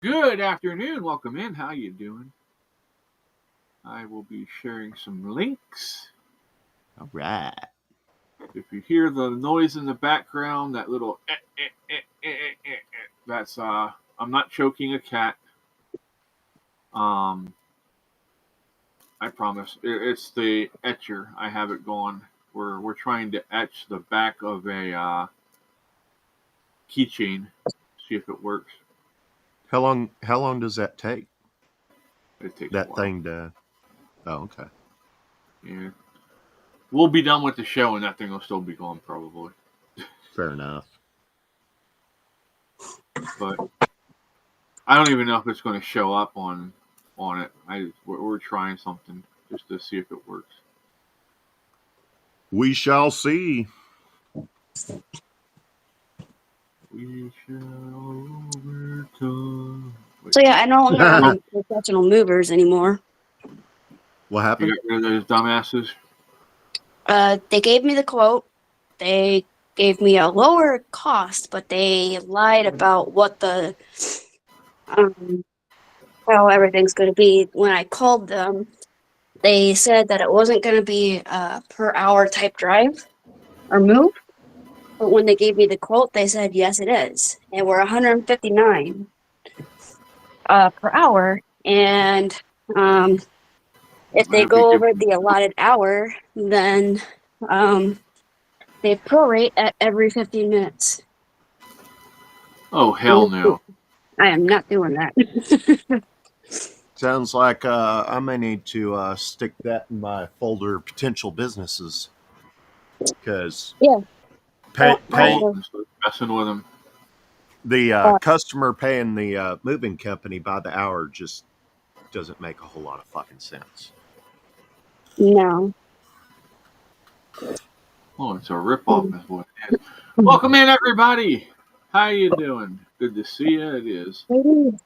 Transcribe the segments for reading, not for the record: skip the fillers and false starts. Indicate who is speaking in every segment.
Speaker 1: Good afternoon. Welcome in. How you doing? I will be sharing some links.
Speaker 2: All right.
Speaker 1: If you hear the noise in the background, that little that's I'm not choking a cat. Um, I promise. It's the etcher. I have it going. We're trying to etch the back of a keychain. See if it works.
Speaker 2: How long does that take?
Speaker 1: It takes a
Speaker 2: That
Speaker 1: while.
Speaker 2: thing to Oh, okay.
Speaker 1: Yeah, we'll be done with the show, and that thing will still be going probably.
Speaker 2: Fair enough.
Speaker 1: But I don't even know if it's going to show up on it. We're trying something just to see if it works.
Speaker 2: We shall see.
Speaker 1: We shall overcome. Wait,
Speaker 3: So yeah, I no longer
Speaker 2: What
Speaker 3: want professional movers anymore.
Speaker 2: happened?
Speaker 1: you got rid of those dumbasses?
Speaker 3: They gave me the quote. They gave me a lower cost, but they lied about what the um how everything's going to be. When I called them, they said that it wasn't going to be a per hour type drive or move. But when they gave me the quote, they said yes, it is, and we're 159 per hour. And um, if
Speaker 1: I
Speaker 3: they
Speaker 1: hope you
Speaker 3: go
Speaker 1: give.
Speaker 3: over the allotted hour, then they prorate at every 15 minutes.
Speaker 1: Oh hell no!
Speaker 3: I am not doing that.
Speaker 2: Sounds like I may need to stick that in my folder of potential businesses because
Speaker 3: Yeah.
Speaker 2: pay, pay
Speaker 1: Don't start messing with them.
Speaker 2: the
Speaker 3: Uh,
Speaker 2: customer paying the moving company by the hour just doesn't make a whole lot of fucking sense.
Speaker 3: no.
Speaker 1: Oh, it's a ripoff, is what it is. Welcome in, everybody. How you doing? Good to see you. It is
Speaker 3: Come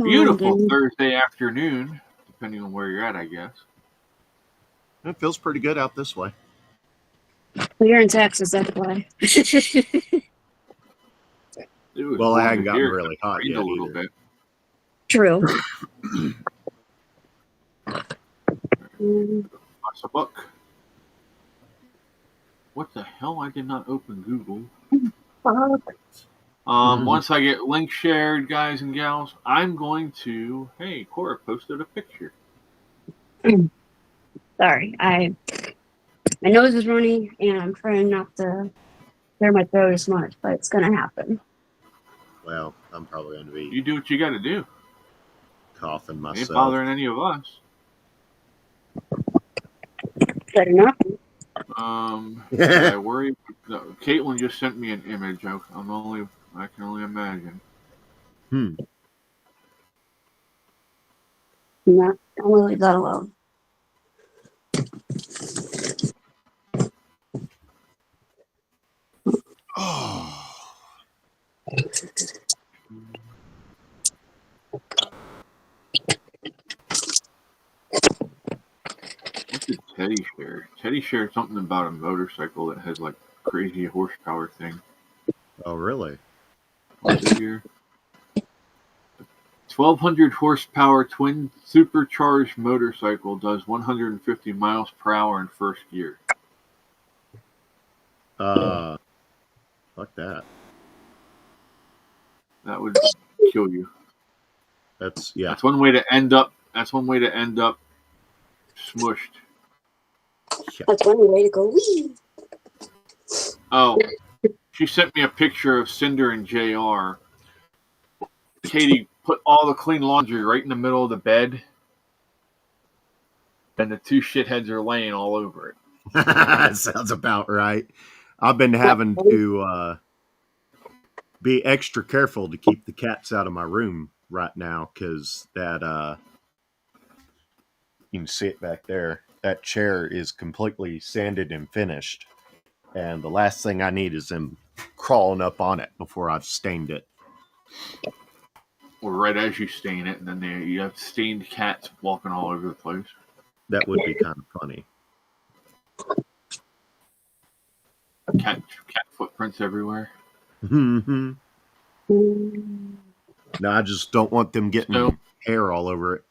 Speaker 3: on,
Speaker 1: beautiful
Speaker 3: dude.
Speaker 1: Thursday afternoon, depending on where you're at, I guess.
Speaker 2: It feels pretty good out this way.
Speaker 3: Well, you're in Texas, that's why.
Speaker 1: It was
Speaker 2: Well, it
Speaker 1: warm to
Speaker 2: hadn't gotten
Speaker 1: here. It
Speaker 2: really hot
Speaker 1: rained a
Speaker 2: yet
Speaker 1: little
Speaker 2: either.
Speaker 1: bit.
Speaker 3: True. Mm,
Speaker 1: That's a book. What the hell? I did not open Google.
Speaker 3: fuck.
Speaker 1: Once I get links shared, guys and gals, I'm going to. Hey, Cora posted a picture.
Speaker 3: Sorry, my nose is running, and I'm trying not to clear my throat as much, but it's gonna happen.
Speaker 2: Well, I'm probably going to be
Speaker 1: You do what you got to do.
Speaker 2: coughing
Speaker 1: It ain't
Speaker 2: myself.
Speaker 1: bothering any of us.
Speaker 3: Better not.
Speaker 1: Should I worry? No, Caitlin just sent me an image. I can only imagine.
Speaker 2: Hmm.
Speaker 3: No, I'll leave that alone.
Speaker 2: Oh.
Speaker 1: What did Teddy share? Teddy shared something about a motorcycle that has like crazy horsepower thing.
Speaker 2: Oh, really?
Speaker 1: What's it here? 1,200 horsepower twin supercharged motorcycle does 150 miles per hour in first gear.
Speaker 2: Uh, Fuck that.
Speaker 1: That would kill you.
Speaker 2: Yeah.
Speaker 1: That's one way to end up. That's one way to end up smushed.
Speaker 3: That's one way to go. Wee.
Speaker 1: Oh, she sent me a picture of Cinder and JR. Katie put all the clean laundry right in the middle of the bed, and the two shitheads are laying all over it.
Speaker 2: Sounds about right. I've been having to be extra careful to keep the cats out of my room right now because you can see it back there. That chair is completely sanded and finished, and the last thing I need is them crawling up on it before I've stained it.
Speaker 1: Or right as you stain it, and then you have stained cats walking all over the place.
Speaker 2: That would be kind of funny.
Speaker 1: Cat footprints everywhere.
Speaker 2: Hmm.
Speaker 3: Mm.
Speaker 2: No, I just don't want them getting
Speaker 1: So,
Speaker 2: hair all over it.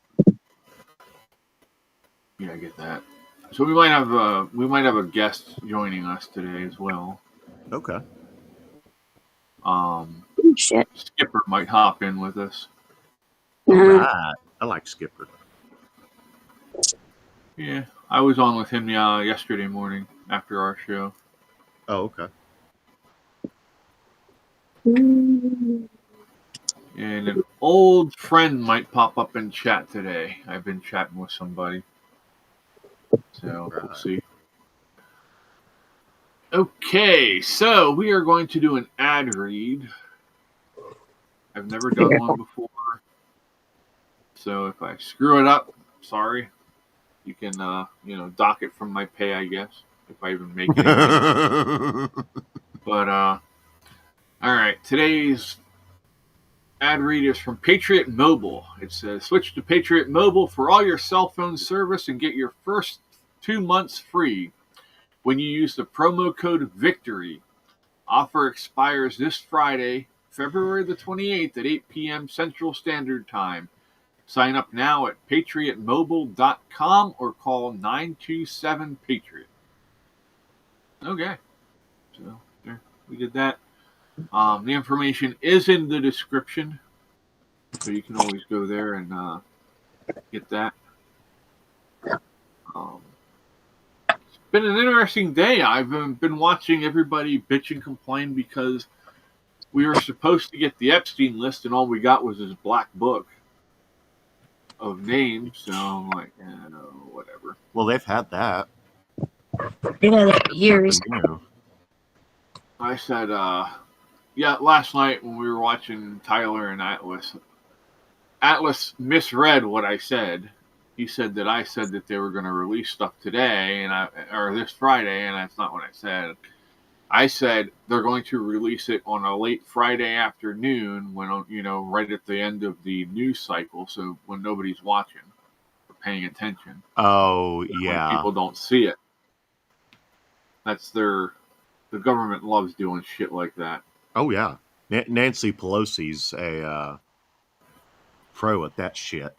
Speaker 1: yeah, I get that. So we might have a guest joining us today as well.
Speaker 2: Okay.
Speaker 3: Oh, shit.
Speaker 1: Skipper might hop in with us.
Speaker 2: All
Speaker 3: Uh,
Speaker 2: right. I like Skipper.
Speaker 1: Yeah, I was on with him yesterday morning after our show.
Speaker 2: Oh, okay.
Speaker 3: mm,
Speaker 1: And an old friend might pop up in chat today. I've been chatting with somebody. So we'll
Speaker 2: Right.
Speaker 1: see. Okay, so we are going to do an ad read. I've never done one before. So if I screw it up, sorry. You can dock it from my pay, I guess, if I even make anything. But all right, today's ad read is from Patriot Mobile. It says, switch to Patriot Mobile for all your cell phone service and get your first 2 months free when you use the promo code VICTORY. Offer expires this Friday, February the 28th at 8 p.m. Central Standard Time. Sign up now at patriotmobile.com or call 927-PATRIOT. Okay, so there, we did that. The information is in the description, so you can always go there and get that. Um, it's been an interesting day. I've been watching everybody bitch and complain because we were supposed to get the Epstein list, and all we got was this black book of names. So I'm like, whatever.
Speaker 2: Well, they've had that.
Speaker 3: they've had that for years.
Speaker 2: New.
Speaker 1: I said, yeah, last night when we were watching Tyler and Atlas misread what I said. He said that I said that they were going to release stuff today or this Friday, and that's not what I said. I said they're going to release it on a late Friday afternoon when, right at the end of the news cycle, so when nobody's watching or paying attention.
Speaker 2: Oh,
Speaker 1: When
Speaker 2: yeah.
Speaker 1: people don't see it. The government loves doing shit like that.
Speaker 2: Oh, yeah. Nancy Pelosi's a pro at that shit.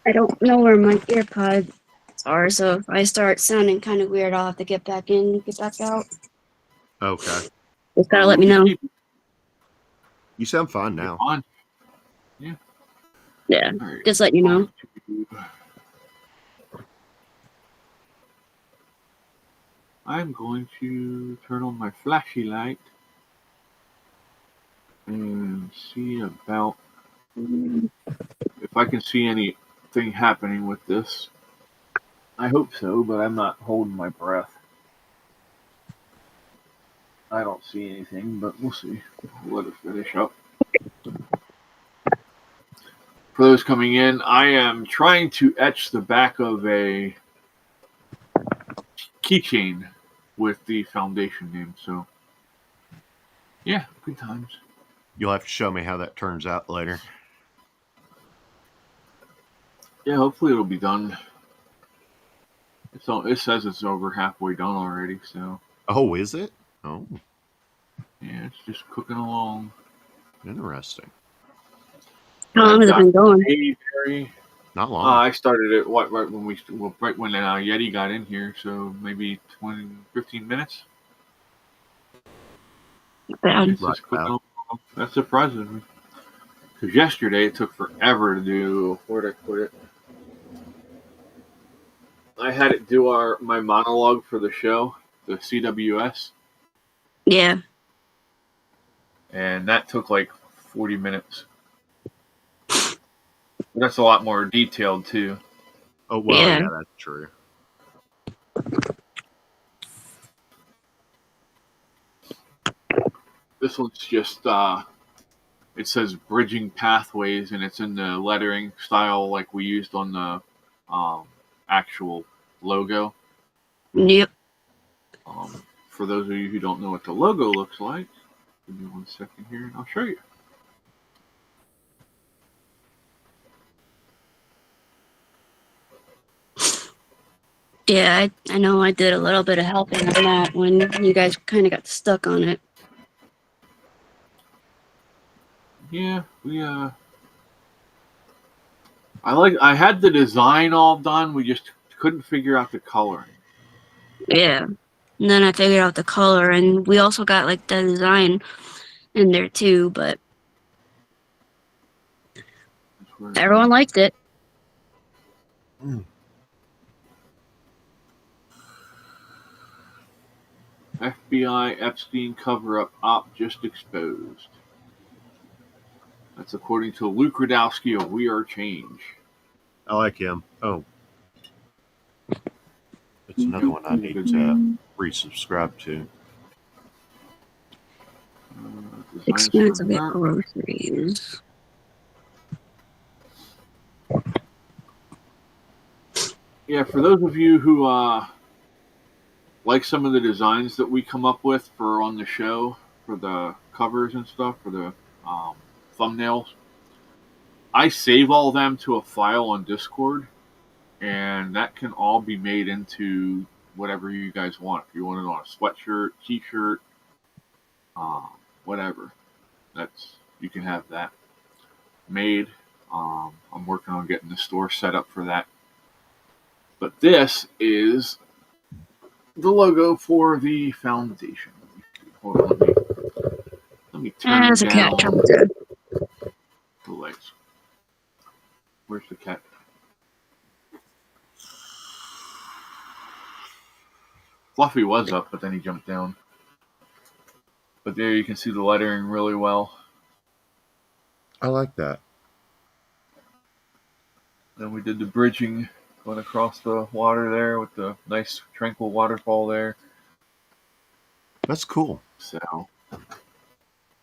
Speaker 3: I don't know where my earpods are, so if I start sounding kind of weird, I'll have to get back in, get back out.
Speaker 2: Okay.
Speaker 3: Just gotta let me know.
Speaker 2: You sound fine now.
Speaker 1: On. Yeah.
Speaker 3: Yeah,
Speaker 1: Right.
Speaker 3: just let you know.
Speaker 1: I'm going to turn on my flashy light and see about if I can see anything happening with this. I hope so, but I'm not holding my breath. I don't see anything, but we'll see. Let it finish up. For those coming in, I am trying to etch the back of a keychain with the foundation name. So, yeah, good times.
Speaker 2: You'll have to show me how that turns out later.
Speaker 1: Yeah, hopefully it'll be done. It says it's over halfway done already, so.
Speaker 2: Oh, is it? Oh,
Speaker 1: Yeah, it's just cooking along.
Speaker 2: interesting.
Speaker 3: How long has it been going?
Speaker 2: Not long.
Speaker 1: I started it right when Yeti got in here, so maybe 15 minutes.
Speaker 3: Bad.
Speaker 1: It's just cooking along. That surprises me. Because yesterday it took forever to do. Where'd I put it? I had it do my monologue for the show, the CWS,
Speaker 3: Yeah.
Speaker 1: and that took like 40 minutes. That's a lot more detailed too.
Speaker 2: Oh, well, yeah, that's true.
Speaker 1: This one's just it says bridging pathways, and it's in the lettering style like we used on the actual logo.
Speaker 3: Yep.
Speaker 1: For those of you who don't know what the logo looks like, give me 1 second here and I'll show you.
Speaker 3: Yeah, I know I did a little bit of helping on that when you guys kind of got stuck on it.
Speaker 1: Yeah, I had the design all done. We just couldn't figure out the coloring.
Speaker 3: Yeah. And then I figured out the color, and we also got like the design in there too, but everyone liked it.
Speaker 1: FBI Epstein cover-up op just exposed. That's according to Luke Radowski of We Are Change.
Speaker 2: I like him. Oh, it's another one I need to resubscribe to.
Speaker 3: Expensive at groceries.
Speaker 1: Yeah, for those of you who like some of the designs that we come up with for on the show, for the covers and stuff, for the thumbnails, I save all of them to a file on Discord, and that can all be made into whatever you guys want. If you want it on a sweatshirt, t-shirt, whatever, you can have that made. I'm working on getting the store set up for that. But this is the logo for the foundation. Hold on, let me turn
Speaker 3: There's a cat
Speaker 1: down
Speaker 3: trying to.
Speaker 1: the lights. Where's the cat? Fluffy was up, but then he jumped down. But there you can see the lettering really well.
Speaker 2: I like that.
Speaker 1: Then we did the bridging going across the water there with the nice tranquil waterfall there.
Speaker 2: That's cool.
Speaker 1: So,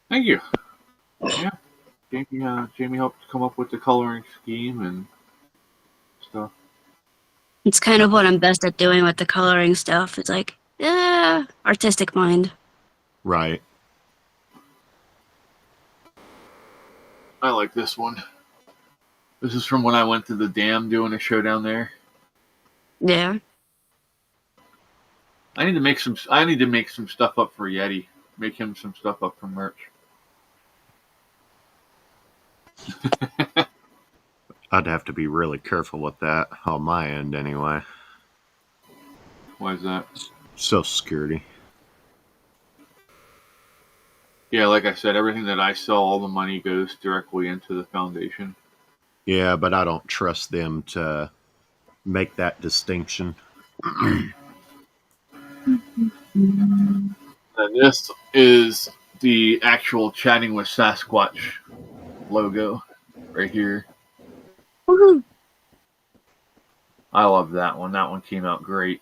Speaker 1: thank you. Yeah, Jamie helped come up with the coloring scheme and stuff.
Speaker 3: It's kind of what I'm best at doing with the coloring stuff. It's like, artistic mind.
Speaker 2: Right.
Speaker 1: I like this one. This is from when I went to the dam doing a show down there.
Speaker 3: Yeah.
Speaker 1: I need to make some stuff up for Yeti. Make him some stuff up for merch.
Speaker 2: I'd have to be really careful with that on my end anyway.
Speaker 1: Why is that?
Speaker 2: Social Security.
Speaker 1: Yeah, like I said, everything that I sell, all the money goes directly into the foundation.
Speaker 2: Yeah, but I don't trust them to make that distinction.
Speaker 1: And this is the actual Chatting with Sasquatch logo right here.
Speaker 3: Woohoo.
Speaker 1: I love that one. That one came out great.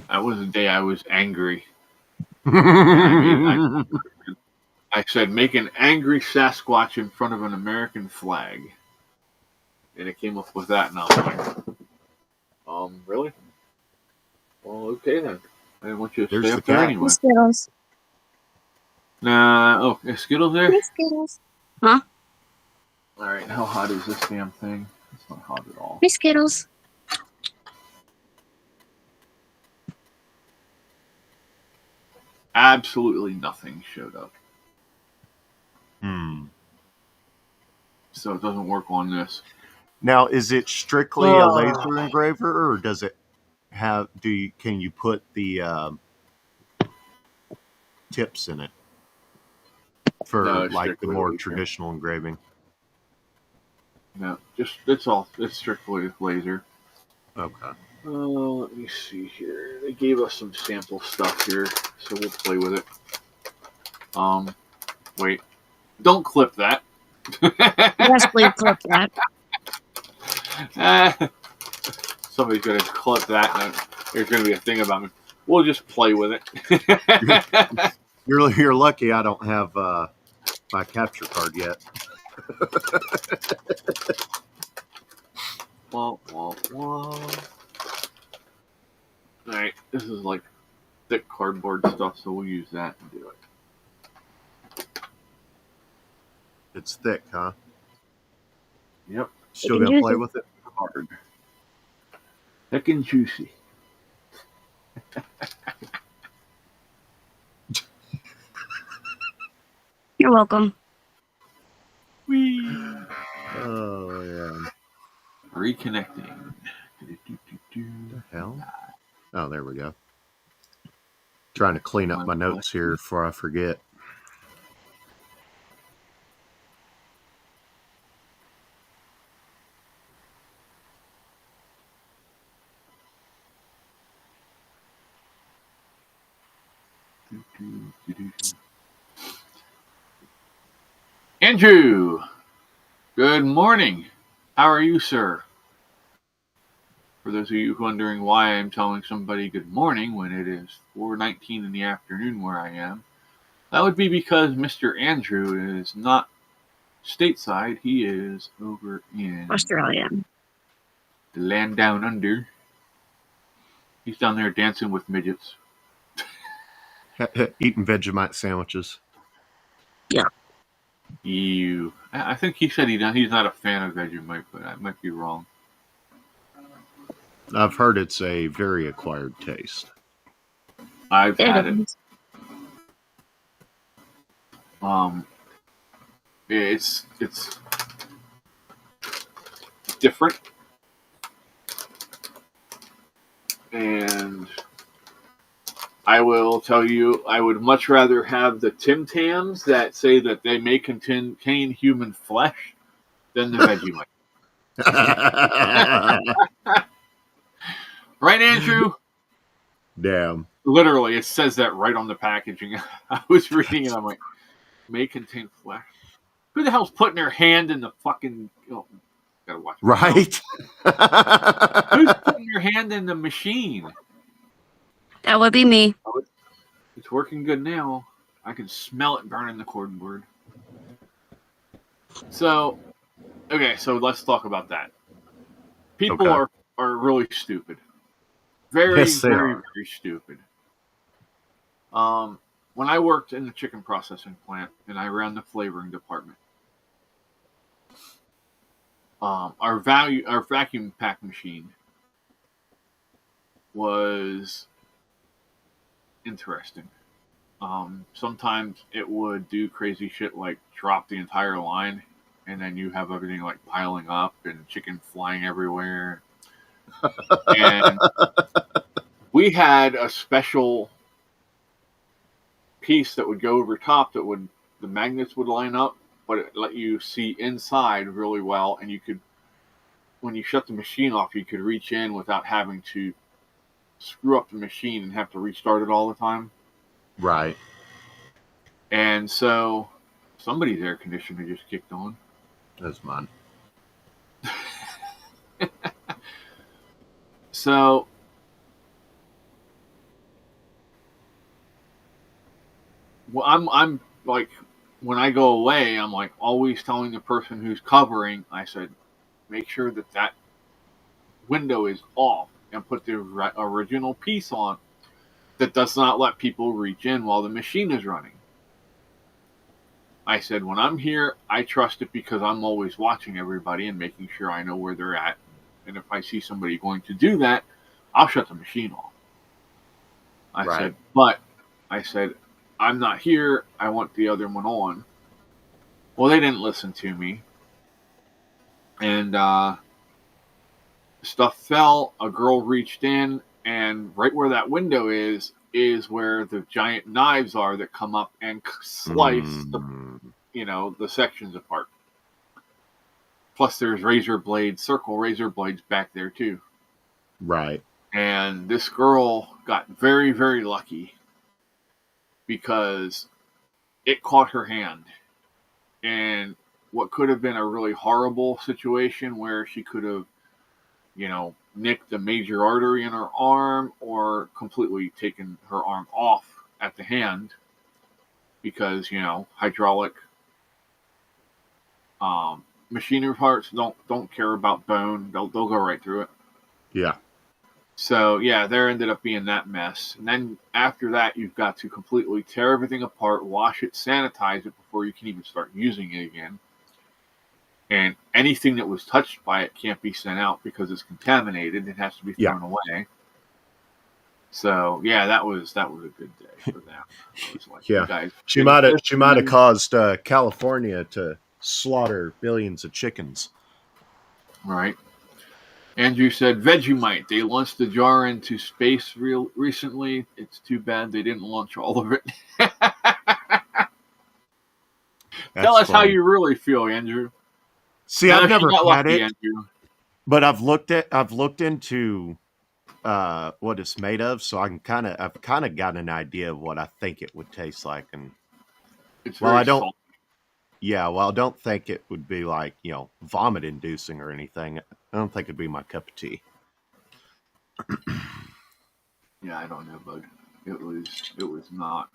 Speaker 1: That was the day I was angry. I said, make an angry Sasquatch in front of an American flag. And it came up with that, and I was like, really? Well, okay then. I didn't want you to stay up there anyway.
Speaker 3: Skittles.
Speaker 1: Nah, is Skittles there?
Speaker 3: Skittles. Huh?
Speaker 1: Alright, how hot is this damn thing? It's not hot at all.
Speaker 3: Hey, Skittles.
Speaker 1: Absolutely nothing showed up. So it doesn't work on this.
Speaker 2: Now, is it strictly a laser engraver, or does it have? Can you put the tips in it for like the more traditional engraving?
Speaker 1: No, it's strictly laser.
Speaker 2: Okay.
Speaker 1: Let me see here. They gave us some sample stuff here, so we'll play with it. Wait. Don't clip that.
Speaker 3: Yes, please clip that.
Speaker 1: Somebody's going to clip that, and there's going to be a thing about me. We'll just play with it.
Speaker 2: You're lucky I don't have my capture card yet.
Speaker 1: Wah, wah, wah. Alright, this is like thick cardboard stuff, so we'll use that and do it.
Speaker 2: It's thick, huh?
Speaker 1: Yep.
Speaker 2: Still gonna play with it?
Speaker 1: Hard. Thick and juicy.
Speaker 3: You're welcome.
Speaker 1: Whee!
Speaker 2: Oh, yeah.
Speaker 1: Reconnecting.
Speaker 2: The hell? Oh, there we go. Trying to clean up my notes here before I forget.
Speaker 1: Andrew, good morning. How are you, sir? For those of you wondering why I'm telling somebody good morning when it is 4:19 in the afternoon where I am, that would be because Mr. Andrew is not stateside. He is over in
Speaker 3: Australia.
Speaker 1: the land down under. He's down there dancing with midgets.
Speaker 2: Eating Vegemite sandwiches.
Speaker 3: Yeah.
Speaker 1: I think he said he's not a fan of Vegemite, but I might be wrong.
Speaker 2: I've heard it's a very acquired taste.
Speaker 1: I've had it. It's different, and I will tell you, I would much rather have the Tim Tams that say that they may contain human flesh than the Vegemite. Right, Andrew?
Speaker 2: Damn.
Speaker 1: Literally, it says that right on the packaging. I was reading it. I'm like, may contain flesh. Who the hell's putting their hand in the fucking? Oh, gotta watch.
Speaker 2: Right?
Speaker 1: Who's putting your hand in the machine?
Speaker 3: That would be me.
Speaker 1: Oh, it's working good now. I can smell it burning the cordboard. So, okay, so let's talk about that. People are really stupid. Very,
Speaker 2: yes, they
Speaker 1: very,
Speaker 2: are.
Speaker 1: very stupid. When I worked in the chicken processing plant and I ran the flavoring department, our vacuum pack machine was interesting. Sometimes it would do crazy shit like drop the entire line, and then you have everything like piling up and chicken flying everywhere. And we had a special piece that would go over top that would the magnets would line up, but it let you see inside really well, and you could, when you shut the machine off, you could reach in without having to screw up the machine and have to restart it all the time.
Speaker 2: Right.
Speaker 1: And so somebody's air conditioner just kicked on.
Speaker 2: That's mine.
Speaker 1: So well, I'm like, when I go away, I'm like always telling the person who's covering, I said, make sure that window is off and put the original piece on that does not let people reach in while the machine is running. I said, when I'm here, I trust it because I'm always watching everybody and making sure I know where they're at. And if I see somebody going to do that, I'll shut the machine off. I said, I'm not here. I want the other one on. Well, they didn't listen to me. And stuff fell. A girl reached in, and right where that window is where the giant knives are that come up and slice the sections apart. Plus, there's circle razor blades back there too.
Speaker 2: Right.
Speaker 1: And this girl got very, very lucky because it caught her hand. And what could have been a really horrible situation where she could have, nicked the major artery in her arm or completely taken her arm off at the hand because, hydraulic machinery parts don't care about bone. They'll go right through it.
Speaker 2: Yeah.
Speaker 1: So, yeah, there ended up being that mess. And then after that, you've got to completely tear everything apart, wash it, sanitize it before you can even start using it again. and anything that was touched by it can't be sent out because it's contaminated. It has to be thrown away. So yeah, that was a good day for them. It was like,
Speaker 2: Yeah.
Speaker 1: you guys
Speaker 2: She might have caused California to slaughter billions of chickens.
Speaker 1: Right. Andrew said Vegemite. They launched the jar into space recently. It's too bad they didn't launch all of it. Tell us how you really feel, Andrew.
Speaker 2: See, I've never had
Speaker 1: lucky,
Speaker 2: it,
Speaker 1: Andrew.
Speaker 2: but I've looked into what it's made of, so I've kind of got an idea of what I think it would taste like, and
Speaker 1: it's very salty.
Speaker 2: Yeah, well, I don't think it would be like, vomit inducing or anything. I don't think it'd be my cup of tea.
Speaker 1: Yeah, I don't know, bud. It was not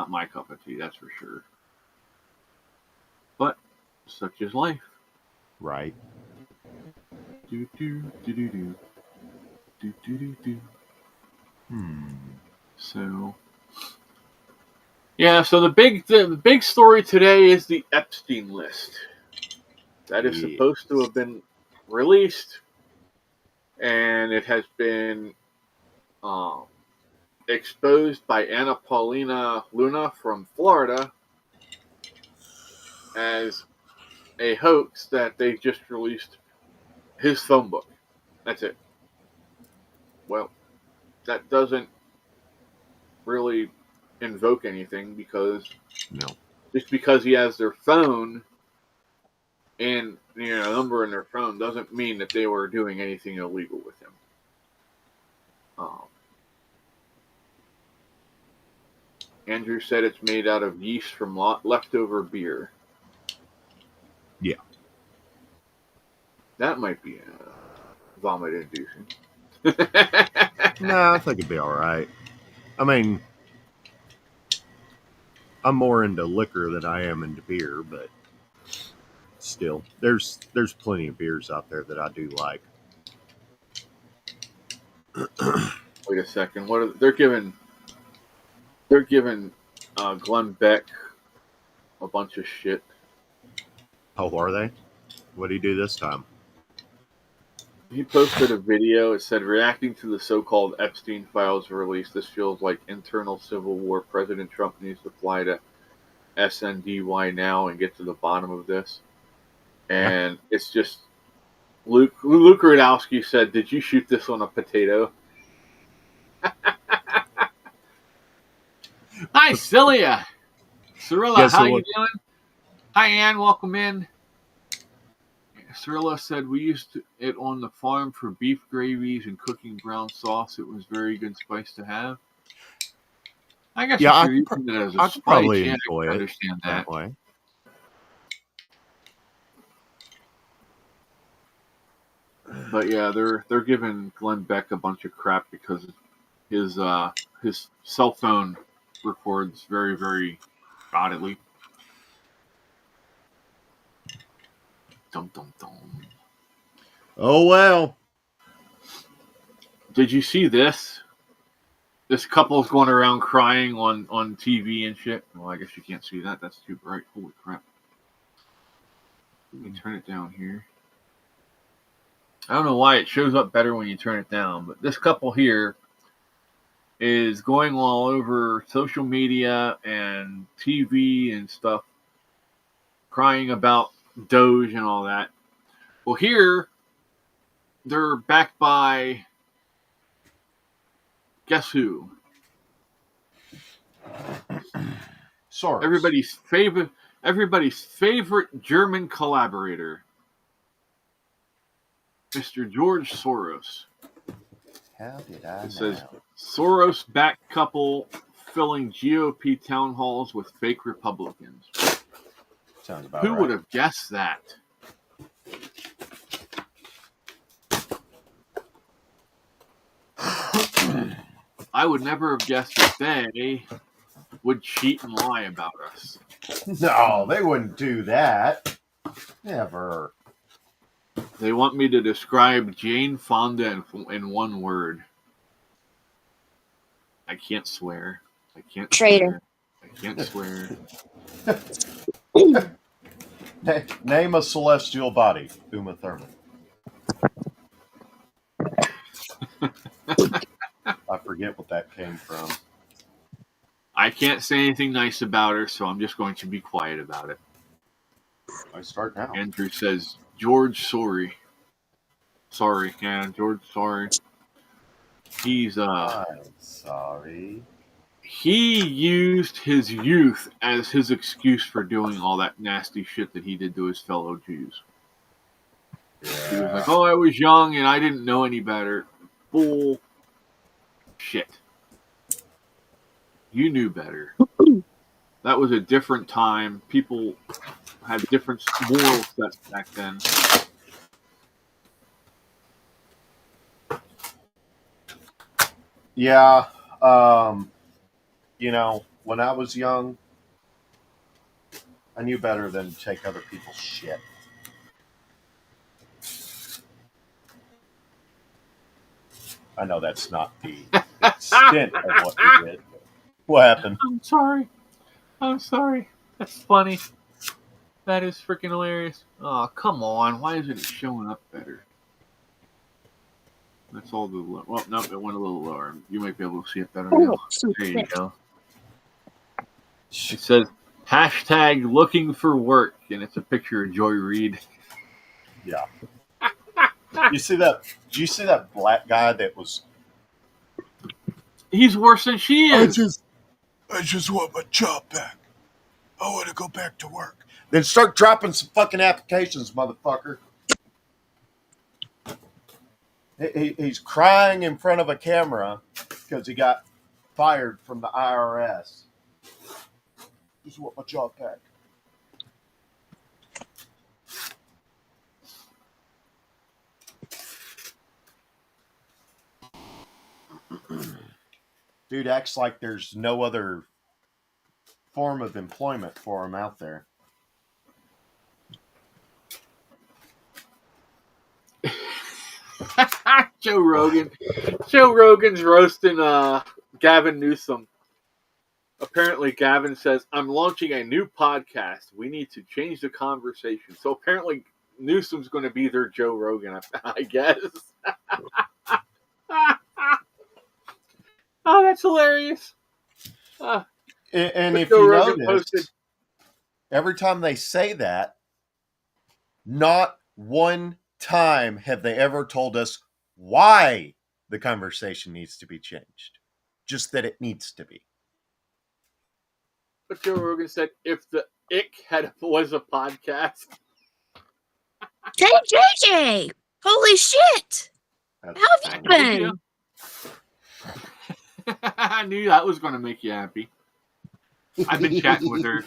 Speaker 1: my cup of tea, that's for sure. But such is life.
Speaker 2: Right.
Speaker 1: Do do do do do. Do do do do. So yeah, so the big story today is the Epstein list. That is supposed to have been released, and it has been exposed by Anna Paulina Luna from Florida as a hoax that they just released his phone book. That's it. Well, that doesn't really invoke anything because just because he has their phone and a number in their phone doesn't mean that they were doing anything illegal with him. Andrew said it's made out of yeast from leftover beer.
Speaker 2: Yeah.
Speaker 1: That might be vomit inducing.
Speaker 2: No, I think it'd be all right. I mean, I'm more into liquor than I am into beer, but still, there's plenty of beers out there that I do like.
Speaker 1: Wait a second. What they're giving Glenn Beck a bunch of shit.
Speaker 2: Oh, are they? What did he do this time?
Speaker 1: He posted a video. It said, reacting to the so-called Epstein files release, this feels like internal civil war. President Trump needs to fly to SNDY now and get to the bottom of this. And it's just, Luke Rudowski said, did you shoot this on a potato? Hi, Celia. Cirilla, how you doing? Hi, Ann. Welcome in. Cirilla said, we used it on the farm for beef gravies and cooking brown sauce. It was very good spice to have. I guess if you're using it as a spice,
Speaker 2: probably
Speaker 1: I
Speaker 2: enjoy
Speaker 1: can
Speaker 2: it
Speaker 1: understand that
Speaker 2: way.
Speaker 1: But yeah, they're giving Glenn Beck a bunch of crap because his cell phone records very, very audibly. Dum dum dum.
Speaker 2: Oh well.
Speaker 1: Did you see this? This couple's going around crying on TV and shit. Well, I guess you can't see that. That's too bright. Holy crap. Let me turn it down here. I don't know why it shows up better when you turn it down, but this couple here is going all over social media and TV and stuff, crying about Doge and all that. Well, here, they're backed by, guess who?
Speaker 2: Soros.
Speaker 1: Everybody's favorite German collaborator, Mr. George Soros.
Speaker 2: How did I know?
Speaker 1: It says Soros-backed couple filling GOP town halls with fake Republicans.
Speaker 2: Sounds about
Speaker 1: Who
Speaker 2: right.
Speaker 1: would have guessed that? I would never have guessed that they would cheat and lie about us.
Speaker 2: No, they wouldn't do that. Never.
Speaker 1: They want me to describe Jane Fonda in one word. I can't swear. I can't
Speaker 3: Traitor.
Speaker 1: swear. I can't swear.
Speaker 2: Name a celestial body, Uma Thurman. I forget what that came from.
Speaker 1: I can't say anything nice about her, so I'm just going to be quiet about it.
Speaker 2: I start now.
Speaker 1: Andrew says, George, sorry. Sorry, yeah, George, sorry. He's,
Speaker 2: I'm sorry.
Speaker 1: he used his youth as his excuse for doing all that nasty shit that he did to his fellow Jews.
Speaker 2: Yeah.
Speaker 1: He was like, oh, I was young and I didn't know any better. Bull shit. You knew better. That was a different time. People had different moral sets back then.
Speaker 2: Yeah. You know, when I was young, I knew better than to take other people's shit. I know that's not the extent of what we did. What happened?
Speaker 1: I'm sorry. I'm sorry. That's funny. That is freaking hilarious. Oh, come on. Why isn't it showing up better? That's all the low. Well, no, it went a little lower. You might be able to see it better now. There you go. It says hashtag looking for work, and it's a picture of Joy Reid.
Speaker 2: Yeah. You see that? Did you see that black guy that was?
Speaker 1: He's worse than she is.
Speaker 2: I just want my job back. I want to go back to work. Then start dropping some fucking applications, motherfucker. He's crying in front of a camera because he got fired from the IRS. Just want my job back. Dude acts like there's no other form of employment for him out there.
Speaker 1: Joe Rogan. Joe Rogan's roasting Gavin Newsom. Apparently, Gavin says, I'm launching a new podcast. We need to change the conversation. So apparently, Newsom's going to be their Joe Rogan, I guess. Oh, that's hilarious.
Speaker 2: And if
Speaker 1: Joe
Speaker 2: you
Speaker 1: Rogan
Speaker 2: notice,
Speaker 1: posted,
Speaker 2: every time they say that, not one time have they ever told us why the conversation needs to be changed. Just that it needs to be.
Speaker 1: but Joe Rogan said, if the Ick was a podcast.
Speaker 3: Hey, JJ! Holy shit!
Speaker 2: That's
Speaker 3: How have you been?
Speaker 1: I knew that was going to make you happy. I've been chatting with her.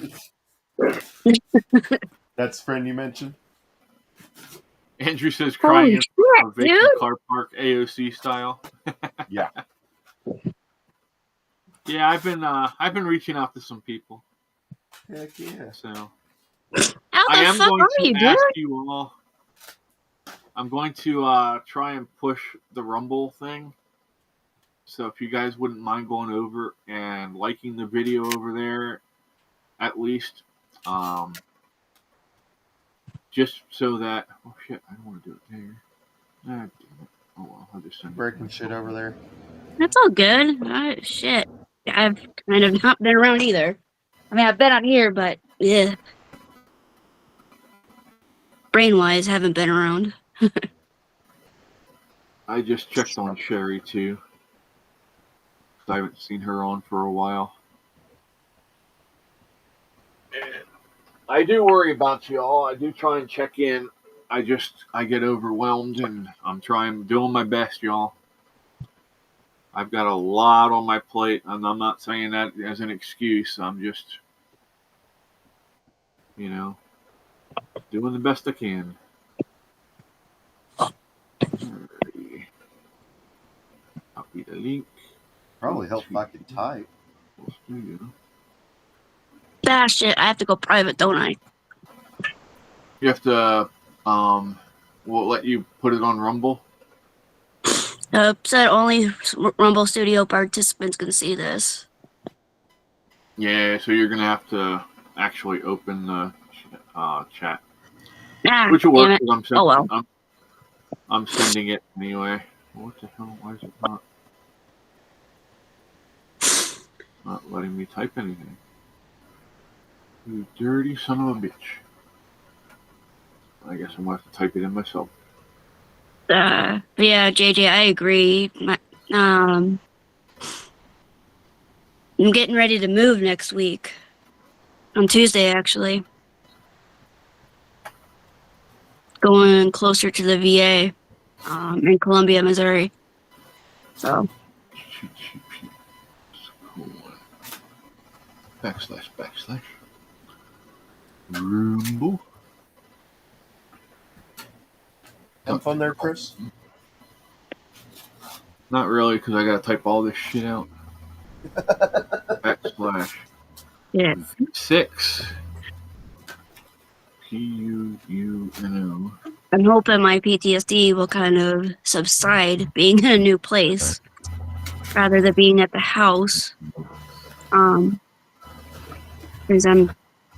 Speaker 2: That's the friend you mentioned?
Speaker 1: Andrew says crying in a vacant
Speaker 3: dude.
Speaker 1: car park AOC style.
Speaker 2: Yeah.
Speaker 1: Yeah, I've been reaching out to some people.
Speaker 2: Heck yeah.
Speaker 1: So
Speaker 3: How
Speaker 1: I
Speaker 3: the
Speaker 1: am
Speaker 3: fuck
Speaker 1: going
Speaker 3: are
Speaker 1: to
Speaker 3: you, dude?
Speaker 1: ask you all. I'm going to try and push the Rumble thing. So if you guys wouldn't mind going over and liking the video over there, at least, just so that. Oh shit! I don't want to do it there. Ah, damn it. Oh well, I'll just send
Speaker 2: Breaking shit over there.
Speaker 3: That's all good. Shit. I've kind of not been around either. I mean, I've been out here, but yeah. Brain-wise, haven't been around.
Speaker 1: I just checked on Sherry too. I haven't seen her on for a while. I do worry about y'all. I do try and check in. I get overwhelmed, and I'm doing my best, y'all. I've got a lot on my plate, and I'm not saying that as an excuse. I'm just, doing the best I can. Alrighty. Copy the link.
Speaker 2: Probably help if I could type.
Speaker 3: Ah, shit. I have to go private, don't I?
Speaker 1: You have to, we'll let you put it on Rumble.
Speaker 3: Said only Rumble Studio participants can see this.
Speaker 1: Yeah, so you're going to have to actually open the... chat,
Speaker 3: Ah,
Speaker 1: which will
Speaker 3: damn
Speaker 1: work
Speaker 3: it.
Speaker 1: because
Speaker 3: Oh well.
Speaker 1: I'm sending it anyway. What the hell? Why is it not letting me type anything? You dirty son of a bitch. I guess I'm going to have to type it in myself.
Speaker 3: Yeah, JJ, I agree. I'm getting ready to move next week. On Tuesday, actually. Going closer to the VA in Columbia, Missouri. So.
Speaker 1: Cool. / Rumble.
Speaker 2: Have fun there, Chris.
Speaker 1: Not really, because I got to type all this shit out. /
Speaker 3: Yeah.
Speaker 1: 6 PUUNO.
Speaker 3: I'm hoping my PTSD will kind of subside being in a new place rather than being at the house. Because I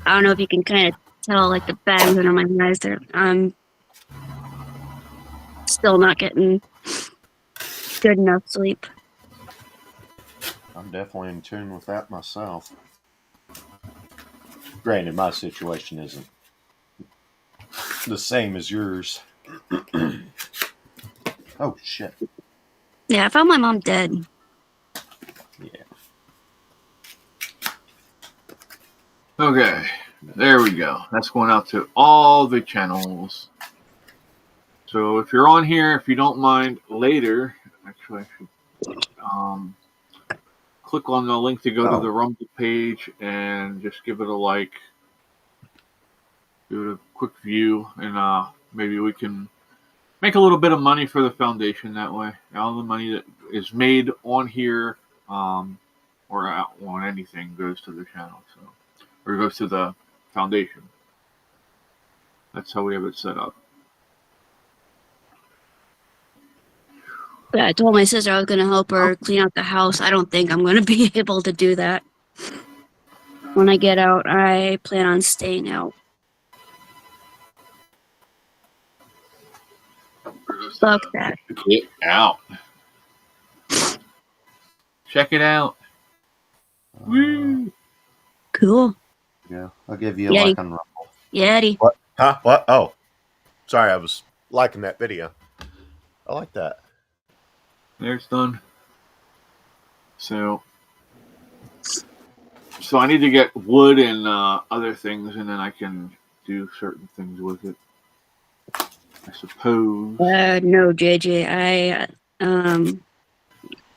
Speaker 3: don't know if you can kind of tell like the bags under my eyes there. I'm still not getting good enough sleep.
Speaker 2: I'm definitely in tune with that myself. Granted, my situation isn't the same as yours. Oh, shit.
Speaker 3: Yeah, I found my mom dead.
Speaker 2: Yeah.
Speaker 1: Okay, there we go. That's going out to all the channels. So if you're on here, if you don't mind, later, actually, I should click on the link to go to the Rumble page and just give it a like. Do a quick view, and maybe we can make a little bit of money for the foundation that way. All the money that is made on here or on anything goes to the channel, or goes to the foundation. That's how we have it set up.
Speaker 3: Yeah, I told my sister I was going to help her clean out the house. I don't think I'm going to be able to do that. When I get out, I plan on staying out. Fuck that.
Speaker 1: Get out. Check it out. Woo.
Speaker 3: Cool.
Speaker 2: Yeah, I'll give you a
Speaker 3: Yeti.
Speaker 2: like on Rumble.
Speaker 3: Yeti.
Speaker 2: What? Huh? What? Oh, sorry, I was liking that video. I like that.
Speaker 1: There's done. So I need to get wood and other things, and then I can do certain things with it, I suppose.
Speaker 3: No, JJ.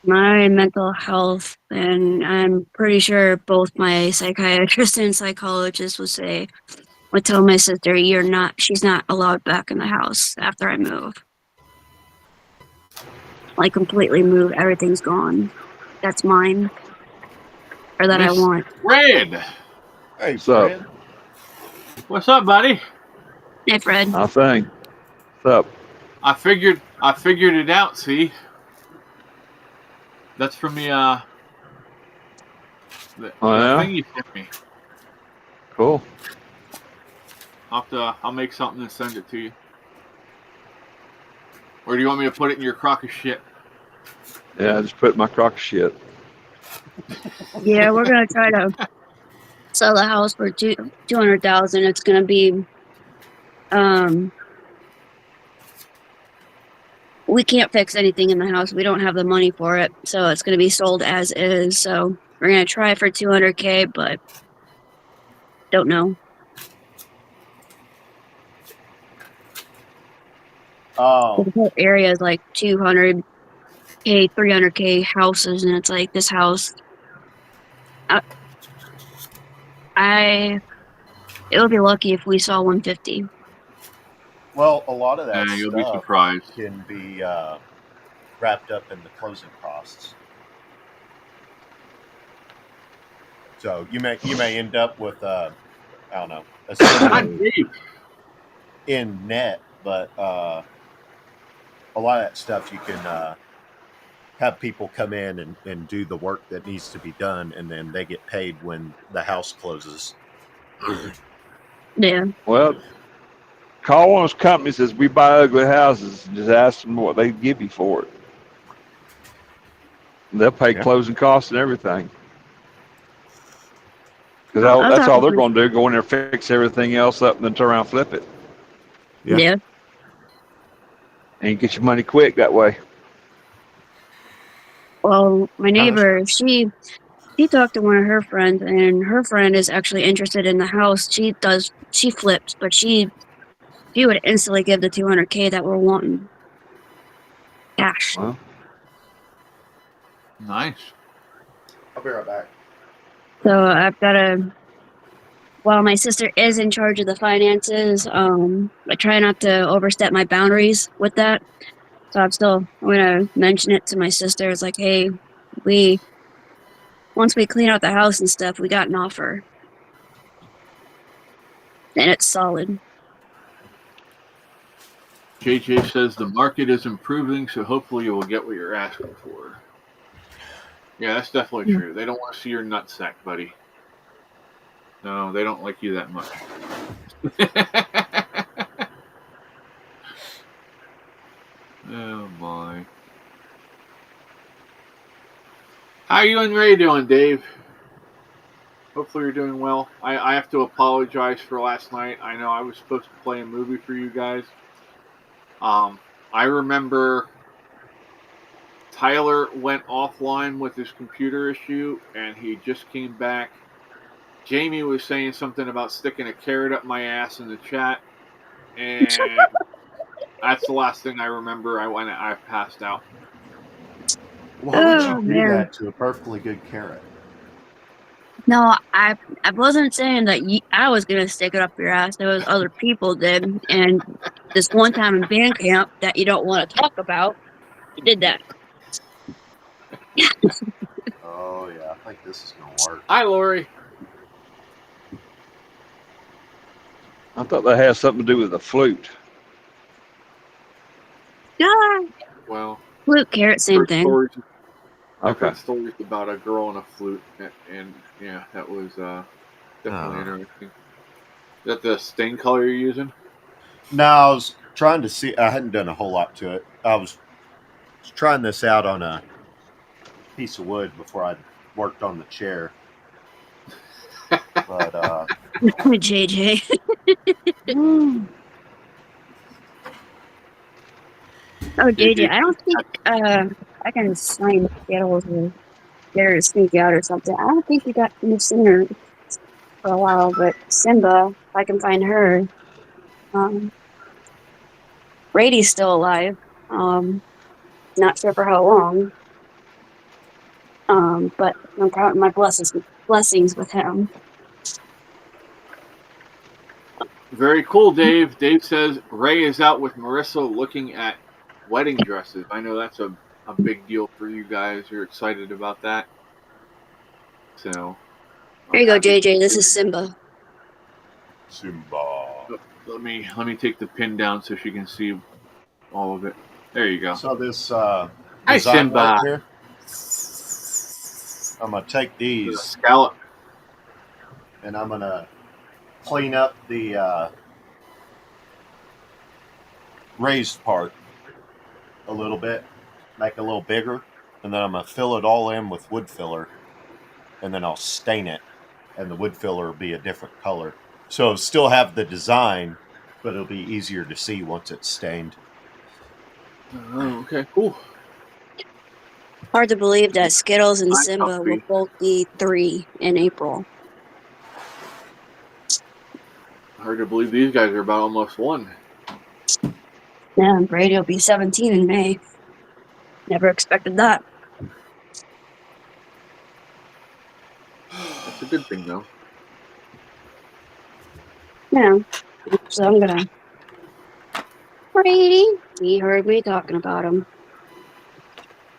Speaker 3: My mental health, and I'm pretty sure both my psychiatrist and psychologist would tell my sister, she's not allowed back in the house after I move. Like completely move, everything's gone. That's mine. Or that I want.
Speaker 1: Fred!
Speaker 2: Hey,
Speaker 4: What's up?
Speaker 2: Fred.
Speaker 1: What's up, buddy?
Speaker 3: Hey, Fred.
Speaker 4: Nothing. What's up?
Speaker 1: I figured it out, see? That's from the thing you sent me.
Speaker 4: Cool.
Speaker 1: I'll make something and send it to you. Or do you want me to put it in your crock of shit?
Speaker 4: Yeah, I just put my crock of shit.
Speaker 3: Yeah, we're gonna try to sell the house for $200,000. It's gonna be, we can't fix anything in the house. We don't have the money for it, so it's gonna be sold as is. So we're gonna try for $200K, but don't know.
Speaker 2: Oh,
Speaker 3: The whole area is like 200K, 300K houses, and it's like this house. It would be lucky if we saw 150.
Speaker 2: well, a lot of that
Speaker 1: You'll be
Speaker 2: stuff
Speaker 1: surprised.
Speaker 2: can be wrapped up in the closing costs. So you may end up with I don't know, essentially in net, but a lot of that stuff you can have people come in and do the work that needs to be done, and then they get paid when the house closes.
Speaker 3: Yeah.
Speaker 4: Well, call one of those companies that says we buy ugly houses and just ask them what they give you for it. And they'll pay
Speaker 2: Yeah.
Speaker 4: closing costs and everything. Because
Speaker 3: I'll
Speaker 4: that's
Speaker 3: talk
Speaker 4: all
Speaker 3: with
Speaker 4: they're
Speaker 3: my
Speaker 4: going to do, go in there, fix everything else up, and then turn around and flip it.
Speaker 2: Yeah.
Speaker 3: yeah.
Speaker 4: And you get your money quick that way.
Speaker 3: Well, my
Speaker 2: Yeah, that's
Speaker 3: neighbor, she talked to one of her friends, and her friend is actually interested in the house. She flips, but she would instantly give the $200K that we're wanting cash.
Speaker 4: Well,
Speaker 1: Nice.
Speaker 2: I'll be right back.
Speaker 3: So I've got to. While my sister is in charge of the finances, I try not to overstep my boundaries with that. So I'm gonna mention it to my sister. It's like, hey, we once we clean out the house and stuff, we got an offer, and it's solid.
Speaker 1: JJ says the market is improving, so hopefully you will get what you're asking for. Yeah, that's definitely true. They don't want to see your nutsack, buddy. No, they don't like you that much. Oh my. How you and Ray doing, Dave? Hopefully you're doing well. I have to apologize for last night. I know I was supposed to play a movie for you guys. I remember Tyler went offline with his computer issue, and he just came back. Jamie was saying something about sticking a carrot up my ass in the chat, and that's the last thing I remember. I passed out.
Speaker 2: Why would
Speaker 3: Oh
Speaker 2: you do
Speaker 3: man,
Speaker 2: that to a perfectly good carrot?
Speaker 3: no, I wasn't saying that I was gonna stick it up your ass. There was other people did, and this one time in band camp that you don't want to talk about, you did that.
Speaker 2: Oh yeah, I think this is gonna work.
Speaker 1: Hi, Lori.
Speaker 4: I thought that had something to do with the flute.
Speaker 3: Ah,
Speaker 1: Well,
Speaker 3: flute carrot, same
Speaker 1: heard
Speaker 3: thing.
Speaker 1: stories. I've
Speaker 4: Okay.
Speaker 1: heard stories about a girl and a flute, and yeah, that was definitely interesting. Is that the stain color you're using?
Speaker 2: No, I was trying to see. I hadn't done a whole lot to it. I was trying this out on a piece of wood before I worked on the chair. But
Speaker 3: JJ. Oh, JJ, I don't think I can sign Skittles or get her to sneak out or something. I don't think we got we've seen her for a while, but Simba, if I can find her, Brady's still alive. Not sure for how long. But I'm counting my blessings with him.
Speaker 1: Very cool, Dave. Dave says Ray is out with Marissa looking at wedding dresses. I know that's a big deal for you guys. You're excited about that. So
Speaker 3: Here you go, JJ. This is Simba.
Speaker 2: Simba.
Speaker 1: Let me take the pin down so she can see all of it. There you go.
Speaker 2: So this
Speaker 1: Hi,
Speaker 2: design
Speaker 1: Simba.
Speaker 2: right here, I'm gonna take
Speaker 1: The
Speaker 2: these
Speaker 1: scallop.
Speaker 2: and I'm gonna clean up the raised part a little bit, make it a little bigger, and then I'm gonna fill it all in with wood filler, and then I'll stain it, and the wood filler will be a different color. So it'll still have the design, but it'll be easier to see once it's stained.
Speaker 1: Oh, okay, cool.
Speaker 3: Hard to believe that Skittles and
Speaker 1: Hi,
Speaker 3: Simba will
Speaker 1: Puffy.
Speaker 3: both be 3 in April.
Speaker 1: Hard to believe these guys are about almost 1.
Speaker 3: Yeah, and Brady will be 17 in May. Never expected that.
Speaker 1: That's a good thing, though.
Speaker 3: Yeah. So I'm gonna. Brady, he heard me talking about him.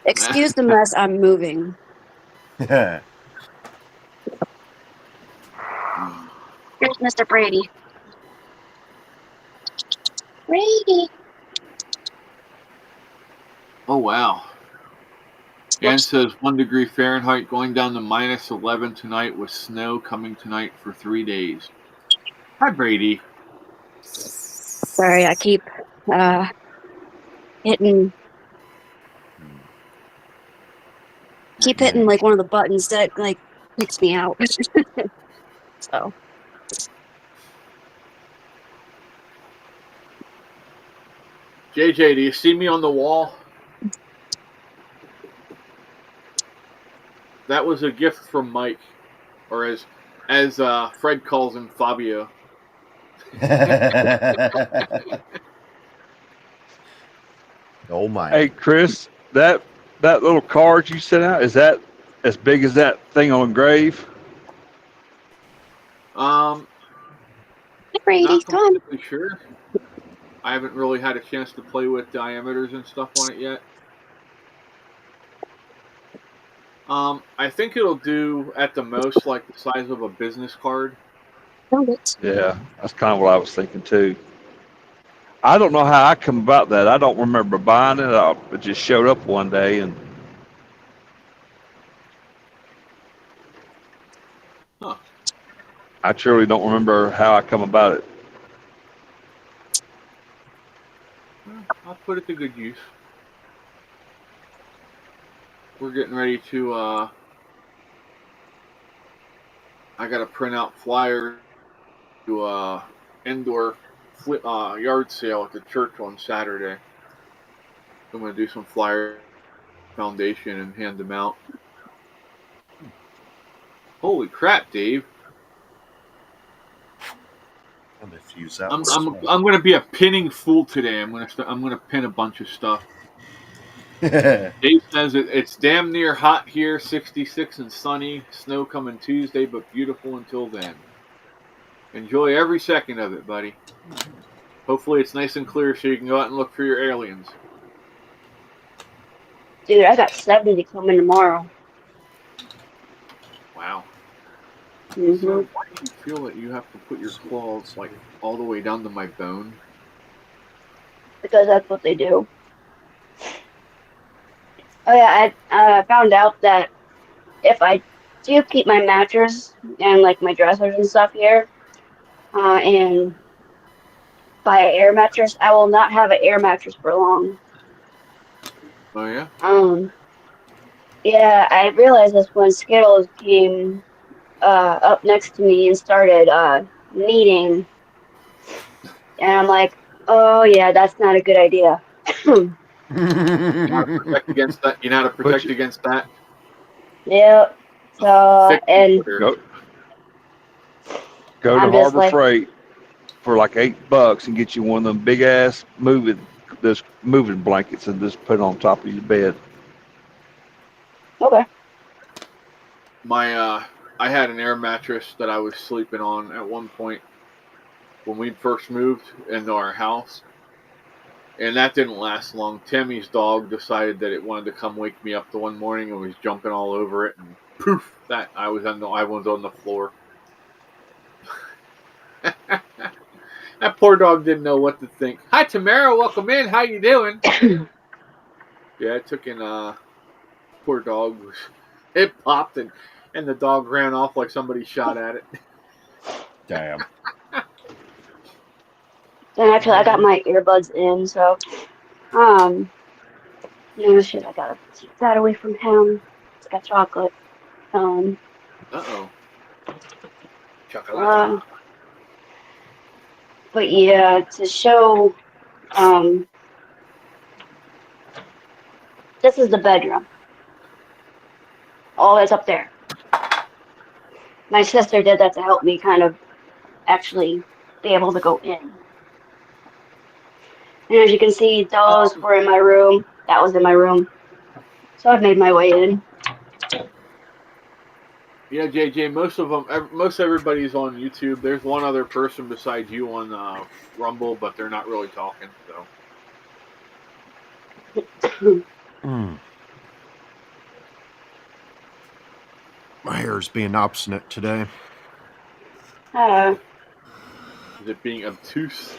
Speaker 3: Excuse the mess. I'm moving. Here's Mr. Brady. Brady.
Speaker 1: Oh, wow. Ann says 1 degree Fahrenheit going down to -11 tonight with snow coming tonight for 3 days. Hi, Brady.
Speaker 3: Sorry, I keep hitting like one of the buttons that like kicks me out. So
Speaker 1: JJ, do you see me on the wall? That was a gift from Mike, or as Fred calls him, Fabio.
Speaker 2: Oh my!
Speaker 4: Hey, Chris, that little card you sent out, is that as big as that thing on the grave?
Speaker 1: Not
Speaker 3: Brady, come on.
Speaker 1: completely sure. I haven't really had a chance to play with diameters and stuff on it yet. I think it'll do at the most like the size of a business card.
Speaker 3: Found it.
Speaker 4: Yeah, that's kind of what I was thinking too. I don't know how I come about that. I don't remember buying it. It just showed up one day, and
Speaker 1: Huh.
Speaker 4: I truly don't remember how I come about it.
Speaker 1: Well, I'll put it to good use. We're getting ready to. I got to print out flyers to indoor yard sale at the church on Saturday. I'm going to do some flyer foundation and hand them out. Holy crap, Dave!
Speaker 2: I'm gonna fuse that.
Speaker 1: I'm going to be a pinning fool today. I'm going to pin a bunch of stuff. Dave says it's damn near hot here, 66 and sunny. Snow coming Tuesday, but beautiful until then. Enjoy every second of it, buddy. Hopefully it's nice and clear so you can go out and look for your aliens.
Speaker 3: Dude, I got 70 coming tomorrow.
Speaker 1: Wow.
Speaker 3: Mm-hmm.
Speaker 1: So why do you feel that you have to put your claws like all the way down to my bone?
Speaker 3: Because that's what they do. Oh yeah, I found out that if I do keep my mattress and like my dressers and stuff here, and buy an air mattress, I will not have an air mattress for long.
Speaker 1: Oh yeah?
Speaker 3: Yeah, I realized this when Skittles came up next to me and started kneading, and I'm like, oh yeah, that's not a good idea.
Speaker 1: You know how to protect against that? You know how to protect against that?
Speaker 3: Yep. So
Speaker 1: Thick
Speaker 3: and
Speaker 4: Go to
Speaker 3: I'm just
Speaker 4: Harbor
Speaker 3: like,
Speaker 4: Freight for like $8 and get you one of them big ass moving blankets and just put it on top of your bed.
Speaker 3: okay.
Speaker 1: I had an air mattress that I was sleeping on at one point when we first moved into our house. And that didn't last long. Timmy's dog decided that it wanted to come wake me up the one morning and was jumping all over it, and poof! That I was on the floor. That poor dog didn't know what to think. Hi, Tamara. Welcome in. How you doing? Yeah, it took in. Poor dog. It popped and the dog ran off like somebody shot at it.
Speaker 2: Damn.
Speaker 3: And actually, I got my earbuds in, so no shit, I gotta keep that away from him. It's got chocolate.
Speaker 1: Uh-oh. Chocolate.
Speaker 3: But yeah, to show, this is the bedroom. All that's up there. My sister did that to help me kind of actually be able to go in. And as you can see, those were in my room. That was in my room. So I've made my way in.
Speaker 1: Yeah, JJ, most everybody's on YouTube. There's one other person besides you on Rumble, but they're not really talking, so.
Speaker 2: My hair's being obstinate today.
Speaker 1: Is it being obtuse?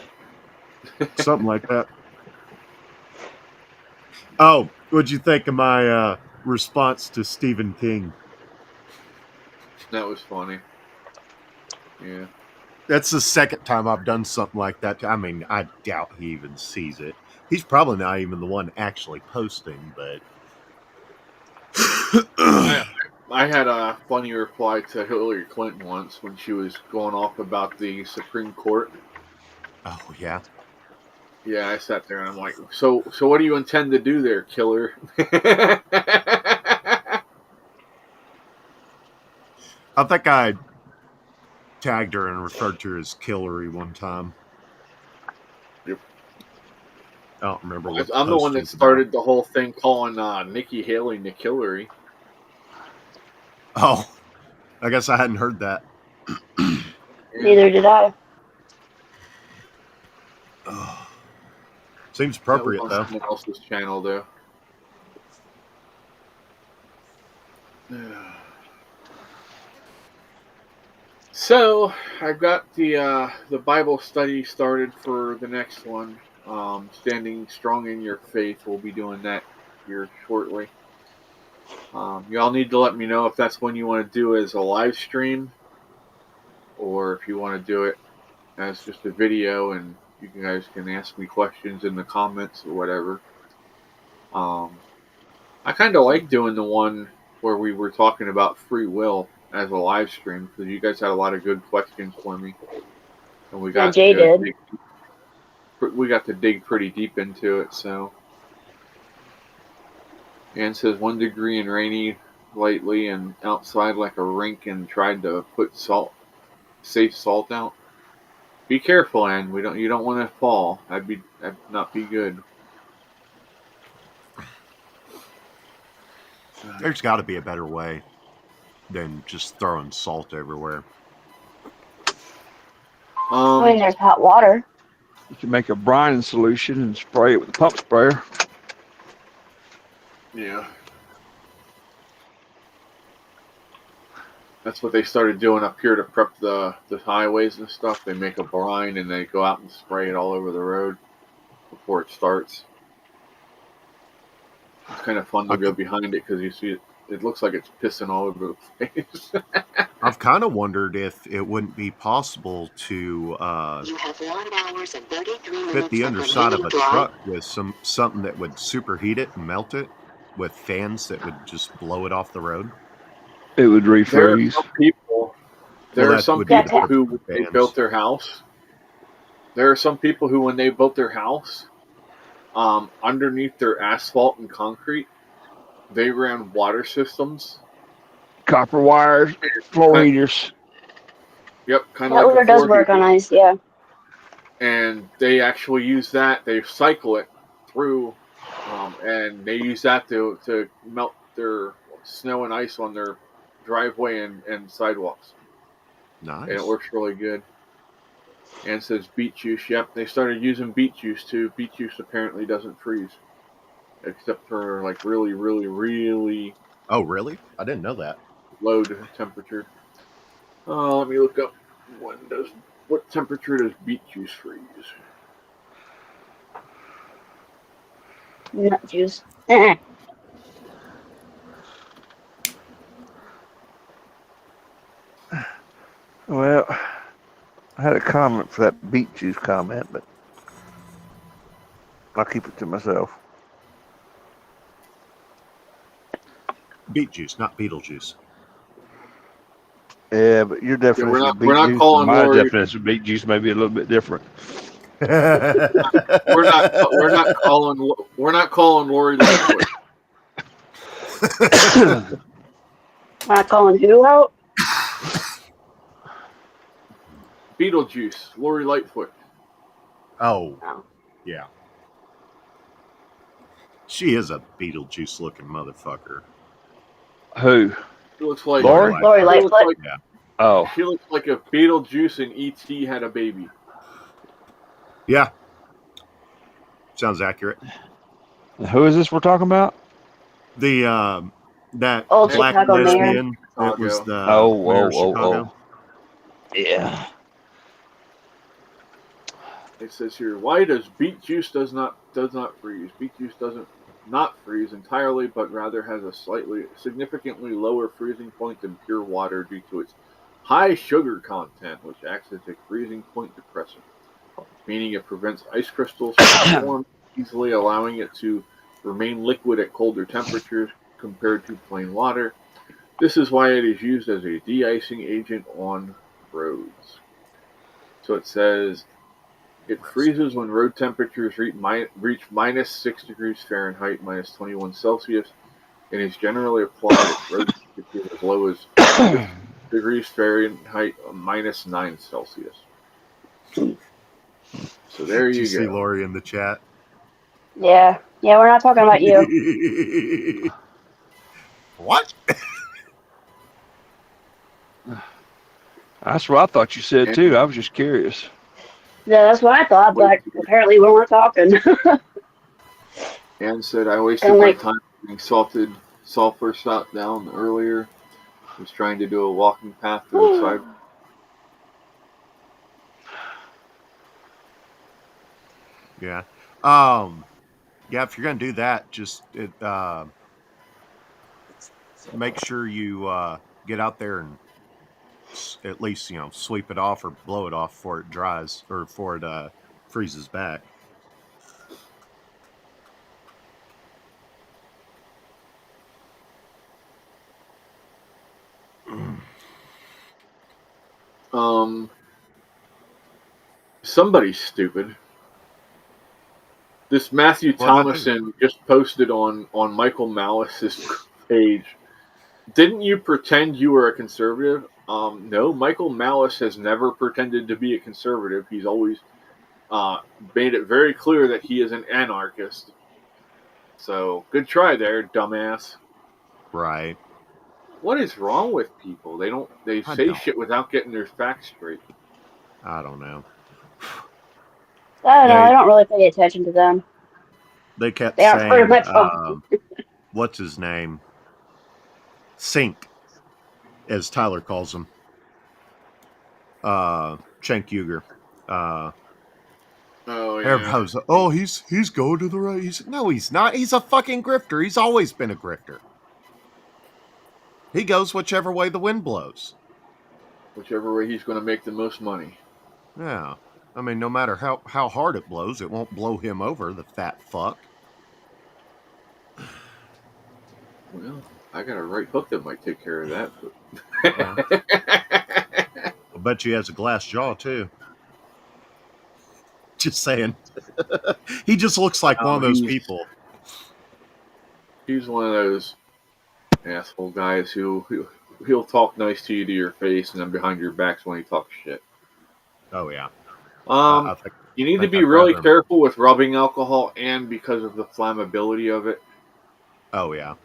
Speaker 2: Something like that. Oh, what'd you think of my response to Stephen King?
Speaker 1: That was funny. Yeah.
Speaker 2: That's the second time I've done something like that. I mean, I doubt he even sees it. He's probably not even the one actually posting, but
Speaker 1: I had a funny reply to Hillary Clinton once when she was going off about the Supreme Court.
Speaker 2: oh yeah.
Speaker 1: Yeah, I sat there and I'm like, so what do you intend to do there, killer?
Speaker 2: I think I tagged her and referred to her as Killery one time.
Speaker 1: Yep.
Speaker 2: I don't remember what the
Speaker 1: I'm the one that
Speaker 2: posting's about.
Speaker 1: started the whole thing calling Nikki Haley Nick Hillary.
Speaker 2: Oh, I guess I hadn't heard that.
Speaker 3: Neither did I.
Speaker 2: Oh. Seems
Speaker 1: That was
Speaker 2: appropriate
Speaker 1: on
Speaker 2: though.
Speaker 1: someone else's channel, though. So I've got the Bible study started for the next one. Standing strong in your faith. We'll be doing that here shortly. Y'all need to let me know if that's one you want to do as a live stream, or if you want to do it as just a video, and you guys can ask me questions in the comments or whatever. I kind of like doing the one where we were talking about free will as a live stream because you guys had a lot of good questions for me, and we got
Speaker 3: Jay did.
Speaker 1: we got to dig pretty deep into it. So, Ann says 1 degree and rainy lightly and outside like a rink and tried to put safe salt out. Be careful, Ann. You don't want to fall. That'd not be good.
Speaker 2: There's got to be a better way than just throwing salt everywhere.
Speaker 3: I mean, there's hot water.
Speaker 4: You can make a brine solution and spray it with a pump sprayer.
Speaker 1: Yeah. That's what they started doing up here to prep the highways and stuff. They make a brine and they go out and spray it all over the road before it starts. It's kind of fun to go behind it because you see it looks like it's pissing all over the place.
Speaker 2: I've kind of wondered if it wouldn't be possible to
Speaker 5: You have 1 hour and 33 minutes
Speaker 2: fit the underside of a
Speaker 5: remaining drive.
Speaker 2: truck with something that would superheat it and melt it with fans that would just blow it off the road.
Speaker 4: It would
Speaker 1: There are
Speaker 4: refreeze.
Speaker 1: some people. There
Speaker 2: Well,
Speaker 1: are
Speaker 2: that
Speaker 1: some
Speaker 2: would be
Speaker 1: people
Speaker 2: the
Speaker 1: who,
Speaker 2: perfect
Speaker 1: when they
Speaker 2: fans.
Speaker 1: built their house, there are some people who, when they built their house, underneath their asphalt and concrete, they ran water systems.
Speaker 4: Copper wires, floor heaters.
Speaker 1: Yep, kind of
Speaker 3: That
Speaker 1: like
Speaker 3: water
Speaker 1: a
Speaker 3: does
Speaker 1: floor
Speaker 3: work on
Speaker 1: heater.
Speaker 3: ice, yeah.
Speaker 1: And they actually use that. They cycle it through, and they use that to melt their snow and ice on their driveway and sidewalks.
Speaker 2: Nice.
Speaker 1: And it works really good. And it says beet juice. Yep, they started using beet juice too. Beet juice apparently doesn't freeze, except for like really, really, really
Speaker 2: Oh, really? I didn't know that.
Speaker 1: low temperature. Let me look up what temperature does beet juice freeze?
Speaker 3: Nut juice.
Speaker 4: Well, I had a comment for that beet juice comment, but I'll keep it to myself.
Speaker 2: Beet juice, not Beetlejuice.
Speaker 4: Yeah, but your definition of beet
Speaker 1: we're not
Speaker 4: juice
Speaker 1: calling
Speaker 4: and my
Speaker 1: Lori.
Speaker 4: definition of beet juice may be a little bit different.
Speaker 1: We're not calling Lori Lightfoot.
Speaker 3: Not calling who out?
Speaker 1: Beetlejuice, Lori Lightfoot.
Speaker 2: Oh,
Speaker 3: Oh.
Speaker 2: yeah. She is a Beetlejuice looking motherfucker.
Speaker 4: Who?
Speaker 1: She looks like
Speaker 4: Lori?
Speaker 3: Lori
Speaker 1: She looks
Speaker 3: Lightfoot.
Speaker 1: like,
Speaker 2: Yeah.
Speaker 4: Oh,
Speaker 1: she looks like if Beetlejuice and E.T. had a baby.
Speaker 2: Yeah. Sounds accurate.
Speaker 4: who is this we're talking about?
Speaker 2: The that
Speaker 3: Old
Speaker 2: black
Speaker 3: Chicago mayor.
Speaker 2: lesbian that was the
Speaker 4: Oh,
Speaker 2: mayor of Chicago.
Speaker 4: Yeah.
Speaker 1: It says here, why does beet juice does not freeze? Beet juice doesn't not freeze entirely, but rather has a significantly lower freezing point than pure water due to its high sugar content, which acts as a freezing point depressant, meaning it prevents ice crystals from forming easily, allowing it to remain liquid at colder temperatures compared to plain water. This is why it is used as a de-icing agent on roads. So it says it freezes when road temperatures reach minus 6 degrees Fahrenheit, minus 21 Celsius, and is generally applied at road temperatures as low as 6 degrees Fahrenheit, minus 9 Celsius. So there
Speaker 2: Did
Speaker 1: you
Speaker 2: you see
Speaker 1: go.
Speaker 2: Lori in the chat?
Speaker 3: Yeah. Yeah, we're not talking about you.
Speaker 2: What?
Speaker 4: That's what I thought you said too. I was just curious.
Speaker 3: Yeah, that's what I thought, but apparently we weren't talking.
Speaker 1: Ann said, I wasted
Speaker 3: And
Speaker 1: my
Speaker 3: like,
Speaker 1: time getting sulfur shot down earlier. Was trying to do a walking path to the side.
Speaker 2: Yeah. Yeah, if you're going to do that, just make sure you get out there and at least, sweep it off or blow it off before it dries or before it freezes back.
Speaker 1: Somebody's stupid. This Matthew Thomason just posted on Michael Malice's page. Didn't you pretend you were a conservative? No, Michael Malice has never pretended to be a conservative. He's always made it very clear that he is an anarchist. So, good try there, dumbass.
Speaker 2: Right.
Speaker 1: What is wrong with people? They say shit without getting their facts straight.
Speaker 2: I don't know.
Speaker 3: I don't know. I don't really pay attention to them.
Speaker 2: They kept
Speaker 3: They aren't
Speaker 2: saying,
Speaker 3: pretty much
Speaker 2: what's his name? Sink, as Tyler calls him. Cenk Uygur.
Speaker 1: Oh, yeah.
Speaker 2: Everybody's like, he's going to the right. No, he's not. He's a fucking grifter. He's always been a grifter. He goes whichever way the wind blows.
Speaker 1: Whichever way he's going to make the most money.
Speaker 2: Yeah. I mean, no matter how hard it blows, it won't blow him over, the fat fuck.
Speaker 1: Well, I got a right hook that might take care of that.
Speaker 2: Yeah. I bet you he has a glass jaw, too. Just saying. He just looks like one of those people.
Speaker 1: He's one of those asshole guys who he'll talk nice to you to your face, and then behind your back's when he talks shit.
Speaker 2: Oh, yeah.
Speaker 1: You need to be really careful with rubbing alcohol, and because of the flammability of it.
Speaker 2: Oh, yeah.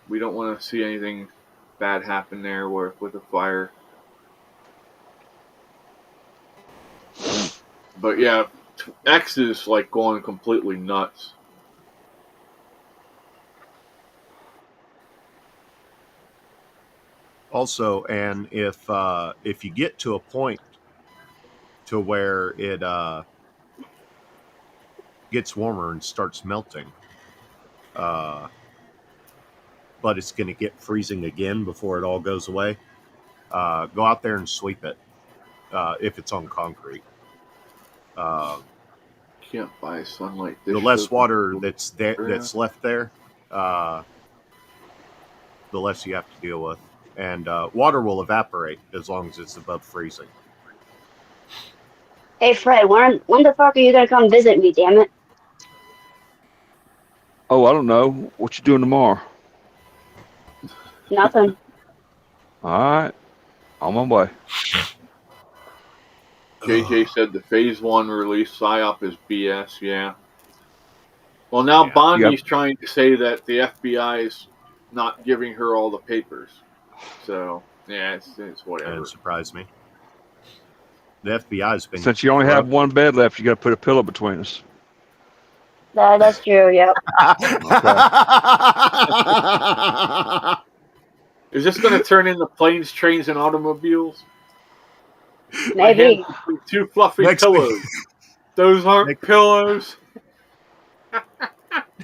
Speaker 1: We don't want to see anything bad happen there with a fire. But yeah, X is like going completely nuts.
Speaker 2: Also, and if you get to a point to where it gets warmer and starts melting, but it's going to get freezing again before it all goes away, go out there and sweep it if it's on concrete.
Speaker 1: Can't buy sunlight.
Speaker 2: The less water that's left there, the less you have to deal with. And water will evaporate as long as it's above freezing.
Speaker 3: Hey, Fred, when the fuck are you going to come visit me, damn it?
Speaker 4: Oh, I don't know. What you doing tomorrow?
Speaker 3: Nothing.
Speaker 4: All right. On my way.
Speaker 1: JJ said the Phase 1 release PSYOP is BS, yeah. Well, now Bondi's trying to say that the FBI is not giving her all the papers. So, yeah, it's whatever.
Speaker 2: That doesn't surprise me. The FBI's been...
Speaker 4: Since you only have one bed left, you got to put a pillow between us.
Speaker 3: That's true, yep.
Speaker 1: Is this going to turn into planes, trains, and automobiles?
Speaker 3: Maybe.
Speaker 1: Two fluffy pillows. Those aren't pillows.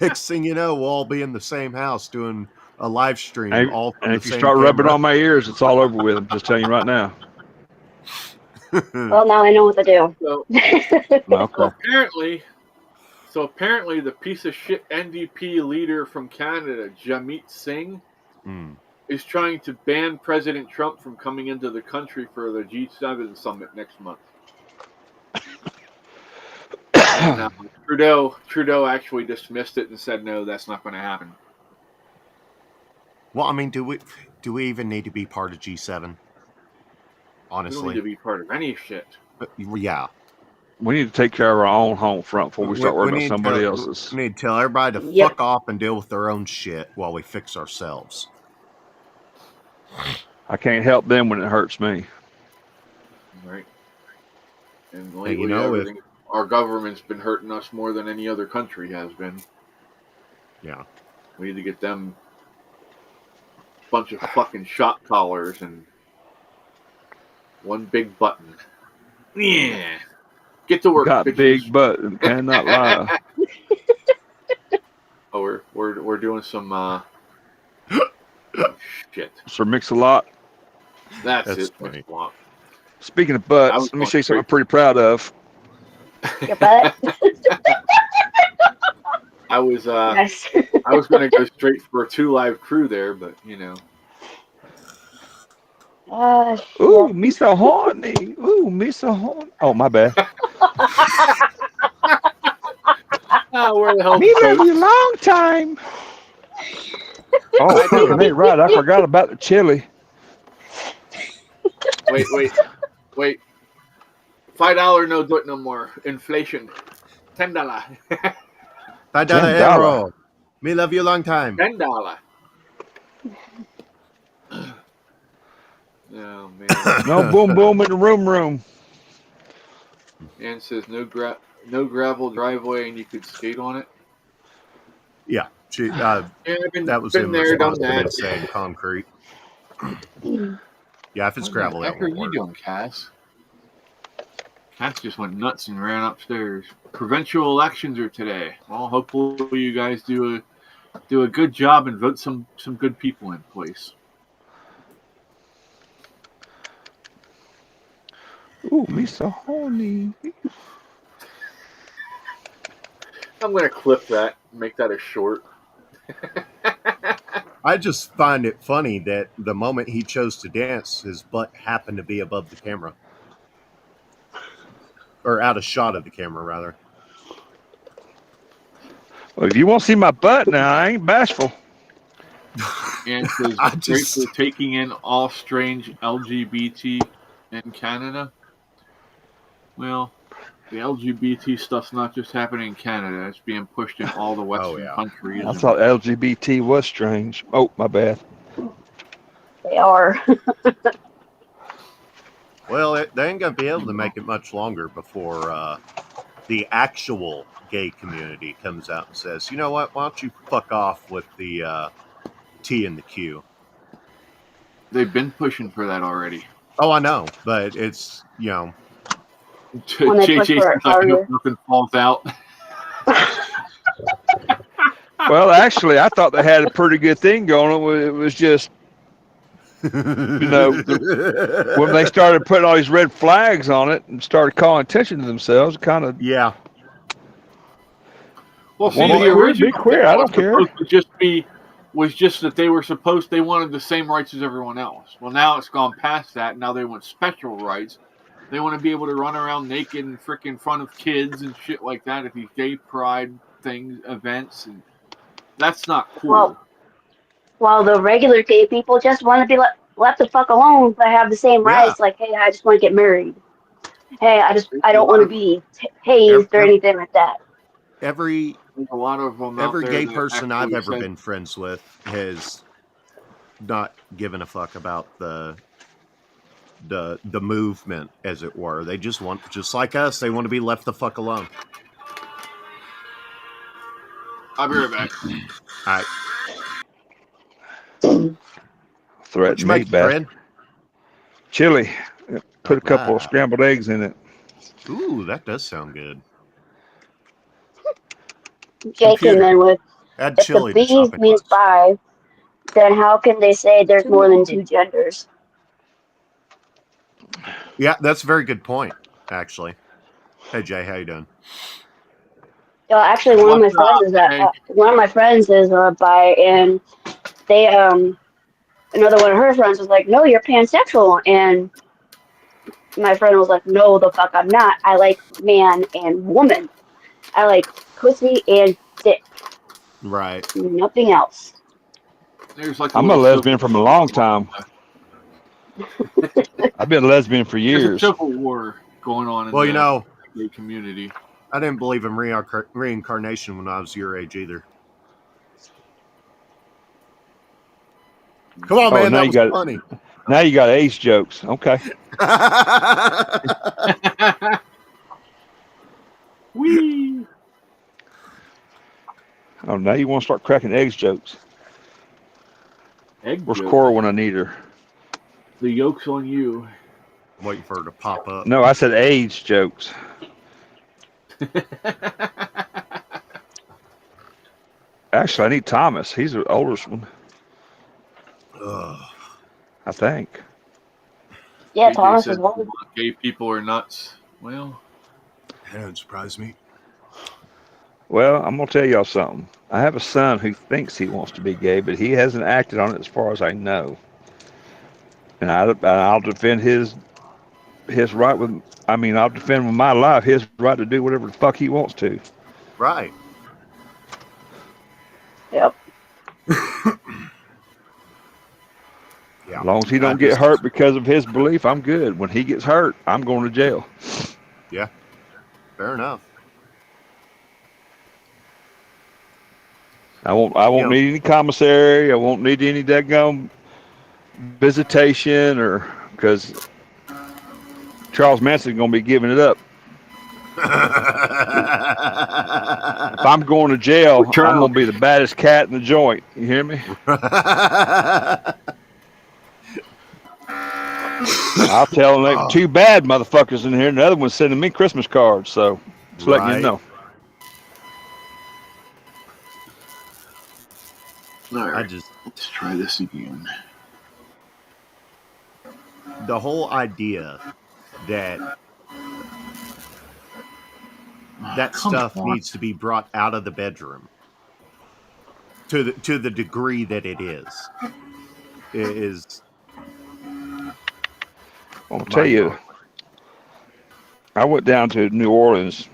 Speaker 2: Next thing you know, we'll all be in the same house doing a live stream
Speaker 4: And,
Speaker 2: all from
Speaker 4: and
Speaker 2: the
Speaker 4: if you
Speaker 2: same
Speaker 4: start rubbing
Speaker 2: camera.
Speaker 4: on my ears, it's all over with. I'm just telling you right now.
Speaker 3: Well, now I know what to do.
Speaker 1: So,
Speaker 4: Okay.
Speaker 1: apparently, the piece of shit NDP leader from Canada, Jamit Singh, is trying to ban President Trump from coming into the country for the G7 summit next month. And Trudeau actually dismissed it and said, no, that's not going to happen.
Speaker 2: Well, I mean, do we even need to be part of G7? Honestly,
Speaker 1: We don't need to be part of any shit.
Speaker 2: Yeah.
Speaker 4: We need to take care of our own home front before we start worrying about somebody else's.
Speaker 2: We need to tell everybody to fuck off and deal with their own shit while we fix ourselves.
Speaker 4: I can't help them when it hurts me.
Speaker 1: Right. And lately, our government's been hurting us more than any other country has been.
Speaker 2: Yeah.
Speaker 1: We need to get them a bunch of fucking shot collars and one big button. Yeah. Get to work.
Speaker 4: Got
Speaker 1: bitches.
Speaker 4: big butt and cannot lie.
Speaker 1: Oh, we're doing some shit.
Speaker 4: Sir Mix-a-Lot.
Speaker 1: That's it.
Speaker 2: funny.
Speaker 4: Speaking of butts, let me show you something I'm pretty proud of.
Speaker 3: Your butt?
Speaker 1: I was
Speaker 3: Yes.
Speaker 1: I was going to go straight for a 2 Live Crew there, but you know.
Speaker 4: Ooh, me so horny. Ooh, me so horny. Oh, my bad.
Speaker 1: Where the hell?
Speaker 4: Me love you long time. Oh, freaking ain't right. I forgot about the chili.
Speaker 1: Wait. $5 no do it no more. Inflation. $10.
Speaker 2: $5 euro. Me love you long time.
Speaker 1: $10. Oh man.
Speaker 4: No boom boom in the room.
Speaker 1: Ann says no gravel driveway and you could skate on it.
Speaker 2: Yeah. She,
Speaker 1: I've
Speaker 2: that was
Speaker 1: been
Speaker 2: in
Speaker 1: there,
Speaker 2: response
Speaker 1: done
Speaker 2: to me
Speaker 1: that.
Speaker 2: saying concrete. Yeah, if it's gravel,
Speaker 1: What
Speaker 2: that
Speaker 1: the heck are
Speaker 2: won't
Speaker 1: you
Speaker 2: work.
Speaker 1: doing, Cass? Cass just went nuts and ran upstairs. Provincial elections are today. Well, hopefully you guys do a good job and vote some good people in place.
Speaker 4: Ooh, me so horny.
Speaker 1: I'm gonna clip that and make that a short.
Speaker 2: I just find it funny that the moment he chose to dance, his butt happened to be above the camera. Or out of shot of the camera, rather.
Speaker 4: Well, if you want to see my butt now, I ain't bashful.
Speaker 1: And says great for taking in all strange LGBT in Canada. Well, the LGBT stuff's not just happening in Canada; it's being pushed in all the Western countries.
Speaker 4: I thought LGBT was strange. Oh, my bad.
Speaker 3: They are.
Speaker 2: Well, they ain't going to be able to make it much longer before the actual gay community comes out and says, you know what, why don't you fuck off with the T and the Q?
Speaker 1: They've been pushing for that already.
Speaker 2: Oh, I know, but it's, you know.
Speaker 1: JJ, I hope nothing falls out.
Speaker 4: Well, actually, I thought they had a pretty good thing going. It was just, you know, when they started putting all these red flags on it and started calling attention to themselves, kind of.
Speaker 2: Yeah.
Speaker 1: Well, see, the original
Speaker 4: be queer. I don't care.
Speaker 1: Was just that they wanted the same rights as everyone else. Well, now it's gone past that. Now they want special rights. They want to be able to run around naked and frickin' in front of kids and shit like that at these gay pride events, and that's not cool.
Speaker 3: Well, the regular gay people just want to be left the fuck alone, but have the same rights. Like, hey, I just want to get married. Hey, I don't want to be hazed or anything like that.
Speaker 2: Every
Speaker 1: a lot of them.
Speaker 2: Every gay person I've ever been friends with has not given a fuck about the movement, as it were. They just want, just like us, they want to be left the fuck alone.
Speaker 1: I'll be right back.
Speaker 2: All right.
Speaker 4: Threaten me, bad. Chili. Put a couple of scrambled eggs in it.
Speaker 2: Ooh, that does sound good.
Speaker 3: Jake and then with
Speaker 2: add
Speaker 3: if
Speaker 2: chili
Speaker 3: the B means 5, then how can they say there's more than two genders?
Speaker 2: Yeah, that's a very good point, actually. Hey Jay, how you doing?
Speaker 3: Actually, one of my
Speaker 1: What's
Speaker 3: friends
Speaker 1: up,
Speaker 3: is that
Speaker 1: Jay?
Speaker 3: one of my friends is bi, and they another one of her friends was like, "No, you're pansexual," and my friend was like, "No, the fuck, I'm not. I like man and woman. I like pussy and dick.
Speaker 2: Right.
Speaker 3: Nothing else."
Speaker 1: There's like
Speaker 4: I'm a lesbian from a long time. I've been a lesbian for
Speaker 1: There's a
Speaker 4: years.
Speaker 1: civil war going on in
Speaker 2: Well, you know,
Speaker 1: the gay community.
Speaker 2: I didn't believe in reincarnation when I was your age either. Come on,
Speaker 4: Oh,
Speaker 2: man,
Speaker 4: now
Speaker 2: that
Speaker 4: you
Speaker 2: was
Speaker 4: got
Speaker 2: funny.
Speaker 4: now you got age jokes. Okay.
Speaker 1: Whee!
Speaker 4: Oh, now you want to start cracking eggs jokes.
Speaker 1: Egg
Speaker 4: Where's
Speaker 1: joke.
Speaker 4: Cora when I need her?
Speaker 1: The yoke's on you.
Speaker 2: I'm waiting for her to pop up.
Speaker 4: No, I said age jokes. Actually, I need Thomas. He's the oldest one,
Speaker 2: Ugh.
Speaker 4: I think.
Speaker 3: Yeah,
Speaker 1: JJ
Speaker 3: Thomas
Speaker 1: said
Speaker 3: is one.
Speaker 1: gay people are nuts. Well,
Speaker 2: That don't surprise me.
Speaker 4: Well, I'm gonna tell y'all something. I have a son who thinks he wants to be gay, but he hasn't acted on it as far as I know. And I'll defend his right with. I mean, I'll defend with my life his right to do whatever the fuck he wants to.
Speaker 2: Right.
Speaker 3: Yep.
Speaker 2: Yeah.
Speaker 4: As long as he
Speaker 2: I
Speaker 4: don't get
Speaker 2: just-
Speaker 4: hurt because of his belief, I'm good. When he gets hurt, I'm going to jail.
Speaker 2: Yeah. Fair enough.
Speaker 4: I won't
Speaker 2: Yeah.
Speaker 4: need any commissary. I won't need any daggone visitation or because Charles Manson's going to be giving it up. If I'm going to jail, I'm going to be the baddest cat in the joint. You hear me? I'll tell them two bad motherfuckers in here, and the other one's sending me Christmas cards. So just letting you know.
Speaker 1: all right.
Speaker 2: Let's
Speaker 1: try this again.
Speaker 2: The whole idea that stuff needs to be brought out of the bedroom to the degree that it is.
Speaker 4: I'll tell you, I went down to New Orleans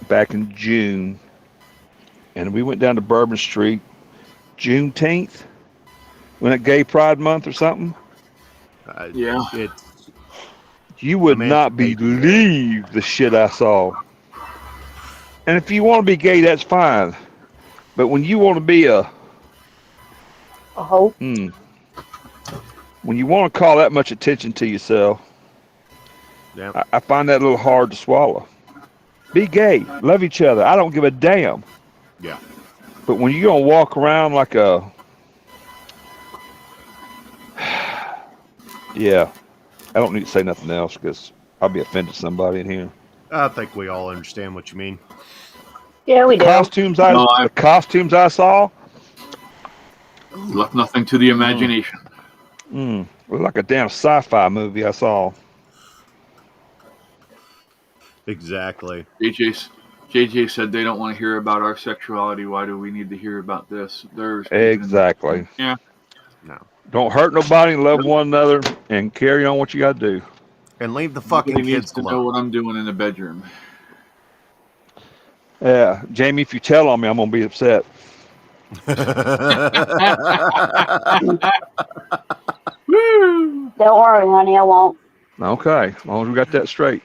Speaker 4: back in June, and we went down to Bourbon Street, Juneteenth, when it Gay Pride Month or something.
Speaker 1: Yeah.
Speaker 4: You would not believe the shit I saw. And if you want to be gay, that's fine. But when you want to be a
Speaker 3: hoe,
Speaker 4: when you want to call that much attention to yourself, I find that a little hard to swallow. Be gay, love each other. I don't give a damn.
Speaker 2: Yeah.
Speaker 4: But when you're gonna walk around like a yeah, I don't need to say nothing else because I'll be offending somebody in here.
Speaker 2: I think we all understand what you mean.
Speaker 3: yeah, we do.
Speaker 4: The costumes I saw
Speaker 1: left nothing to the imagination.
Speaker 4: Like a damn sci-fi movie I saw.
Speaker 2: Exactly.
Speaker 1: JJ said they don't want to hear about our sexuality. Why do we need to hear about this?
Speaker 4: Exactly.
Speaker 1: Yeah.
Speaker 2: No.
Speaker 4: Don't hurt nobody, love one another, and carry on what you got to do.
Speaker 2: And leave the fucking
Speaker 1: Nobody
Speaker 2: kids
Speaker 1: needs to
Speaker 2: alone.
Speaker 1: know what I'm doing in the bedroom.
Speaker 4: Yeah, Jamie, if you tell on me, I'm gonna be upset.
Speaker 1: Woo!
Speaker 3: Don't worry, honey, I won't.
Speaker 4: Okay, as long as we got that straight.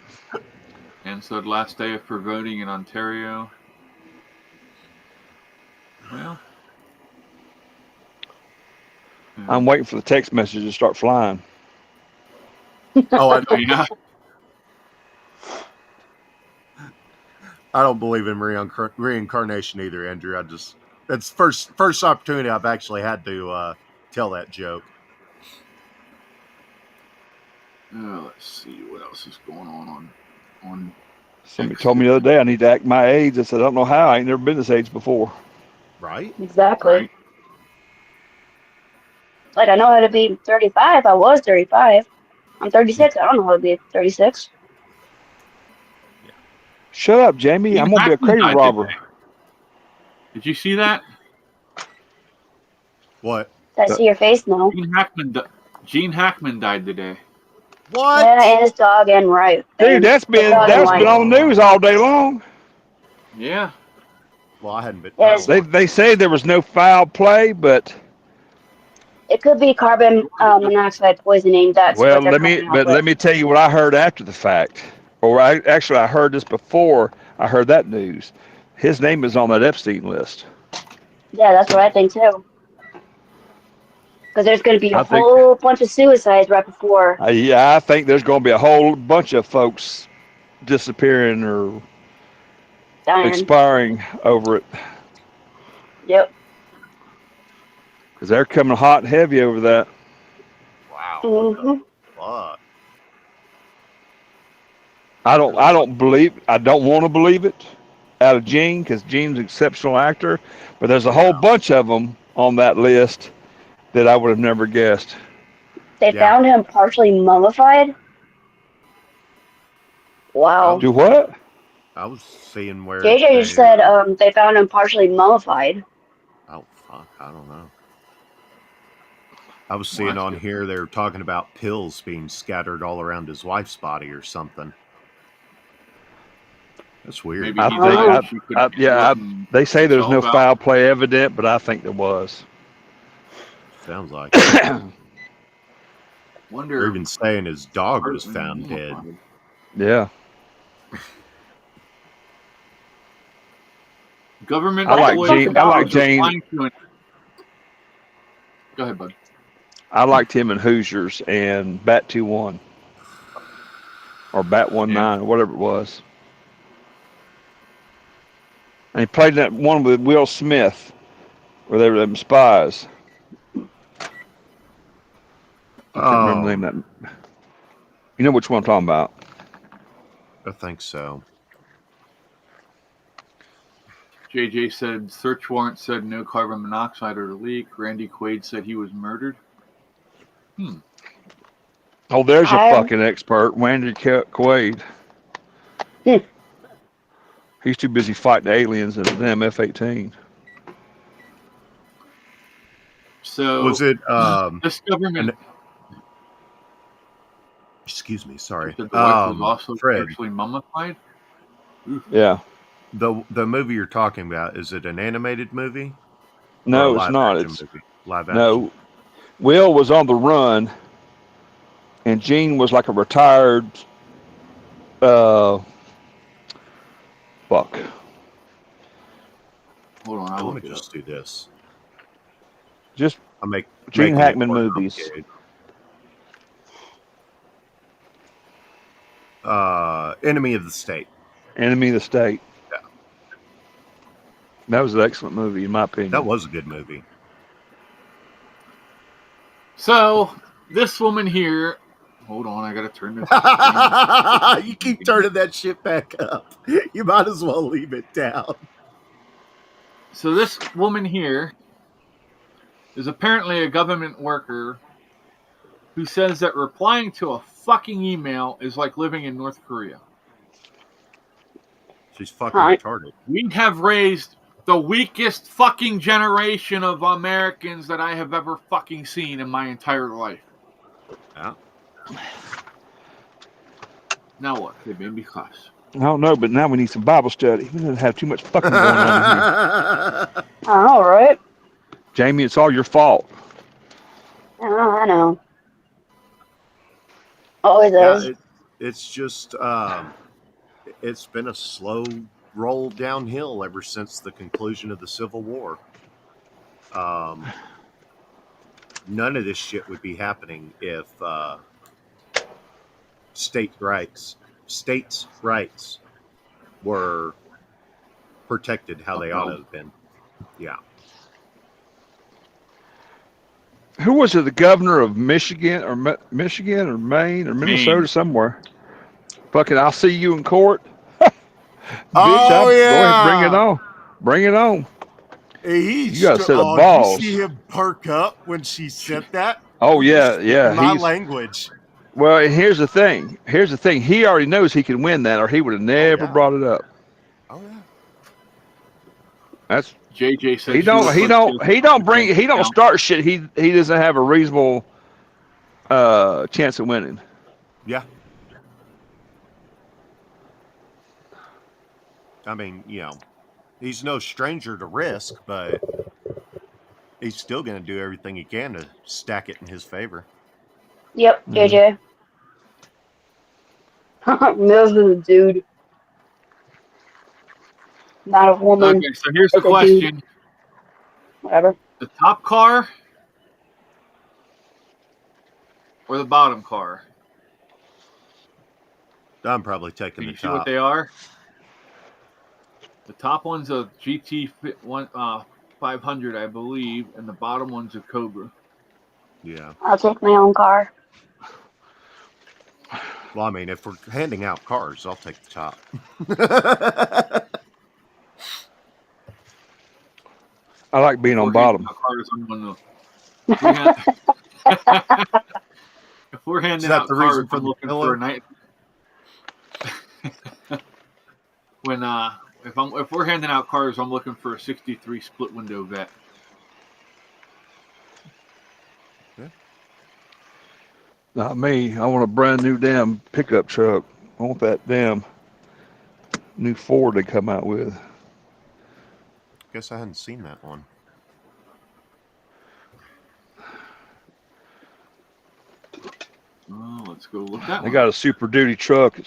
Speaker 1: And so the last day for voting in Ontario. Well,
Speaker 4: I'm waiting for the text message to start flying.
Speaker 2: Oh, I know.
Speaker 1: yeah.
Speaker 2: I don't believe in reincarnation either, Andrew. That's first opportunity I've actually had to tell that joke.
Speaker 1: Let's see what else is going on.
Speaker 4: Somebody told me the other day I need to act my age. I said, I don't know how. I ain't never been this age before.
Speaker 2: Right?
Speaker 3: Exactly.
Speaker 1: Right.
Speaker 3: Like, I know how to be 35. I was 35. I'm 36. I don't know how to be 36.
Speaker 4: Shut up, Jamie.
Speaker 1: Gene
Speaker 4: I'm gonna be a
Speaker 1: Hackman
Speaker 4: crazy
Speaker 1: died
Speaker 4: robber.
Speaker 1: today. Did you see that?
Speaker 2: What?
Speaker 3: Did I see your face? No.
Speaker 1: Gene Hackman died today.
Speaker 2: What?
Speaker 3: Yeah, and his dog and right.
Speaker 4: Dude,
Speaker 3: And
Speaker 4: that's
Speaker 3: his dog and
Speaker 4: been
Speaker 3: wife.
Speaker 4: on the news all day long.
Speaker 1: Yeah.
Speaker 2: Well, I hadn't been.
Speaker 3: Yeah,
Speaker 2: I
Speaker 3: it's-
Speaker 2: don't watch
Speaker 4: They say there was no foul play, but
Speaker 3: It could be carbon monoxide poisoning. That's
Speaker 4: well,
Speaker 3: what they're coming out with.
Speaker 4: let me tell you what I heard after the fact. Or I heard this before I heard that news. His name is on that Epstein list.
Speaker 3: Yeah, that's what I think too. Because there's going to be a
Speaker 4: I think
Speaker 3: whole bunch of suicides right before.
Speaker 4: I think there's going to be a whole bunch of folks disappearing or
Speaker 3: Dying.
Speaker 4: expiring over it
Speaker 3: Yep.
Speaker 4: because they're coming hot and heavy over that.
Speaker 2: Wow.
Speaker 3: Mm-hmm.
Speaker 2: Fuck.
Speaker 4: I don't want to believe it out of Gene because Gene's an exceptional actor, but there's a whole bunch of them on that list that I would have never guessed.
Speaker 3: They found him partially mummified. Wow.
Speaker 4: Do what?
Speaker 2: I was seeing where
Speaker 3: JJ just said they found him partially mummified.
Speaker 2: Oh fuck! I don't know. I was seeing on here they were talking about pills being scattered all around his wife's body or something. That's weird.
Speaker 1: Maybe
Speaker 4: they say there's no foul play evident, but I think there was.
Speaker 2: Sounds like it.
Speaker 1: Wonder.
Speaker 2: They're even saying his dog was found dead.
Speaker 4: Yeah.
Speaker 1: Government.
Speaker 4: I like Jane.
Speaker 1: Go ahead, bud.
Speaker 4: I liked him in Hoosiers and Bat 2-1 or Bat 1-9 or whatever it was. And he played that one with Will Smith where they were them spies. I can't remember the name of that. You know which one I'm talking about?
Speaker 2: I think so.
Speaker 1: JJ said search warrant said no carbon monoxide or leak. Randy Quaid said he was murdered.
Speaker 4: Oh, there's your fucking expert, Randy Quaid. He's too busy fighting aliens and them F-18.
Speaker 1: So
Speaker 2: was it
Speaker 1: this government?
Speaker 2: Excuse me, sorry.
Speaker 1: The wife was also
Speaker 2: Fred.
Speaker 1: actually mummified.
Speaker 4: Yeah.
Speaker 2: The movie you're talking about, is it an animated movie?
Speaker 4: No, it's not. It's
Speaker 2: live action.
Speaker 4: No. Will was on the run, and Gene was like a retired. Fuck.
Speaker 1: Hold on,
Speaker 2: let me just do this.
Speaker 4: Just
Speaker 2: I'll make
Speaker 4: Gene Hackman movies.
Speaker 2: Enemy of the State.
Speaker 4: Enemy of the State.
Speaker 2: Yeah.
Speaker 4: That was an excellent movie, in my opinion.
Speaker 2: That was a good movie.
Speaker 1: So this woman here. Hold on, I gotta turn this.
Speaker 2: You keep turning that shit back up. You might as well leave it down.
Speaker 1: So this woman here is apparently a government worker who says that replying to a fucking email is like living in North Korea.
Speaker 2: She's fucking retarded.
Speaker 1: We have raised the weakest fucking generation of Americans that I have ever fucking seen in my entire life.
Speaker 2: Yeah.
Speaker 1: Now what? They made me cuss.
Speaker 4: I don't know, but now we need some Bible study. We don't have too much fucking going on here.
Speaker 3: All right.
Speaker 4: Jamie, it's all your fault.
Speaker 3: I know. Always is.
Speaker 2: It's just, it's been a slow roll downhill ever since the conclusion of the Civil War. None of this shit would be happening if states' rights were protected how they ought to have been. Yeah.
Speaker 4: Who was it? The governor of Michigan or Maine or Minnesota somewhere? Fucking, I'll see you in court. Bitch,
Speaker 2: Oh, yeah.
Speaker 4: Go ahead, bring it on. Bring it on.
Speaker 2: You
Speaker 4: got a set of balls.
Speaker 2: You see him perk up when she said that?
Speaker 4: Oh yeah.
Speaker 2: My language.
Speaker 4: Well, and here's the thing. He already knows he can win that, or he would have never brought it up.
Speaker 2: Oh yeah.
Speaker 4: That's
Speaker 1: JJ said
Speaker 4: he don't start shit. He doesn't have a reasonable chance of winning.
Speaker 2: Yeah. I mean, he's no stranger to risk, but he's still going to do everything he can to stack it in his favor.
Speaker 3: Yep, JJ. This is a dude. Not a woman.
Speaker 1: Okay, so here's the question.
Speaker 3: Whatever.
Speaker 1: The top car or the bottom car?
Speaker 2: I'm probably taking
Speaker 1: Can
Speaker 2: the
Speaker 1: you see
Speaker 2: top.
Speaker 1: what they are? The top one's a GT 500, I believe, and the bottom one's a Cobra.
Speaker 2: Yeah.
Speaker 3: I'll take my own car.
Speaker 2: Well, I mean, if we're handing out cars, I'll take the top.
Speaker 4: I like being on bottom.
Speaker 1: If we're handing out cars, I'm looking for a night. If we're handing out cars, I'm looking for a '63 split window vet.
Speaker 2: Yeah.
Speaker 4: Not me. I want a brand new damn pickup truck. I want that damn new Ford they come out with.
Speaker 2: Guess I hadn't seen that one.
Speaker 1: Oh, let's go look that.
Speaker 4: They got a Super Duty truck.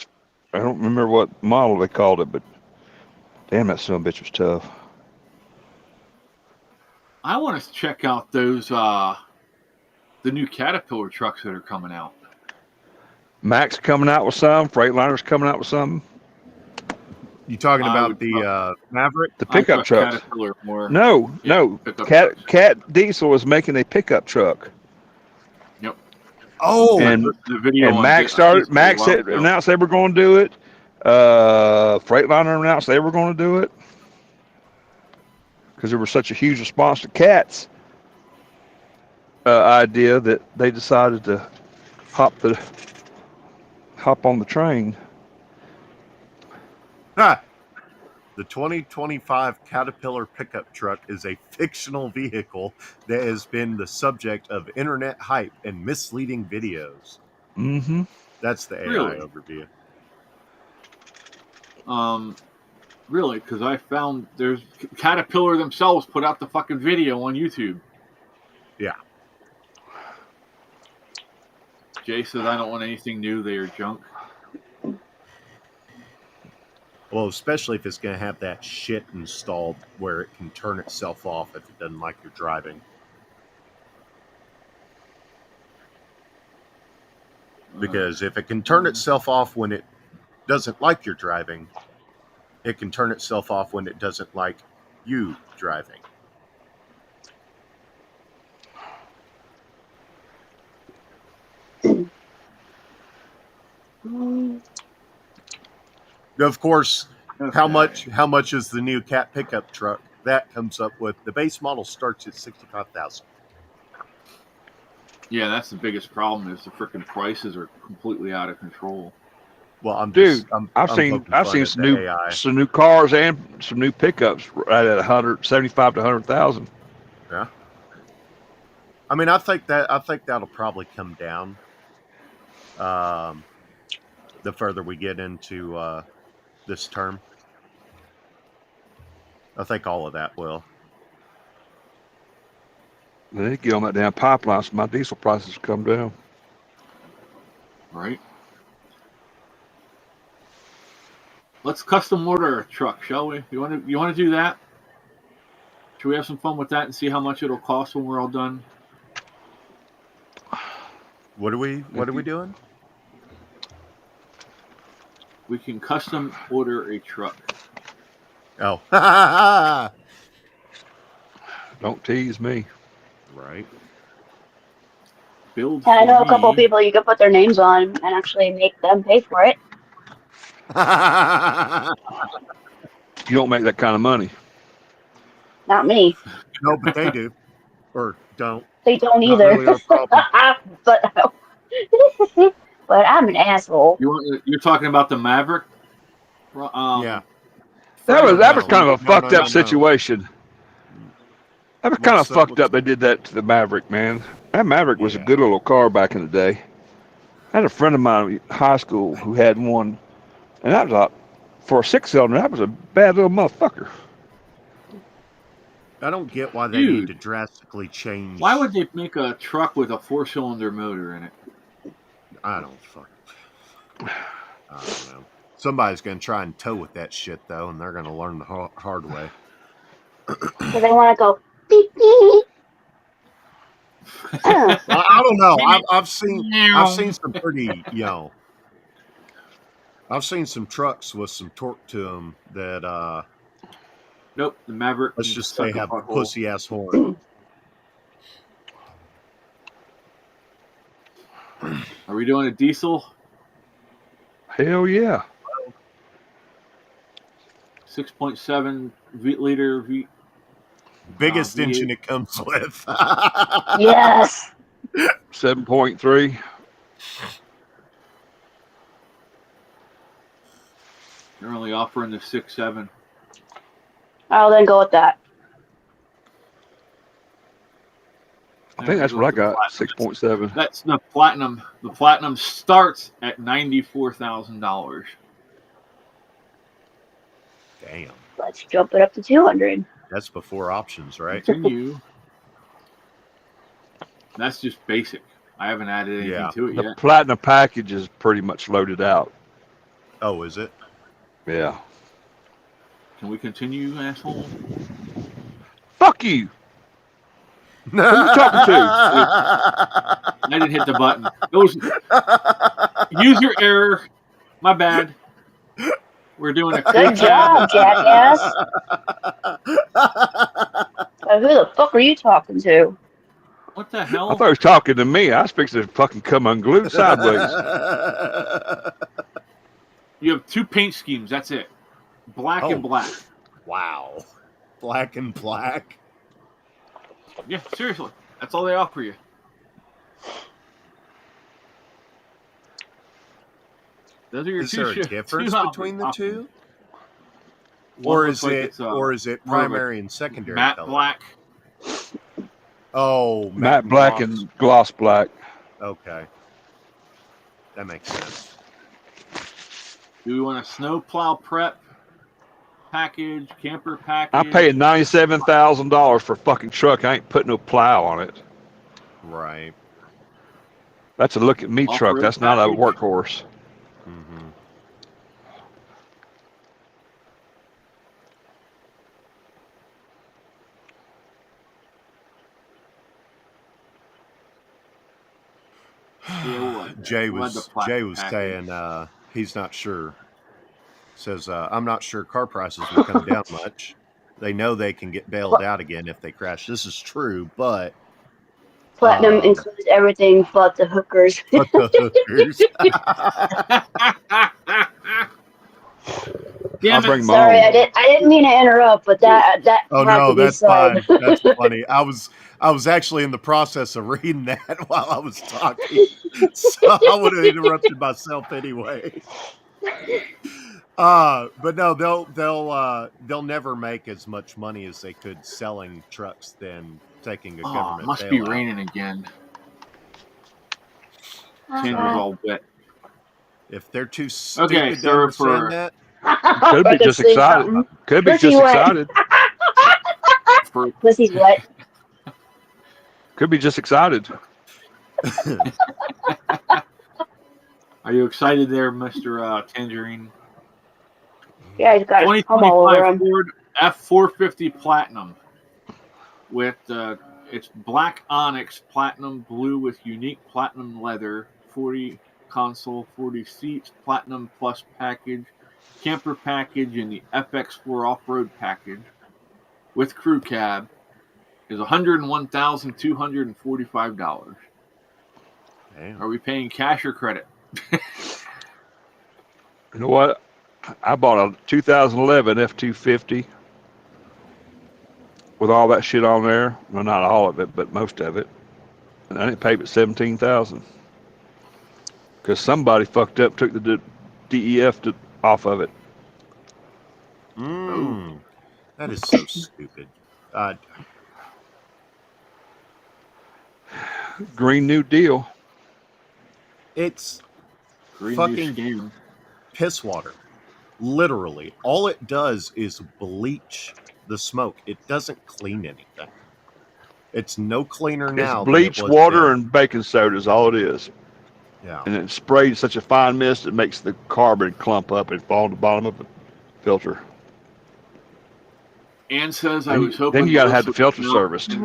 Speaker 4: I don't remember what model they called it, but damn, that son of a bitch was tough.
Speaker 1: I want to check out those the new Caterpillar trucks that are coming out.
Speaker 4: Mac's coming out with some. Freightliner's coming out with some.
Speaker 2: You talking about the Maverick?
Speaker 4: The pickup trucks.
Speaker 1: Caterpillar more.
Speaker 4: No. Cat Diesel is making a pickup truck.
Speaker 1: Yep.
Speaker 2: Oh,
Speaker 4: and
Speaker 1: the video.
Speaker 4: And Mac announced they were going to do it. Freightliner announced they were going to do it because there was such a huge response to Cat's idea that they decided to hop on the train.
Speaker 2: The 2025 Caterpillar pickup truck is a fictional vehicle that has been the subject of internet hype and misleading videos.
Speaker 4: Mm-hmm.
Speaker 2: That's the AI overview.
Speaker 1: Really? Because I found there's Caterpillar themselves put out the fucking video on YouTube.
Speaker 2: Yeah.
Speaker 1: Jay says I don't want anything new. They are junk.
Speaker 2: Well, especially if it's going to have that shit installed where it can turn itself off if it doesn't like your driving. Because if it can turn itself off when it doesn't like your driving, it can turn itself off when it doesn't like you driving. Of course, how much is the new Cat pickup truck? That comes up with the base model starts at $65,000.
Speaker 1: Yeah, that's the biggest problem is the freaking prices are completely out of control.
Speaker 2: Well,
Speaker 4: I've seen some new cars and some new pickups right at 175 to 100,000.
Speaker 2: Yeah. I mean, I think that'll probably come down. The further we get into this term, I think all of that will.
Speaker 4: They need to get on that damn pipeline so my diesel prices come down.
Speaker 1: Right. Let's custom order a truck, shall we? You want to do that? Should we have some fun with that and see how much it'll cost when we're all done?
Speaker 2: What are we doing?
Speaker 1: We can custom order a truck.
Speaker 2: Oh.
Speaker 4: Don't tease me.
Speaker 2: Right.
Speaker 3: And I know a couple of people you can put their names on and actually make them pay for it.
Speaker 4: You don't make that kind of money.
Speaker 3: Not me.
Speaker 2: No, but they do. Or don't.
Speaker 3: They don't
Speaker 2: Not
Speaker 3: either.
Speaker 2: really our problem.
Speaker 3: but but I'm an asshole.
Speaker 1: You're talking about the Maverick?
Speaker 2: Yeah.
Speaker 4: That was
Speaker 2: No,
Speaker 4: kind of a
Speaker 2: no,
Speaker 4: fucked
Speaker 2: no,
Speaker 4: up
Speaker 2: no.
Speaker 4: situation. That was kind of
Speaker 2: What's
Speaker 4: fucked up. They did that to the Maverick, man. That Maverick was a good little car back in the day. I had a friend of mine in high school who had one, and that was for a 6-cylinder. That was a bad little motherfucker.
Speaker 2: I don't get why they need to drastically change.
Speaker 1: Why would they make a truck with a 4-cylinder motor in it?
Speaker 2: I don't know. Somebody's going to try and tow with that shit, though, and they're going to learn the hard way.
Speaker 3: So they want to go beep beep.
Speaker 2: I don't know. I've seen some pretty, I've seen some trucks with some torque to them that
Speaker 1: Nope, the Maverick.
Speaker 2: Let's just say have pussy ass horn.
Speaker 1: Are we doing a diesel?
Speaker 4: Hell yeah.
Speaker 1: 6.7 liter V.
Speaker 2: Biggest engine it comes with.
Speaker 3: Yes.
Speaker 4: 7.3.
Speaker 1: They're only offering the 6.7.
Speaker 3: I'll then go with that.
Speaker 4: I think that's what I got. 6.7.
Speaker 1: That's the platinum. The platinum starts at $94,000.
Speaker 2: Damn.
Speaker 3: Let's jump it up to 200.
Speaker 2: That's before options, right?
Speaker 1: Continue. That's just basic. I haven't added anything to it
Speaker 4: The
Speaker 1: yet.
Speaker 4: platinum package is pretty much loaded out.
Speaker 2: Oh, is it?
Speaker 4: Yeah.
Speaker 1: Can we continue, asshole?
Speaker 4: Fuck you. Who are you talking to?
Speaker 1: I didn't hit the button. It was user error. My bad. We're doing a
Speaker 3: Good job, jackass. Who the fuck are you talking to?
Speaker 1: What the hell?
Speaker 4: I thought he was talking to me. I was fixing to fucking come unglued sideways.
Speaker 1: You have 2 paint schemes. That's it. Black and black.
Speaker 2: Wow. Black and black.
Speaker 1: Yeah, seriously. That's all they offer you. Those are your
Speaker 2: Is
Speaker 1: two
Speaker 2: there a difference between the two? Or is it primary and secondary
Speaker 1: matte
Speaker 2: color?
Speaker 1: black?
Speaker 2: Oh,
Speaker 4: matte black and gloss black.
Speaker 2: Okay. That makes sense.
Speaker 1: Do we want a snow plow prep package, camper package?
Speaker 4: I'm paying $97,000 for a fucking truck. I ain't putting no plow on it.
Speaker 2: Right.
Speaker 4: That's a look at me truck. That's not a workhorse.
Speaker 2: Mm-hmm. Jay was saying he's not sure. Says I'm not sure car prices will come down much. They know they can get bailed out again if they crash. This is true, but
Speaker 3: Platinum includes everything but the hookers.
Speaker 2: But the hookers.
Speaker 1: Damn
Speaker 4: I'll bring
Speaker 1: it.
Speaker 4: my
Speaker 3: Sorry,
Speaker 4: own.
Speaker 3: I didn't mean to interrupt, but that
Speaker 2: Oh
Speaker 3: had
Speaker 2: no,
Speaker 3: to be
Speaker 2: that's
Speaker 3: said.
Speaker 2: fine. That's funny. I was actually in the process of reading that while I was talking, so I would have interrupted myself anyway. But no, they'll never make as much money as they could selling trucks than taking a government.
Speaker 1: It must
Speaker 2: bailout.
Speaker 1: be raining again. Tin was all wet.
Speaker 2: If they're too stupid
Speaker 1: Okay,
Speaker 2: to
Speaker 1: so
Speaker 2: understand that,
Speaker 4: Could be just excited. Could be just excited.
Speaker 3: Pussy's wet.
Speaker 4: Could be just excited.
Speaker 1: Are you excited there, Mr. Tangerine?
Speaker 3: Yeah, he's got his home all over
Speaker 1: 2025
Speaker 3: him.
Speaker 1: Ford F450 Platinum with it's black onyx platinum blue with unique platinum leather, 40 console, 40 seats, platinum plus package, camper package, and the FX4 off-road package with crew cab is $101,245.
Speaker 2: damn.
Speaker 1: Are we paying cash or credit?
Speaker 4: You know what? I bought a 2011 F250 with all that shit on there. Well, not all of it, but most of it. And I didn't pay but $17,000 because somebody fucked up, took the DEF off of it.
Speaker 2: That is so stupid.
Speaker 4: Green New Deal.
Speaker 2: It's
Speaker 1: Green
Speaker 2: fucking
Speaker 1: new scam.
Speaker 2: piss water. Literally, all it does is bleach the smoke. It doesn't clean anything. It's no cleaner
Speaker 4: It's
Speaker 2: now
Speaker 4: bleach,
Speaker 2: than it was
Speaker 4: water,
Speaker 2: then.
Speaker 4: and baking soda is all it is.
Speaker 2: Yeah.
Speaker 4: And it's sprayed such a fine mist it makes the carbon clump up and fall to the bottom of the filter.
Speaker 1: Ann says I was hoping.
Speaker 4: Then you got to have the
Speaker 1: Melissa
Speaker 4: filter
Speaker 1: would know.
Speaker 4: serviced.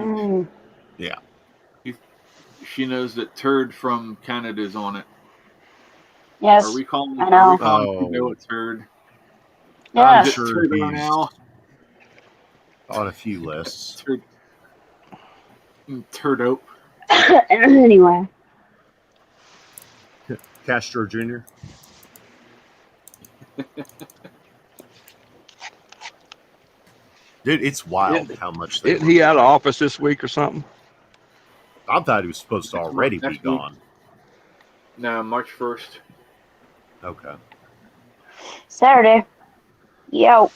Speaker 2: Yeah.
Speaker 1: She knows that Turd from Canada's on it.
Speaker 3: Yes,
Speaker 1: Are we calling?
Speaker 3: I know.
Speaker 1: Are we calling
Speaker 2: Oh.
Speaker 1: you know it's Turd?
Speaker 2: I'm
Speaker 3: Yes.
Speaker 2: sure
Speaker 1: Turd
Speaker 2: he's
Speaker 1: now.
Speaker 2: on a few lists.
Speaker 1: Turd. Turdope.
Speaker 3: Anyway,
Speaker 2: Castro Jr. Dude, it's wild how much they
Speaker 4: Isn't he out of office this week or something?
Speaker 2: I thought he was supposed to already be
Speaker 1: Next week.
Speaker 2: gone.
Speaker 1: No, March 1st.
Speaker 2: Okay.
Speaker 3: Saturday. Yo.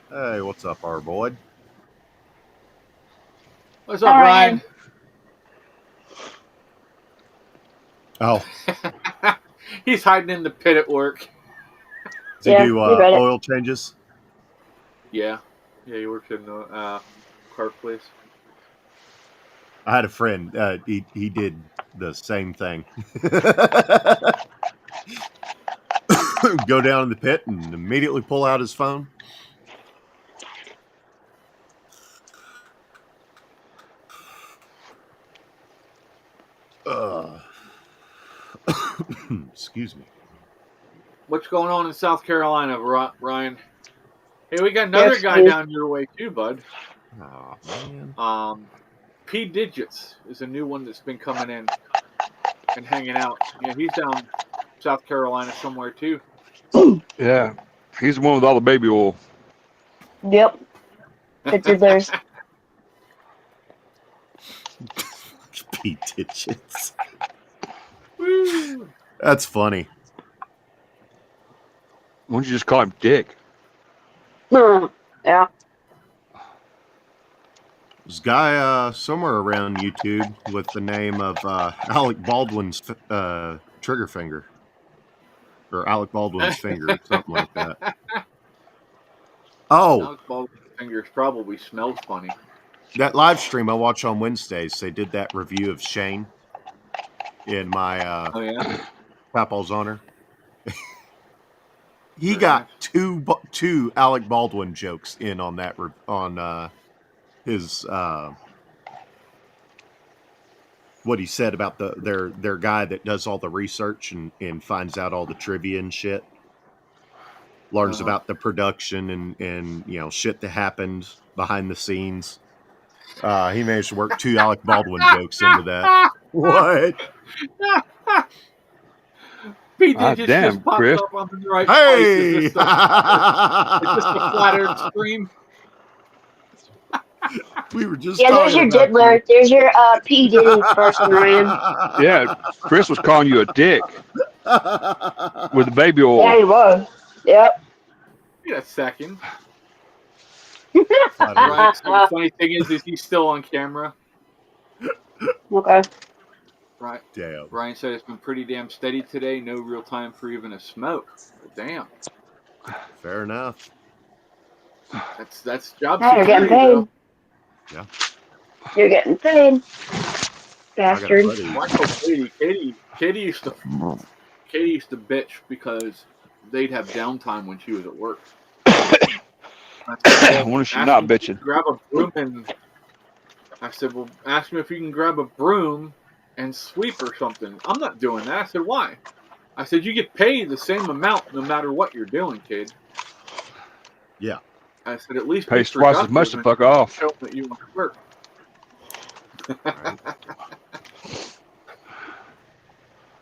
Speaker 2: Hey, what's up, our boy?
Speaker 1: What's up,
Speaker 3: Hi,
Speaker 1: Ryan?
Speaker 2: Oh,
Speaker 1: He's hiding in the pit at work.
Speaker 2: does he
Speaker 3: Yeah,
Speaker 2: do
Speaker 3: we read it.
Speaker 2: oil changes?
Speaker 1: Yeah. Yeah, he works in the car place.
Speaker 2: I had a friend. He did the same thing. Go down in the pit and immediately pull out his phone. Excuse me.
Speaker 1: What's going on in South Carolina, Ryan? Hey, we got another
Speaker 3: Yes,
Speaker 1: guy
Speaker 3: please.
Speaker 1: down your way too, bud.
Speaker 2: Oh, man.
Speaker 1: P Digits is a new one that's been coming in and hanging out. Yeah, he's down South Carolina somewhere too.
Speaker 4: Yeah. He's the one with all the baby oil.
Speaker 3: Yep. It's theirs.
Speaker 2: Pete Digits.
Speaker 1: Woo!
Speaker 2: That's funny.
Speaker 4: Why don't you just call him Dick?
Speaker 3: Yeah.
Speaker 2: There's a guy somewhere around YouTube with the name of Alec Baldwin's trigger finger. Or Alec Baldwin's finger, something like that. Oh,
Speaker 1: Alex Baldwin's fingers probably smells funny.
Speaker 2: that live stream I watch on Wednesdays, they did that review of Shane in my
Speaker 1: Oh yeah.
Speaker 2: Papal's honor. He got two Alec Baldwin jokes in on that on his what he said about their guy that does all the research and finds out all the trivia and shit. Learns about the production and you know shit that happened behind the scenes. He managed to work two Alec Baldwin jokes into that. What?
Speaker 1: P
Speaker 4: Ah,
Speaker 1: Digits
Speaker 4: damn,
Speaker 1: just popped
Speaker 4: Chris.
Speaker 1: up on the right
Speaker 2: Hey!
Speaker 1: place. Is this the flat Earth stream?
Speaker 2: We were just
Speaker 3: Yeah, there's your
Speaker 2: talking about
Speaker 3: diddler. There's your P. Diddy person, Ryan.
Speaker 4: Yeah, Chris was calling you a dick with the baby
Speaker 3: Yeah,
Speaker 4: oil.
Speaker 3: he was. Yep.
Speaker 1: Wait a second.
Speaker 2: Flat Earth.
Speaker 1: Right. So the funny thing is he's still on camera.
Speaker 3: Okay.
Speaker 1: Right.
Speaker 2: Damn.
Speaker 1: Ryan said it's been pretty damn steady today. No real time for even a smoke. Damn.
Speaker 2: Fair enough.
Speaker 1: That's job
Speaker 3: Now you're
Speaker 1: security,
Speaker 3: getting paid.
Speaker 1: though.
Speaker 2: Yeah.
Speaker 3: You're getting paid. Bastard.
Speaker 2: I got a buddy.
Speaker 1: Watch out, Katie used to bitch because they'd have downtime when she was at work.
Speaker 4: I wonder if she's not
Speaker 1: Ask him if he
Speaker 4: bitching.
Speaker 1: can grab a broom and I said, well, ask him if you can grab a broom and sweep or something. I'm not doing that. I said, why? I said, you get paid the same amount no matter what you're doing, kid.
Speaker 2: Yeah.
Speaker 1: I said, at least
Speaker 4: Pays
Speaker 1: be
Speaker 4: twice as much to
Speaker 1: productive
Speaker 4: fuck off.
Speaker 1: and show that you want to work.
Speaker 2: Right.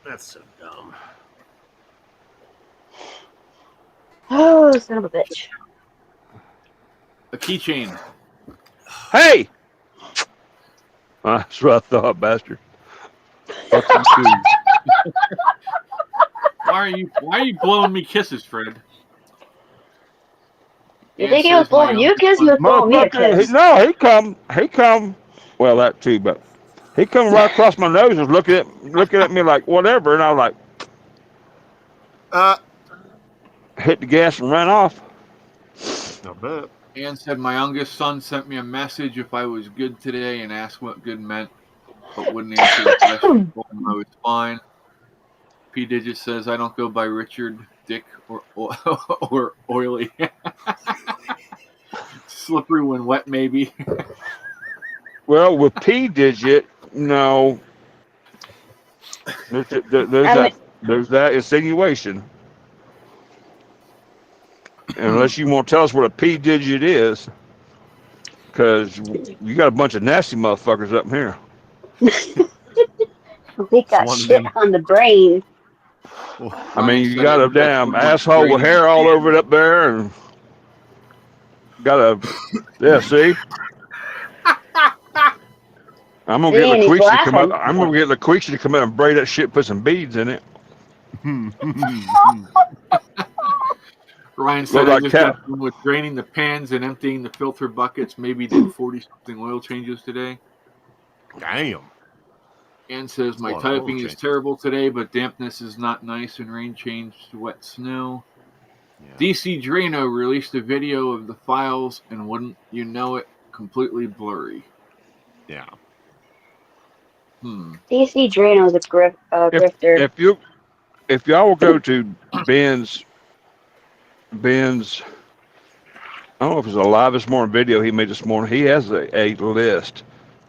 Speaker 2: That's so dumb.
Speaker 3: Oh, son of a bitch.
Speaker 1: A keychain.
Speaker 4: Hey! That's what I thought, bastard. Fuck you too.
Speaker 1: Why are you blowing me kisses, Fred?
Speaker 3: You
Speaker 1: Ann
Speaker 3: think he was
Speaker 1: says my
Speaker 3: blowing you a
Speaker 1: youngest
Speaker 3: kiss? He
Speaker 1: son-
Speaker 3: was blowing me a
Speaker 4: Motherfucker,
Speaker 3: kiss.
Speaker 4: he come. Well, that too, but he come right across my nose, and looking at me like whatever, and I was like, hit the gas and ran off.
Speaker 2: I bet.
Speaker 1: Ann said my youngest son sent me a message if I was good today and asked what good meant, but wouldn't answer the question. Told him I was fine. P Digit says I don't go by Richard, Dick, or Oily. Slippery when wet, maybe.
Speaker 4: Well, with P digit, no. There's that insinuation. Unless you want to tell us what a P digit is, because you got a bunch of nasty motherfuckers up here.
Speaker 3: We got
Speaker 2: One of
Speaker 3: shit
Speaker 2: them.
Speaker 3: on the brain.
Speaker 4: I mean, you
Speaker 1: Said
Speaker 4: got a
Speaker 1: everybody
Speaker 4: damn
Speaker 1: wants
Speaker 4: asshole with
Speaker 1: draining
Speaker 4: hair
Speaker 1: the
Speaker 4: all
Speaker 1: pan.
Speaker 4: over it up there, and got a see. I'm gonna
Speaker 3: See,
Speaker 4: get
Speaker 3: and he's
Speaker 4: LaQuisha to come up.
Speaker 3: laughing.
Speaker 4: I'm gonna get LaQuisha to come in and braid that shit, put some beads in it.
Speaker 1: Ryan said
Speaker 4: Look
Speaker 1: I
Speaker 4: like
Speaker 1: just
Speaker 4: cat.
Speaker 1: got done with draining the pans and emptying the filter buckets. Maybe did 40-something oil changes today.
Speaker 2: Damn.
Speaker 1: Ann says
Speaker 2: That's a
Speaker 1: my
Speaker 2: lot of oil
Speaker 1: typing is
Speaker 2: changes.
Speaker 1: terrible today, but dampness is not nice and rain changed to wet snow.
Speaker 2: Yeah.
Speaker 1: DC Drano released a video of the files and wouldn't you know it, completely blurry.
Speaker 2: Yeah.
Speaker 3: DC Drano's a grifter.
Speaker 4: If y'all will go to Ben's, I don't know if it's a live this morning video he made this morning. He has a list,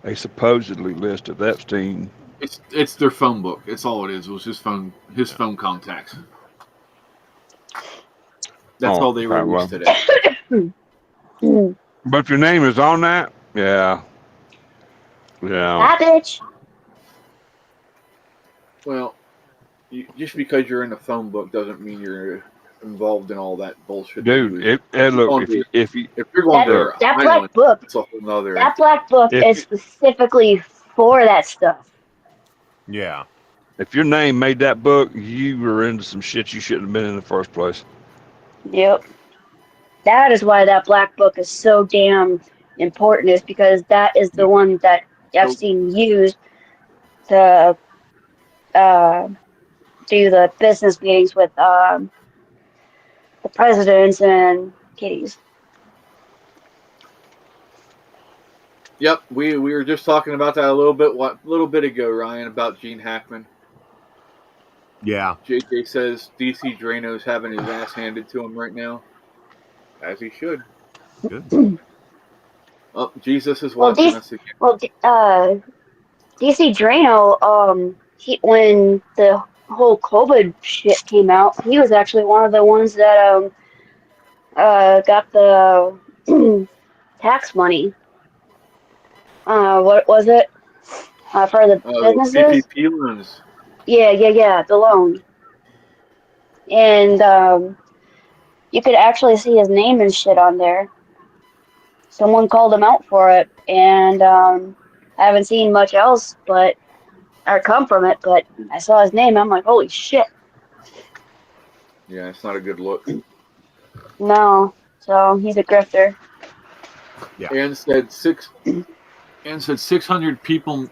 Speaker 4: a supposedly list of Epstein.
Speaker 1: It's their phone book. It's all it is. It was his phone contacts. That's all they released today.
Speaker 4: But if your name is on that, yeah.
Speaker 3: That bitch.
Speaker 1: Well, just because you're in a phone book doesn't mean you're involved in all that bullshit.
Speaker 4: Dude, look, if
Speaker 1: you're going to
Speaker 3: That black book.
Speaker 1: it's a whole nother.
Speaker 3: That black book is specifically for that stuff.
Speaker 2: Yeah.
Speaker 4: If your name made that book, you were into some shit you shouldn't have been in the first place.
Speaker 3: Yep. That is why that black book is so damn important, is because that is the one that Epstein used to do the business meetings with the presidents and kitties.
Speaker 1: Yep, we were just talking about that a little bit ago, Ryan, about Gene Hackman.
Speaker 2: Yeah.
Speaker 1: JJ says DC Drano's having his ass handed to him right now, as he should.
Speaker 2: Good.
Speaker 1: Oh, Jesus is watching us again.
Speaker 3: Well, DC Drano, when the whole COVID shit came out, he was actually one of the ones that got the tax money. What was it? For the businesses?
Speaker 1: PPP loans.
Speaker 3: Yeah, the loan. And you could actually see his name and shit on there. Someone called him out for it, and I haven't seen much else or come from it, but I saw his name, I'm like, holy shit.
Speaker 1: Yeah, it's not a good look.
Speaker 3: No, so he's a grifter.
Speaker 2: Yeah.
Speaker 1: Ann said 600 people.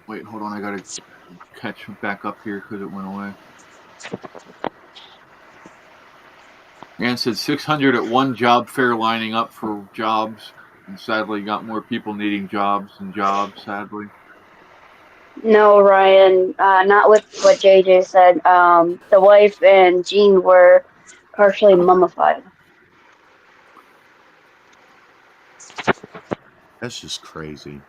Speaker 1: Wait, hold on, I gotta catch back up here because it went away. Ann said 600 at one job fair lining up for jobs, and sadly got more people needing jobs than jobs, sadly.
Speaker 3: No, Ryan, not with what JJ said. The wife and Jean were partially mummified.
Speaker 2: That's just crazy.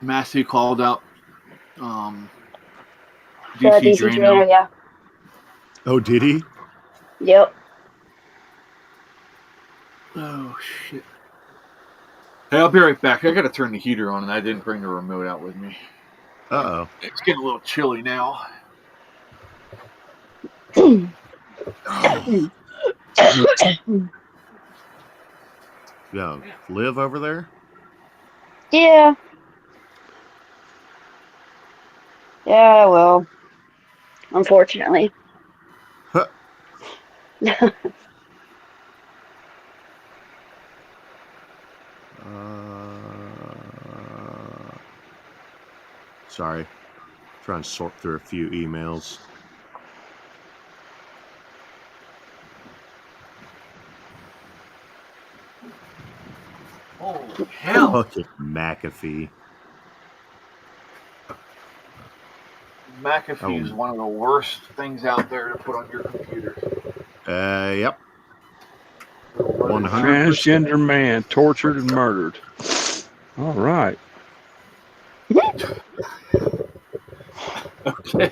Speaker 1: Massey called out DC
Speaker 3: DC
Speaker 1: Drano.
Speaker 3: yeah.
Speaker 2: Oh, did he?
Speaker 3: Yep.
Speaker 1: Oh, shit. Hey, I'll be right back. I gotta turn the heater on, and I didn't bring the remote out with me.
Speaker 2: Uh-oh.
Speaker 1: It's getting a little chilly now.
Speaker 2: live over there?
Speaker 3: Yeah. Yeah, well, unfortunately.
Speaker 2: Huh. Sorry. Trying to sort through a few emails.
Speaker 1: Holy hell!
Speaker 2: Fucking McAfee.
Speaker 1: McAfee is one of the worst things out there to put on your computer.
Speaker 2: Yep. 100%.
Speaker 4: Transgender man tortured and murdered. All right.
Speaker 1: Okay.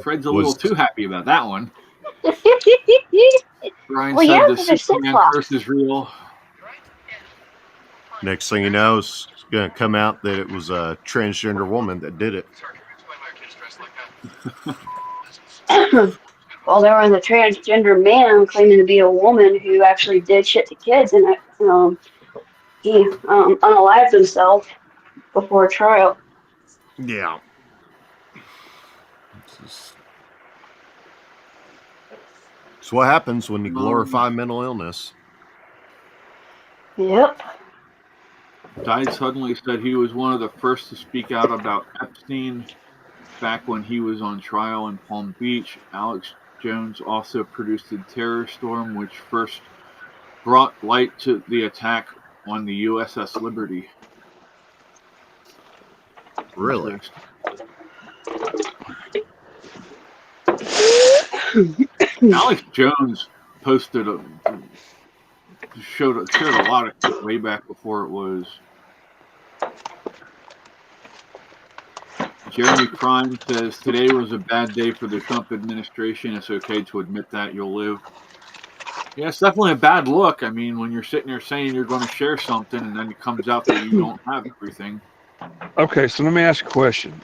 Speaker 1: Fred's a little too happy about that one. Ryan
Speaker 3: Well,
Speaker 1: said
Speaker 3: yeah,
Speaker 1: the
Speaker 3: because they're
Speaker 1: Superman
Speaker 3: Cyclops.
Speaker 1: curse is real.
Speaker 2: Next thing you know, it's going to come out that it was a transgender woman that did it.
Speaker 3: Well, there was a transgender man claiming to be a woman who actually did shit to kids, and he unalived himself before trial.
Speaker 2: Yeah. It's what happens when you glorify mental illness.
Speaker 3: Yep.
Speaker 1: Died suddenly said he was one of the first to speak out about Epstein back when he was on trial in Palm Beach. Alex Jones also produced the Terror Storm, which first brought light to the attack on the USS Liberty.
Speaker 2: Really?
Speaker 1: Alex Jones posted shared a lot of shit way back before it was. Jeremy Prime says today was a bad day for the Trump administration. It's okay to admit that. You'll live. Yeah, it's definitely a bad look. I mean, when you're sitting there saying you're going to share something and then it comes out that you don't have everything.
Speaker 4: Okay, so let me ask you a question.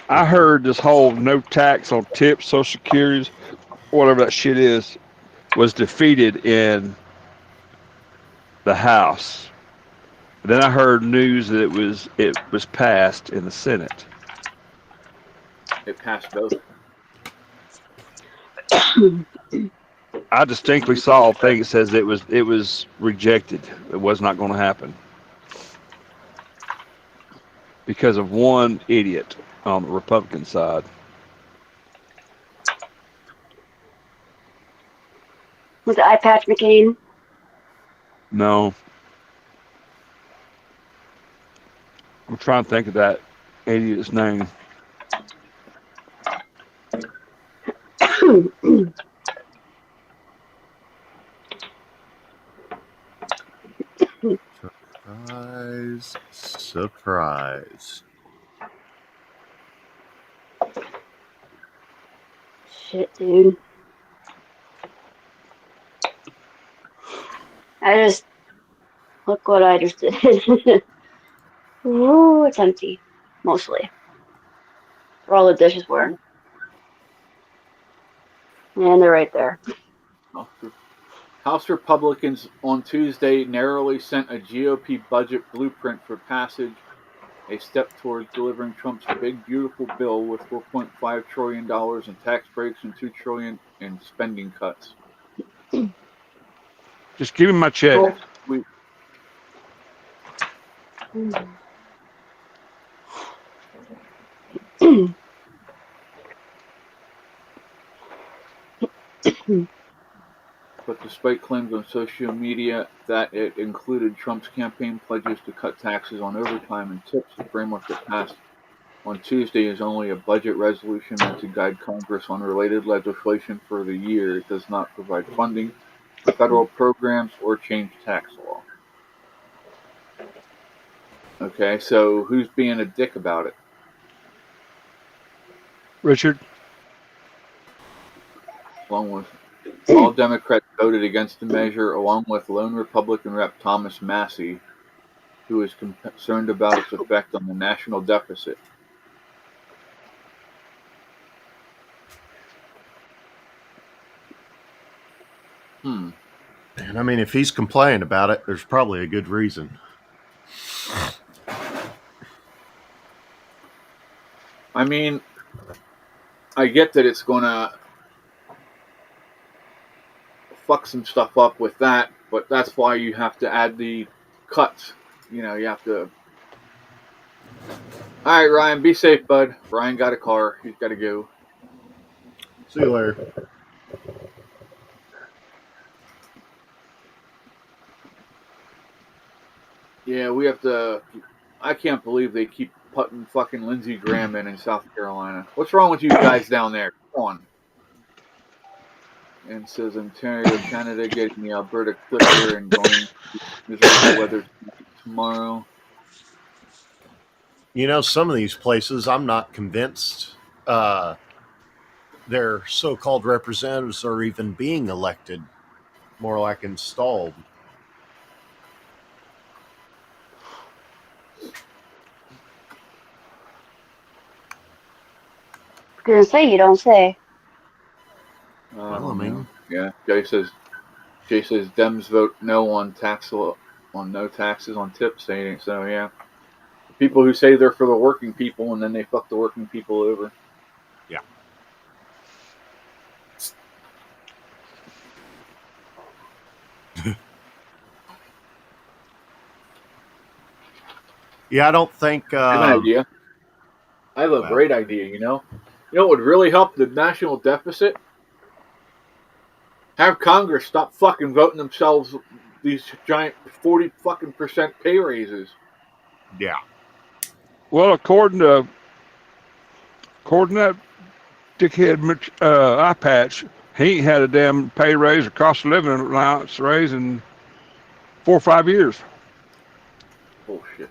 Speaker 4: I heard this whole no tax on tips, Social Securities, whatever that shit is, was defeated in the House. Then I heard news that it was passed in the Senate.
Speaker 1: It passed both.
Speaker 4: I distinctly saw a thing that says it was rejected. It was not going to happen because of one idiot on the Republican side.
Speaker 3: Was it Eye Patch McCain?
Speaker 4: No. I'm trying to think of that idiot's name.
Speaker 2: Surprise.
Speaker 3: Shit, dude. Look what I just did. Ooh, it's empty. Mostly. Where all the dishes were. And they're right there.
Speaker 1: House Republicans on Tuesday narrowly sent a GOP budget blueprint for passage, a step towards delivering Trump's big, beautiful bill with $4.5 trillion in tax breaks and $2 trillion in spending cuts.
Speaker 4: Just give me my check.
Speaker 1: But despite claims on social media that it included Trump's campaign pledges to cut taxes on overtime and tips, the framework that passed on Tuesday is only a budget resolution meant to guide Congress on related legislation for the year. It does not provide funding for federal programs or change tax law. Okay, so who's being a dick about it?
Speaker 4: Richard?
Speaker 1: Along with all Democrats voted against the measure, along with lone Republican Rep. Thomas Massie, who is concerned about its effect on the national deficit.
Speaker 2: And I mean, if he's complaining about it, there's probably a good reason.
Speaker 1: I mean, I get that it's going to fuck some stuff up with that, but that's why you have to add the cuts. You know, you have to. All right, Ryan, be safe, bud. Ryan got a car. He's got to go.
Speaker 2: See you later.
Speaker 1: Yeah, we have to. I can't believe they keep putting fucking Lindsey Graham in South Carolina. What's wrong with you guys down there? Come on. And says Ontario, Canada, getting the Alberta clicker and going miserable weather tomorrow.
Speaker 2: You know, some of these places, I'm not convinced their so-called representatives are even being elected. More like installed.
Speaker 3: Gonna say you don't say.
Speaker 2: Well, I mean,
Speaker 1: yeah. Jay says Dems vote no on no taxes on tips. Saying so, yeah. People who say they're for the working people and then they fuck the working people over.
Speaker 2: Yeah. Yeah, I don't think.
Speaker 1: Good idea. I have a great idea. You know what would really help the national deficit? Have Congress stop fucking voting themselves these giant 40 fucking % pay raises.
Speaker 2: Yeah.
Speaker 4: Well, according to that dickhead eye patch, he ain't had a damn pay raise or cost of living allowance raise in 4 or 5 years.
Speaker 1: Bullshit.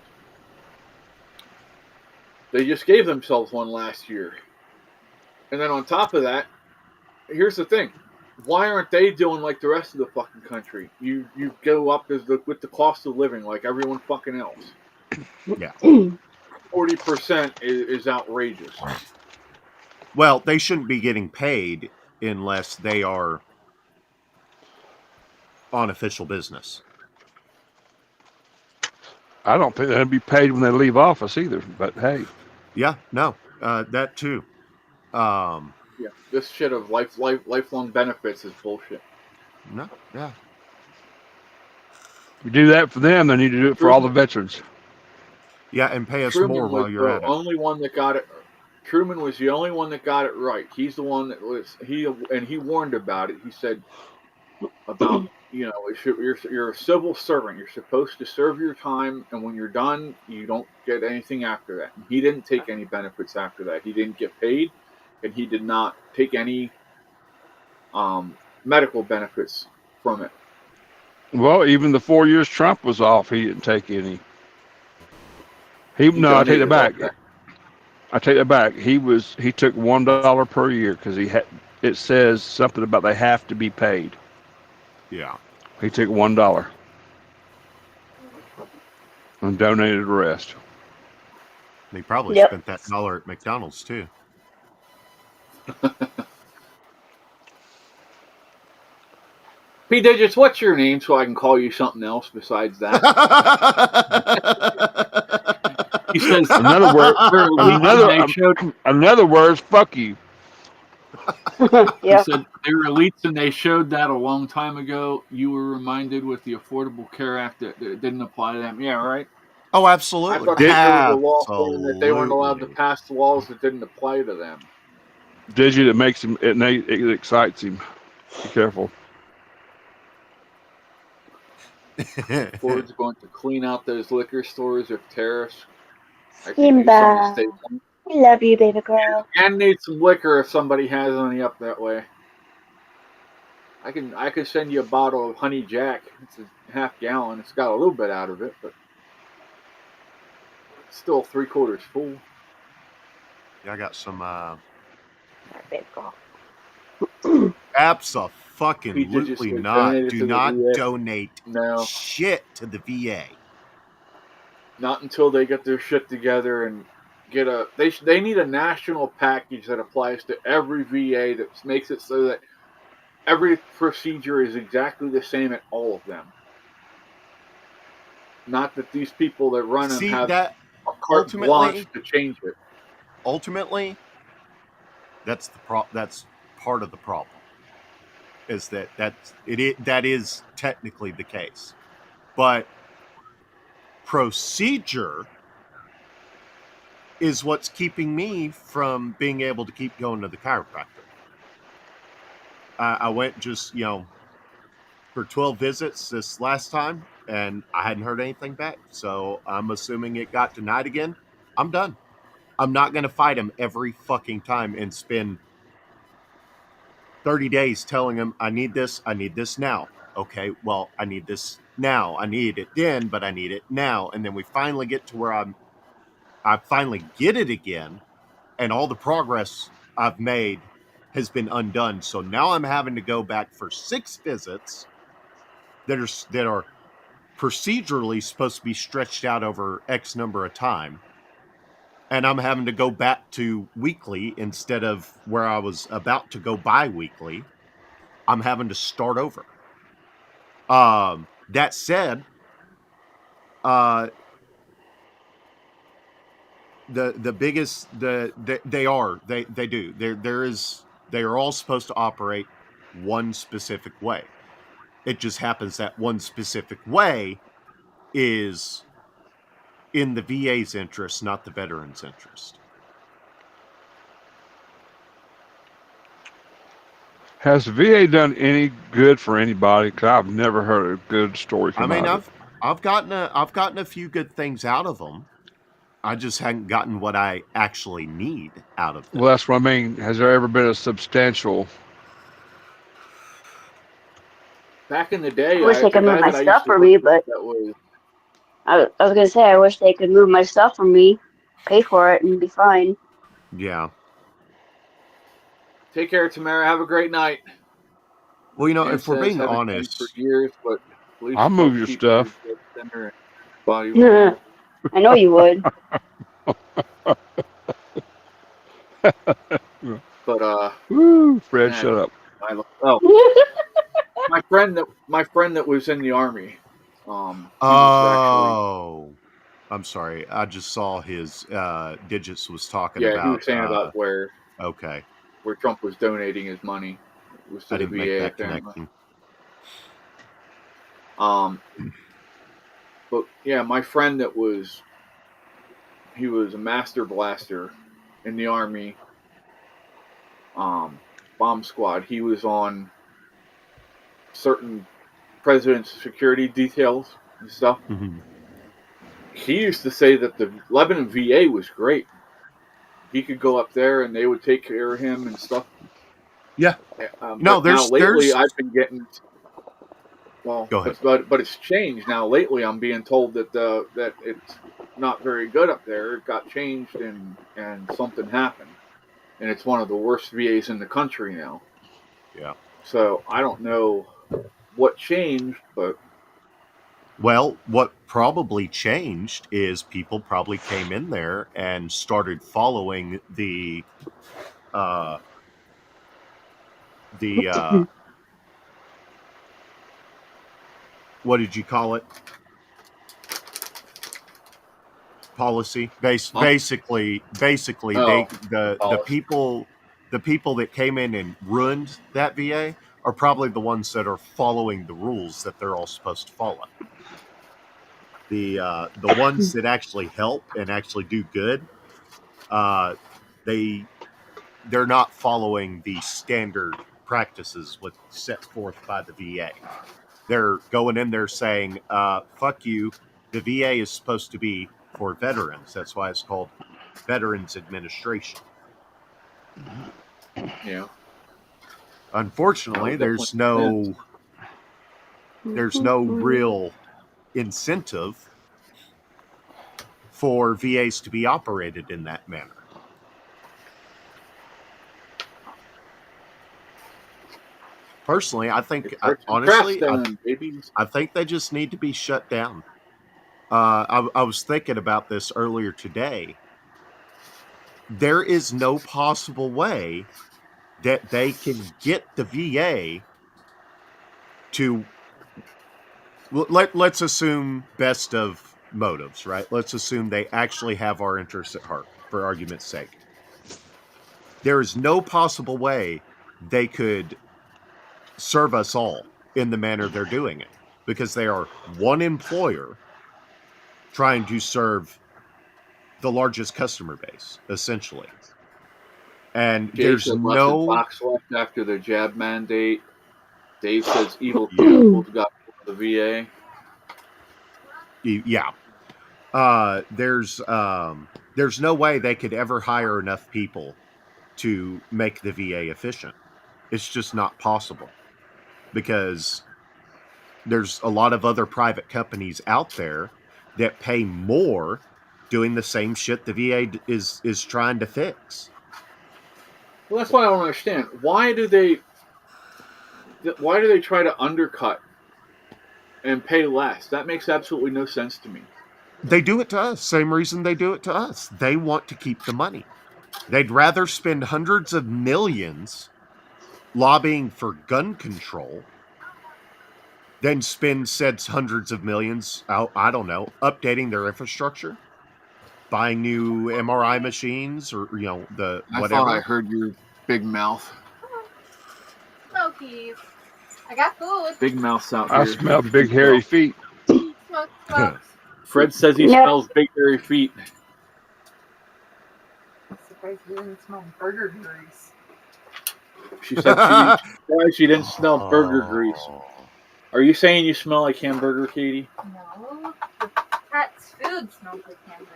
Speaker 1: They just gave themselves one last year. And then on top of that, here's the thing. Why aren't they doing like the rest of the fucking country? You go up with the cost of living like everyone fucking else.
Speaker 2: Yeah.
Speaker 1: 40% is outrageous.
Speaker 2: Well, they shouldn't be getting paid unless they are on official business.
Speaker 4: I don't think they'd be paid when they leave office either. But hey.
Speaker 2: Yeah, no, that too.
Speaker 1: Yeah, this shit of lifelong benefits is bullshit.
Speaker 2: No, yeah.
Speaker 4: You do that for them, then you do it for all the veterans.
Speaker 2: Yeah, and pay us
Speaker 1: Truman
Speaker 2: more while you're
Speaker 1: was
Speaker 2: at
Speaker 1: the
Speaker 2: it.
Speaker 1: only one that got it. Truman was the only one that got it right. He's the one that was he warned about it. He said about you're a civil servant. You're supposed to serve your time, and when you're done, you don't get anything after that. He didn't take any benefits after that. He didn't get paid, and he did not take any medical benefits from it.
Speaker 4: Well, even the 4 years Trump was off, he didn't take any. I take it back. I take it back. He took $1 per year because it says something about they have to be paid.
Speaker 2: Yeah.
Speaker 4: He took $1 and donated the rest.
Speaker 2: They probably spent that dollar at McDonald's too.
Speaker 1: P Digits, what's your name so I can call you something else besides that? He says,
Speaker 4: in other words, fuck you.
Speaker 1: He said they were elites and they showed that a long time ago. You were reminded with the Affordable Care Act that it didn't apply to them. Yeah, right?
Speaker 2: Oh, absolutely.
Speaker 1: I thought there was a law saying that they weren't allowed to pass laws that didn't apply to them.
Speaker 4: Digi that makes him, it excites him. Be careful.
Speaker 1: Ford's going to clean out those liquor stores of tariffs.
Speaker 3: Simba, we love you, baby girl.
Speaker 1: And need some liquor if somebody has any up that way. I can send you a bottle of Honey Jack. It's a half gallon. It's got a little bit out of it, but it's still 3/4 full.
Speaker 2: Yeah, I got some.
Speaker 3: Baby girl.
Speaker 2: Absolutely not. Do not donate shit to the VA.
Speaker 1: Not until they get their shit together and get they need a national package that applies to every VA that makes it so that every procedure is exactly the same at all of them. Not that these people that run them
Speaker 2: See,
Speaker 1: have
Speaker 2: that
Speaker 1: a carte blanche to change it.
Speaker 2: ultimately, that's part of the problem. Is that is technically the case, but procedure is what's keeping me from being able to keep going to the chiropractor. I went just for 12 visits this last time, and I hadn't heard anything back. So I'm assuming it got denied again. I'm done. I'm not going to fight him every fucking time and spend 30 days telling him, I need this now. Okay, well, I need this now. I need it then, but I need it now. And then we finally get to where I finally get it again, and all the progress I've made has been undone. So now I'm having to go back for 6 visits that are procedurally supposed to be stretched out over X number of time. And I'm having to go back to weekly instead of where I was about to go bi-weekly. I'm having to start over. That said, the biggest they are all supposed to operate one specific way. It just happens that one specific way is in the VA's interest, not the veteran's interest.
Speaker 4: Has the VA done any good for anybody? Because I've never heard a good story
Speaker 2: I
Speaker 4: come
Speaker 2: mean,
Speaker 4: out of it.
Speaker 2: I've gotten a few good things out of them. I just hadn't gotten what I actually need out of them.
Speaker 4: Well, that's what I mean. Has there ever been a substantial?
Speaker 1: Back in the day,
Speaker 3: I wish they
Speaker 1: the
Speaker 3: could move
Speaker 1: guy
Speaker 3: my
Speaker 1: that I used
Speaker 3: stuff
Speaker 1: to
Speaker 3: for
Speaker 1: work
Speaker 3: me,
Speaker 1: with,
Speaker 3: but
Speaker 1: that was
Speaker 3: I was gonna say I wish they could move my stuff for me, pay for it, and be fine.
Speaker 2: Yeah.
Speaker 1: take care, Tamara. Have a great night.
Speaker 2: Well,
Speaker 1: Dan
Speaker 2: if we're
Speaker 1: says
Speaker 2: being
Speaker 1: haven't been for
Speaker 2: honest,
Speaker 1: years, but at least
Speaker 4: I'll move your
Speaker 1: keep
Speaker 4: stuff.
Speaker 1: your center and body warm.
Speaker 3: I know you would.
Speaker 1: But
Speaker 4: Woo, Fred,
Speaker 1: man,
Speaker 4: shut up.
Speaker 1: my friend that was in the army, he was actually
Speaker 2: I'm sorry. I just saw his Digits was talking
Speaker 1: he
Speaker 2: about.
Speaker 1: was saying about where
Speaker 2: Okay,
Speaker 1: Trump was donating his money. It was to
Speaker 2: I
Speaker 1: the
Speaker 2: didn't make
Speaker 1: VA
Speaker 2: that
Speaker 1: apparently.
Speaker 2: connection.
Speaker 1: But yeah, my friend he was a master blaster in the army. Bomb squad. He was on certain president's security details and stuff.
Speaker 2: Mm-hmm.
Speaker 1: He used to say that the Lebanon VA was great. He could go up there and they would take care of him and stuff.
Speaker 2: Yeah.
Speaker 1: No, but now lately I've been getting. Well,
Speaker 2: Go ahead.
Speaker 1: But it's changed now. Lately, I'm being told that that it's not very good up there. It got changed and something happened, and it's one of the worst VAs in the country now.
Speaker 2: Yeah.
Speaker 1: So I don't know what changed, but
Speaker 2: Well, what probably changed is people probably came in there and started following the what did you call it? Policy. Basically, the people that came in and ruined that VA are probably the ones that are following the rules that they're all supposed to follow. The ones that actually help and actually do good, they're not following the standard practices with set forth by the VA. They're going in there saying, fuck you, the VA is supposed to be for veterans. That's why it's called Veterans Administration.
Speaker 1: yeah.
Speaker 2: Unfortunately, there's no real incentive for VAs to be operated in that manner. Personally, I think honestly, I think they just need to be shut down. I was thinking about this earlier today. There is no possible way that they can get the VA to let's assume best of motives, right? Let's assume they actually have our interests at heart, for argument's sake. There is no possible way they could serve us all in the manner they're doing it, because they are one employer trying to serve the largest customer base, essentially. And there's
Speaker 1: Jason left his
Speaker 2: no
Speaker 1: box left after the jab mandate. Dave says evil people got the VA.
Speaker 2: yeah. There's no way they could ever hire enough people to make the VA efficient. It's just not possible, because there's a lot of other private companies out there that pay more doing the same shit the VA is trying to fix.
Speaker 1: Well, that's what I don't understand. Why do they try to undercut and pay less? That makes absolutely no sense to me.
Speaker 2: They do it to us. Same reason they do it to us. They want to keep the money. They'd rather spend hundreds of millions lobbying for gun control than spend said hundreds of millions, I don't know, updating their infrastructure, buying new MRI machines, or the
Speaker 1: I
Speaker 2: whatever.
Speaker 1: thought I heard your big mouth.
Speaker 6: Smokies. I got food.
Speaker 1: Big mouth's out
Speaker 4: I
Speaker 1: here.
Speaker 4: smell big hairy feet.
Speaker 6: Smokes.
Speaker 1: Fred says he smells big hairy feet.
Speaker 6: I'm surprised you didn't smell burger grease.
Speaker 1: She said she didn't smell burger grease. Are you saying you smell like hamburger, Katie?
Speaker 6: No. The cat's food smells like hamburger.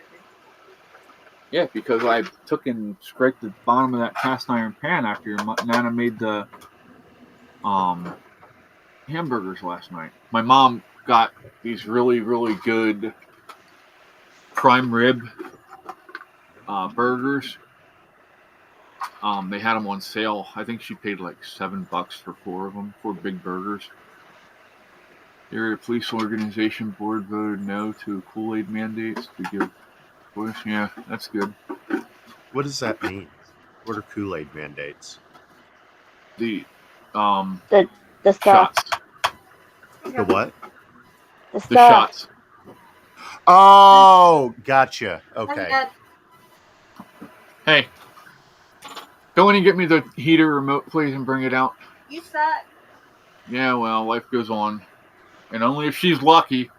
Speaker 1: Yeah, because I took and scraped the bottom of that cast iron pan after your Nana made the hamburgers last night. My mom got these really, really good prime rib burgers. They had them on sale. I think she paid like $7 for 4 of them, 4 big burgers. The area police organization board voted no to Kool-Aid mandates to give voice. Yeah, that's good.
Speaker 2: What does that mean? What are Kool-Aid mandates?
Speaker 1: The
Speaker 3: The stuff.
Speaker 1: shots.
Speaker 2: The what?
Speaker 3: The
Speaker 1: The
Speaker 3: stuff.
Speaker 1: shots.
Speaker 2: Oh, gotcha. Okay.
Speaker 1: Hey, go in and get me the heater remote, please, and bring it out.
Speaker 6: You suck.
Speaker 1: Yeah, well, life goes on. And only if she's lucky.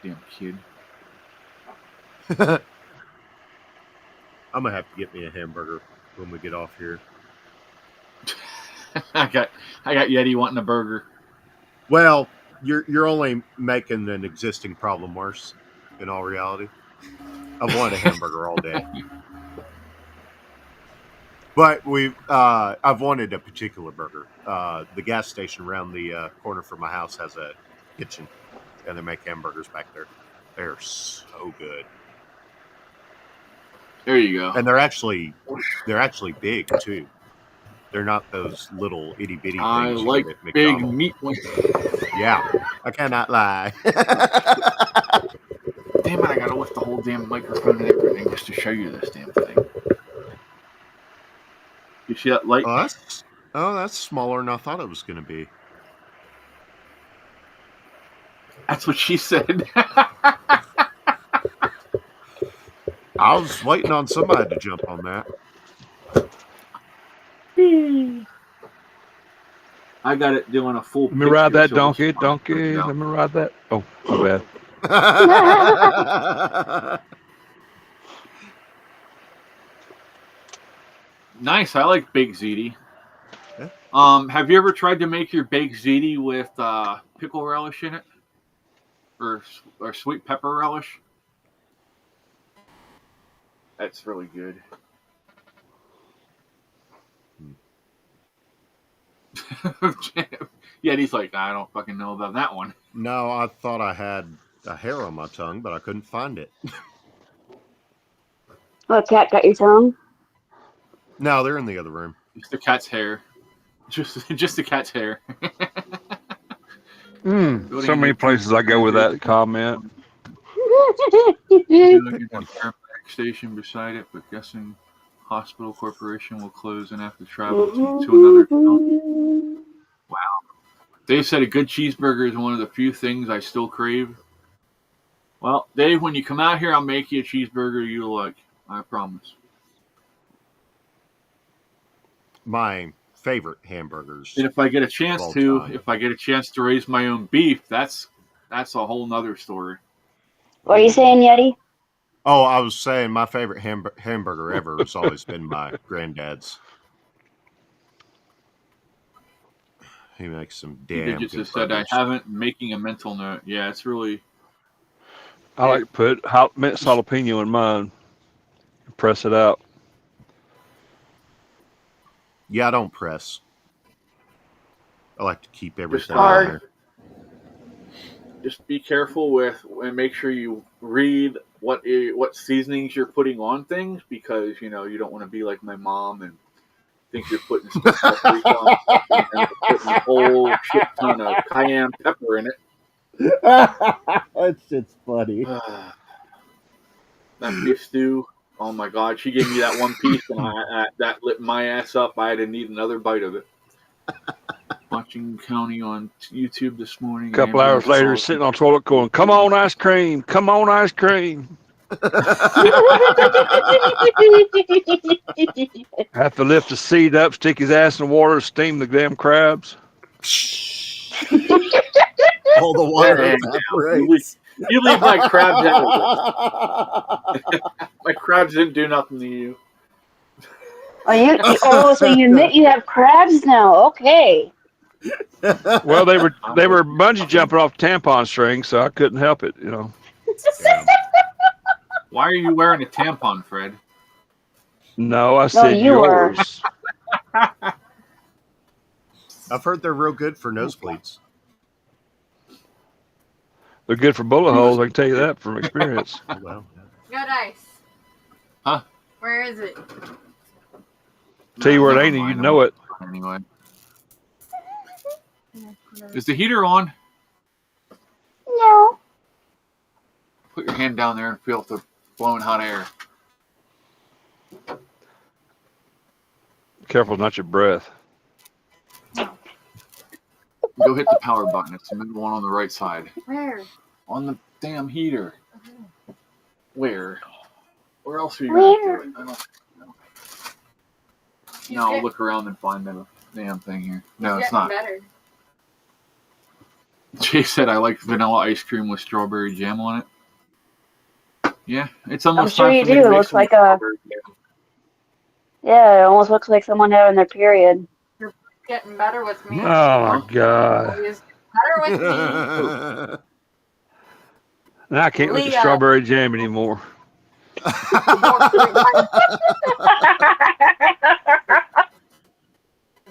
Speaker 1: Damn kid.
Speaker 2: I'm gonna have to get me a hamburger when we get off here.
Speaker 1: I got Yeti wanting a burger.
Speaker 2: Well, you're only making an existing problem worse. In all reality, I've wanted a hamburger all day, but I've wanted a particular burger. The gas station around the corner from my house has a kitchen, and they make hamburgers back there. They're so good,
Speaker 1: There you go.
Speaker 2: and they're actually big too. They're not those little itty bitty things.
Speaker 1: I
Speaker 2: you
Speaker 1: like
Speaker 2: get at
Speaker 1: big
Speaker 2: McDonald's.
Speaker 1: meat ones.
Speaker 2: Yeah, I cannot lie.
Speaker 1: Damn it, I gotta lift the whole damn microphone and everything just to show you this damn thing. You see that light?
Speaker 2: That's smaller than I thought it was going to be.
Speaker 1: That's what she said.
Speaker 2: I was waiting on somebody to jump on that.
Speaker 1: I got it doing a full.
Speaker 4: Let me ride that
Speaker 1: picture, so
Speaker 4: donkey,
Speaker 1: it's
Speaker 4: donkey.
Speaker 1: fine.
Speaker 4: Let me ride that. Oh, my bad.
Speaker 1: Nice. I like baked ziti.
Speaker 2: Yeah.
Speaker 1: Have you ever tried to make your baked ziti with pickle relish in it, or sweet pepper relish? That's really good. Yeti's like, I don't fucking know about that one.
Speaker 2: No, I thought I had a hair on my tongue, but I couldn't find it.
Speaker 3: Oh, cat got your tongue?
Speaker 2: No, they're in the other room.
Speaker 1: Just the cat's hair. Just the cat's hair.
Speaker 4: So many places I go with that comment.
Speaker 1: Looking at the paramedic station beside it, but guessing hospital corporation will close and have to travel to another town. Wow. Dave said a good cheeseburger is one of the few things I still crave. Well, Dave, when you come out here, I'll make you a cheeseburger you like. I promise.
Speaker 2: My favorite hamburgers.
Speaker 1: And if I get a chance
Speaker 2: All
Speaker 1: to,
Speaker 2: time.
Speaker 1: if I get a chance to raise my own beef, that's a whole nother story.
Speaker 3: What are you saying, Yeti?
Speaker 2: Oh, I was saying my favorite hamburger ever has always been my granddad's. He makes some
Speaker 1: He
Speaker 2: damn
Speaker 1: just
Speaker 2: good
Speaker 1: said I
Speaker 2: burgers.
Speaker 1: haven't making a mental note. Yeah, it's really.
Speaker 4: I like to put minced jalapeno in mine and press it out.
Speaker 2: Yeah, I don't press. I like to keep everything
Speaker 1: hard.
Speaker 2: in there.
Speaker 1: Just be careful with and make sure you read what seasonings you're putting on things, because you don't want to be like my mom and think you're putting stuff paprika on something and putting a whole shit ton of cayenne pepper in it.
Speaker 2: That's just funny.
Speaker 1: That beef stew, oh my god, she gave me that one piece and that lit my ass up. I had to need another bite of it. Watching County on YouTube this morning.
Speaker 4: A couple hours later, sitting on the toilet going, "Come on, ice cream! Come on, ice cream!" Have to lift the seat up, stick his ass in the water, steam the damn crabs.
Speaker 2: All the water evaporates.
Speaker 1: You leave my crabs out of it. My crabs didn't do nothing to you.
Speaker 3: So you admit you have crabs now? Okay.
Speaker 4: Well, they were bungee jumping off tampon strings, so I couldn't help it.
Speaker 1: Why are you wearing a tampon, Fred?
Speaker 4: No, I said
Speaker 3: you were.
Speaker 4: yours.
Speaker 2: I've heard they're real good for nosebleeds.
Speaker 4: They're good for bullet holes. I can tell you that from experience.
Speaker 2: Well,
Speaker 6: Got ice.
Speaker 1: Huh?
Speaker 6: Where is it?
Speaker 4: Tell you where it ain't, and you know it.
Speaker 1: Anyway. Is the heater on?
Speaker 3: No.
Speaker 1: Put your hand down there and feel the blowing hot air.
Speaker 4: Careful, not your breath.
Speaker 1: Go hit the power button. It's the middle one on the right side.
Speaker 6: Where?
Speaker 1: On the damn heater. Where? Where else are you going to do it? I don't know. No, I'll look around and find the damn thing here. No, it's not.
Speaker 6: Better.
Speaker 1: Jay said I like vanilla ice cream with strawberry jam on it. Yeah, it's almost
Speaker 3: I'm sure
Speaker 1: time
Speaker 3: you
Speaker 1: for me
Speaker 3: do.
Speaker 1: to
Speaker 3: It
Speaker 1: make
Speaker 3: looks
Speaker 1: some
Speaker 3: like
Speaker 1: strawberry jam.
Speaker 3: Yeah, it almost looks like someone having their period.
Speaker 6: Getting better with me.
Speaker 4: Oh my god!
Speaker 6: Always better with me.
Speaker 4: Now I can't look at strawberry jam anymore.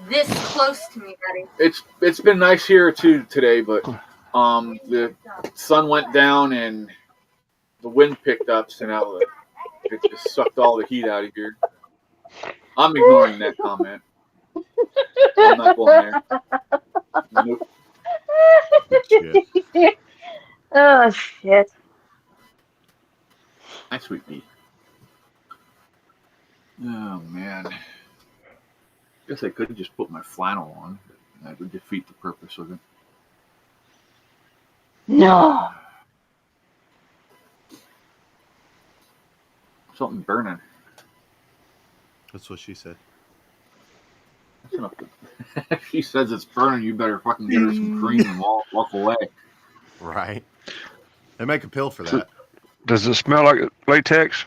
Speaker 6: This close to me, buddy.
Speaker 1: It's been nice here too today, but the sun went down and the wind picked up, so now it just sucked all the heat out of here. I'm ignoring that comment. I'm not going there. Nope.
Speaker 2: shit.
Speaker 3: Oh, shit.
Speaker 1: Hi, sweet pea. Oh, man. Guess I could just put my flannel on. That would defeat the purpose of it.
Speaker 3: No.
Speaker 1: Something burning.
Speaker 2: That's what she said.
Speaker 1: That's enough to... If she says it's burning, you better fucking get her some cream and walk away.
Speaker 2: Right. They make a pill for that.
Speaker 4: Does it smell like latex?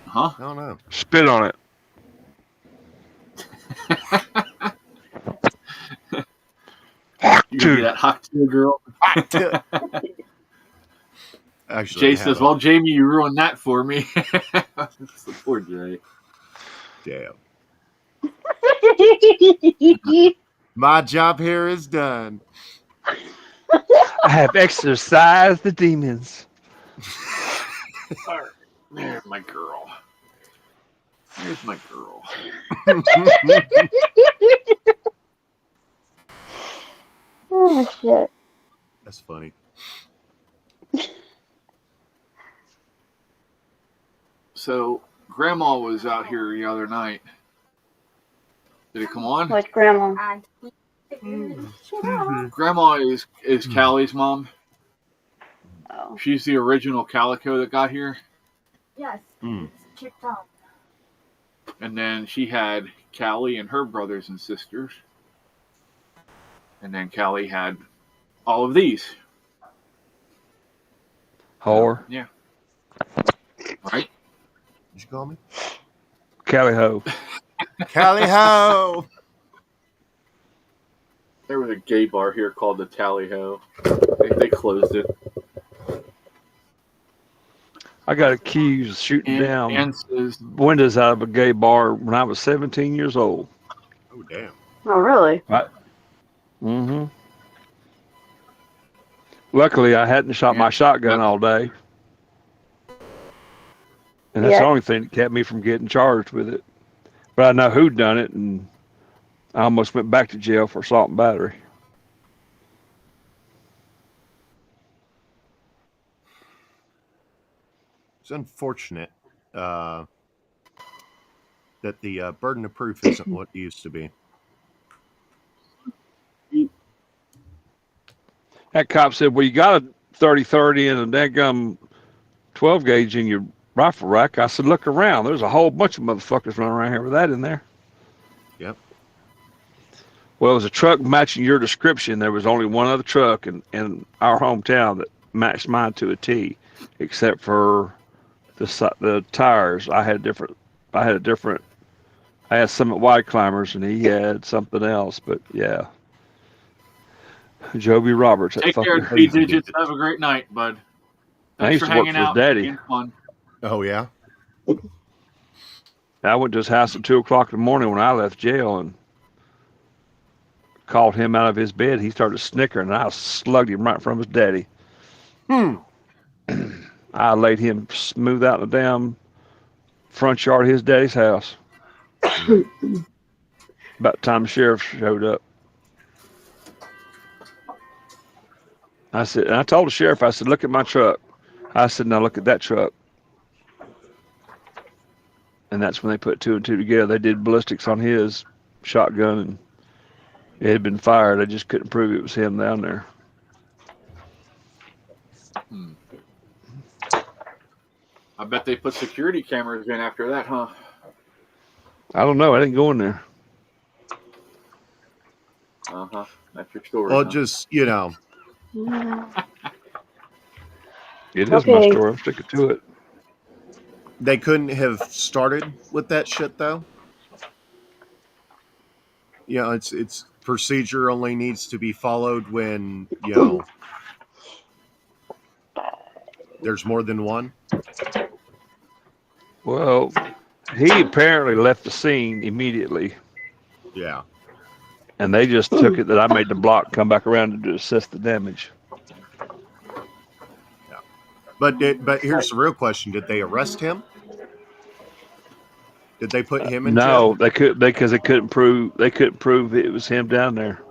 Speaker 1: Huh?
Speaker 2: I don't know.
Speaker 4: Spit on it.
Speaker 1: You gonna be that hot tail girl?
Speaker 2: Actually,
Speaker 1: Jay says, "Well, Jamie, you ruined that for me." Poor Jay.
Speaker 2: Damn. My job here is done.
Speaker 4: I have exorcised the demons.
Speaker 1: There's my girl. There's my girl.
Speaker 3: Oh, shit.
Speaker 2: That's funny.
Speaker 1: So, Grandma was out here the other night, Did it come on?
Speaker 3: Like grandma.
Speaker 6: And he figured shit out.
Speaker 1: Grandma is Callie's mom.
Speaker 3: Oh.
Speaker 1: She's the original Calico that got here.
Speaker 6: Yes,
Speaker 2: Mm.
Speaker 6: it's chipped off.
Speaker 1: And then she had Callie and her brothers and sisters. And then Callie had all of these.
Speaker 4: Whore.
Speaker 1: Yeah. Right?
Speaker 2: Did you call me?
Speaker 4: Cali ho.
Speaker 2: Cali ho!
Speaker 1: There was a gay bar here called the Tally Ho. They closed it.
Speaker 4: I got accused of shooting down
Speaker 1: And says,
Speaker 4: windows out of a gay bar when I was 17 years old.
Speaker 2: Oh, damn.
Speaker 3: Oh, really?
Speaker 4: Mm-hmm. Luckily, I hadn't shot my shotgun all day. And that's the only thing that kept me from getting charged with it. But I know who done it, and I almost went back to jail for assault and battery.
Speaker 2: It's unfortunate that the burden of proof isn't what it used to be.
Speaker 4: That cop said, well, you got a 30-30 and a daggum 12 gauge in your rifle rack. I said, look around. There's a whole bunch of motherfuckers running around here with that in there.
Speaker 2: Yep.
Speaker 4: Well, it was a truck matching your description. There was only one other truck in our hometown that matched mine to a T, except for the tires. I had Summit Wide Climbers, and he had something else. But yeah, Joby Roberts.
Speaker 1: take care, Three Digits. Have a great night, bud.
Speaker 4: I
Speaker 1: Thanks
Speaker 4: used
Speaker 1: for
Speaker 4: to work
Speaker 1: hanging
Speaker 4: for his
Speaker 1: out.
Speaker 4: daddy.
Speaker 1: Being fun.
Speaker 2: Oh, yeah?
Speaker 4: I went to his house at 2 o'clock in the morning when I left jail and called him out of his bed. He started snickering, and I slugged him right from his daddy. I laid him smooth out in the damn front yard of his daddy's house. About the time the sheriff showed up. I told the sheriff, I said, look at my truck. I said, now look at that truck. And that's when they put 2 and 2 together. They did ballistics on his shotgun, and it had been fired. I just couldn't prove it was him down there.
Speaker 1: I bet they put security cameras in after that, huh?
Speaker 4: I don't know. I didn't go in there.
Speaker 1: Uh-huh. That's your story.
Speaker 2: Well,
Speaker 1: huh?
Speaker 2: just,
Speaker 4: It is my story. I'm sticking to it.
Speaker 2: they couldn't have started with that shit, though. It's procedure only needs to be followed when, there's more than one.
Speaker 4: Well, he apparently left the scene immediately,
Speaker 2: Yeah.
Speaker 4: and they just took it that I made the block come back around to assess the damage.
Speaker 2: But here's the real question: did they arrest him? Did they put him in jail?
Speaker 4: No, they couldn't because they couldn't prove it was him down there.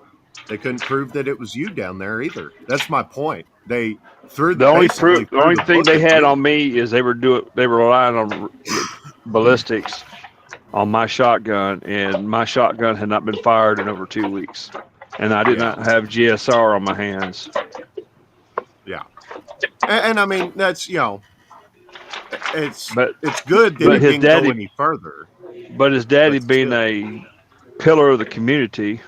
Speaker 2: They couldn't prove that it was you down there either. That's my point. They threw
Speaker 4: The only thing they had on me is they were relying on ballistics on my shotgun, and my shotgun had not been fired in over 2 weeks, and I did not have GSR on my hands.
Speaker 2: Yeah, and I mean that's it's good that
Speaker 4: but
Speaker 2: it
Speaker 4: his
Speaker 2: didn't
Speaker 4: daddy,
Speaker 2: go any further.
Speaker 4: But his daddy,
Speaker 2: But
Speaker 4: being
Speaker 2: still.
Speaker 4: a pillar of the community,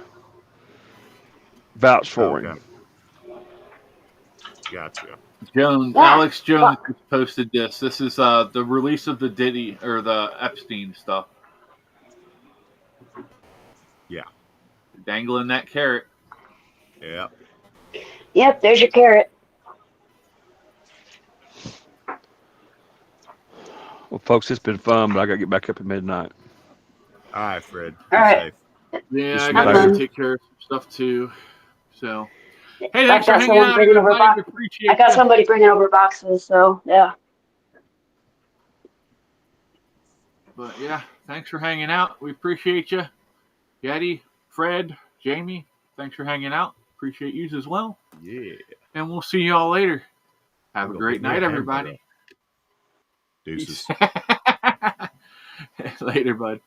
Speaker 4: vouched for him.
Speaker 2: Gotcha.
Speaker 1: Alex Jones just posted this. This is the release of the Diddy or the Epstein stuff.
Speaker 2: Yeah.
Speaker 1: Dangling that carrot.
Speaker 2: Yeah.
Speaker 3: Yep, there's your carrot.
Speaker 4: Well, folks, it's been fun, but I got to get back up at midnight.
Speaker 2: All right, Fred.
Speaker 3: All right.
Speaker 2: Safe.
Speaker 1: Yeah,
Speaker 2: Just
Speaker 1: I gotta
Speaker 3: remember-
Speaker 1: go take care of some stuff too. So, hey,
Speaker 3: I
Speaker 1: thanks for
Speaker 3: got
Speaker 1: hanging
Speaker 3: someone
Speaker 1: out.
Speaker 3: bringing over
Speaker 1: Everybody.
Speaker 3: boxes.
Speaker 1: Appreciate
Speaker 3: I got
Speaker 1: you.
Speaker 3: somebody bringing over boxes, so yeah.
Speaker 1: But yeah, thanks for hanging out. We appreciate you. Yeti, Fred, Jamie, thanks for hanging out. Appreciate you as well.
Speaker 2: Yeah.
Speaker 1: And we'll see you all later. Have a
Speaker 2: Go
Speaker 1: great
Speaker 2: pick me
Speaker 1: night,
Speaker 2: a
Speaker 1: everybody.
Speaker 2: hamburger. Deuces.
Speaker 1: Later, bud.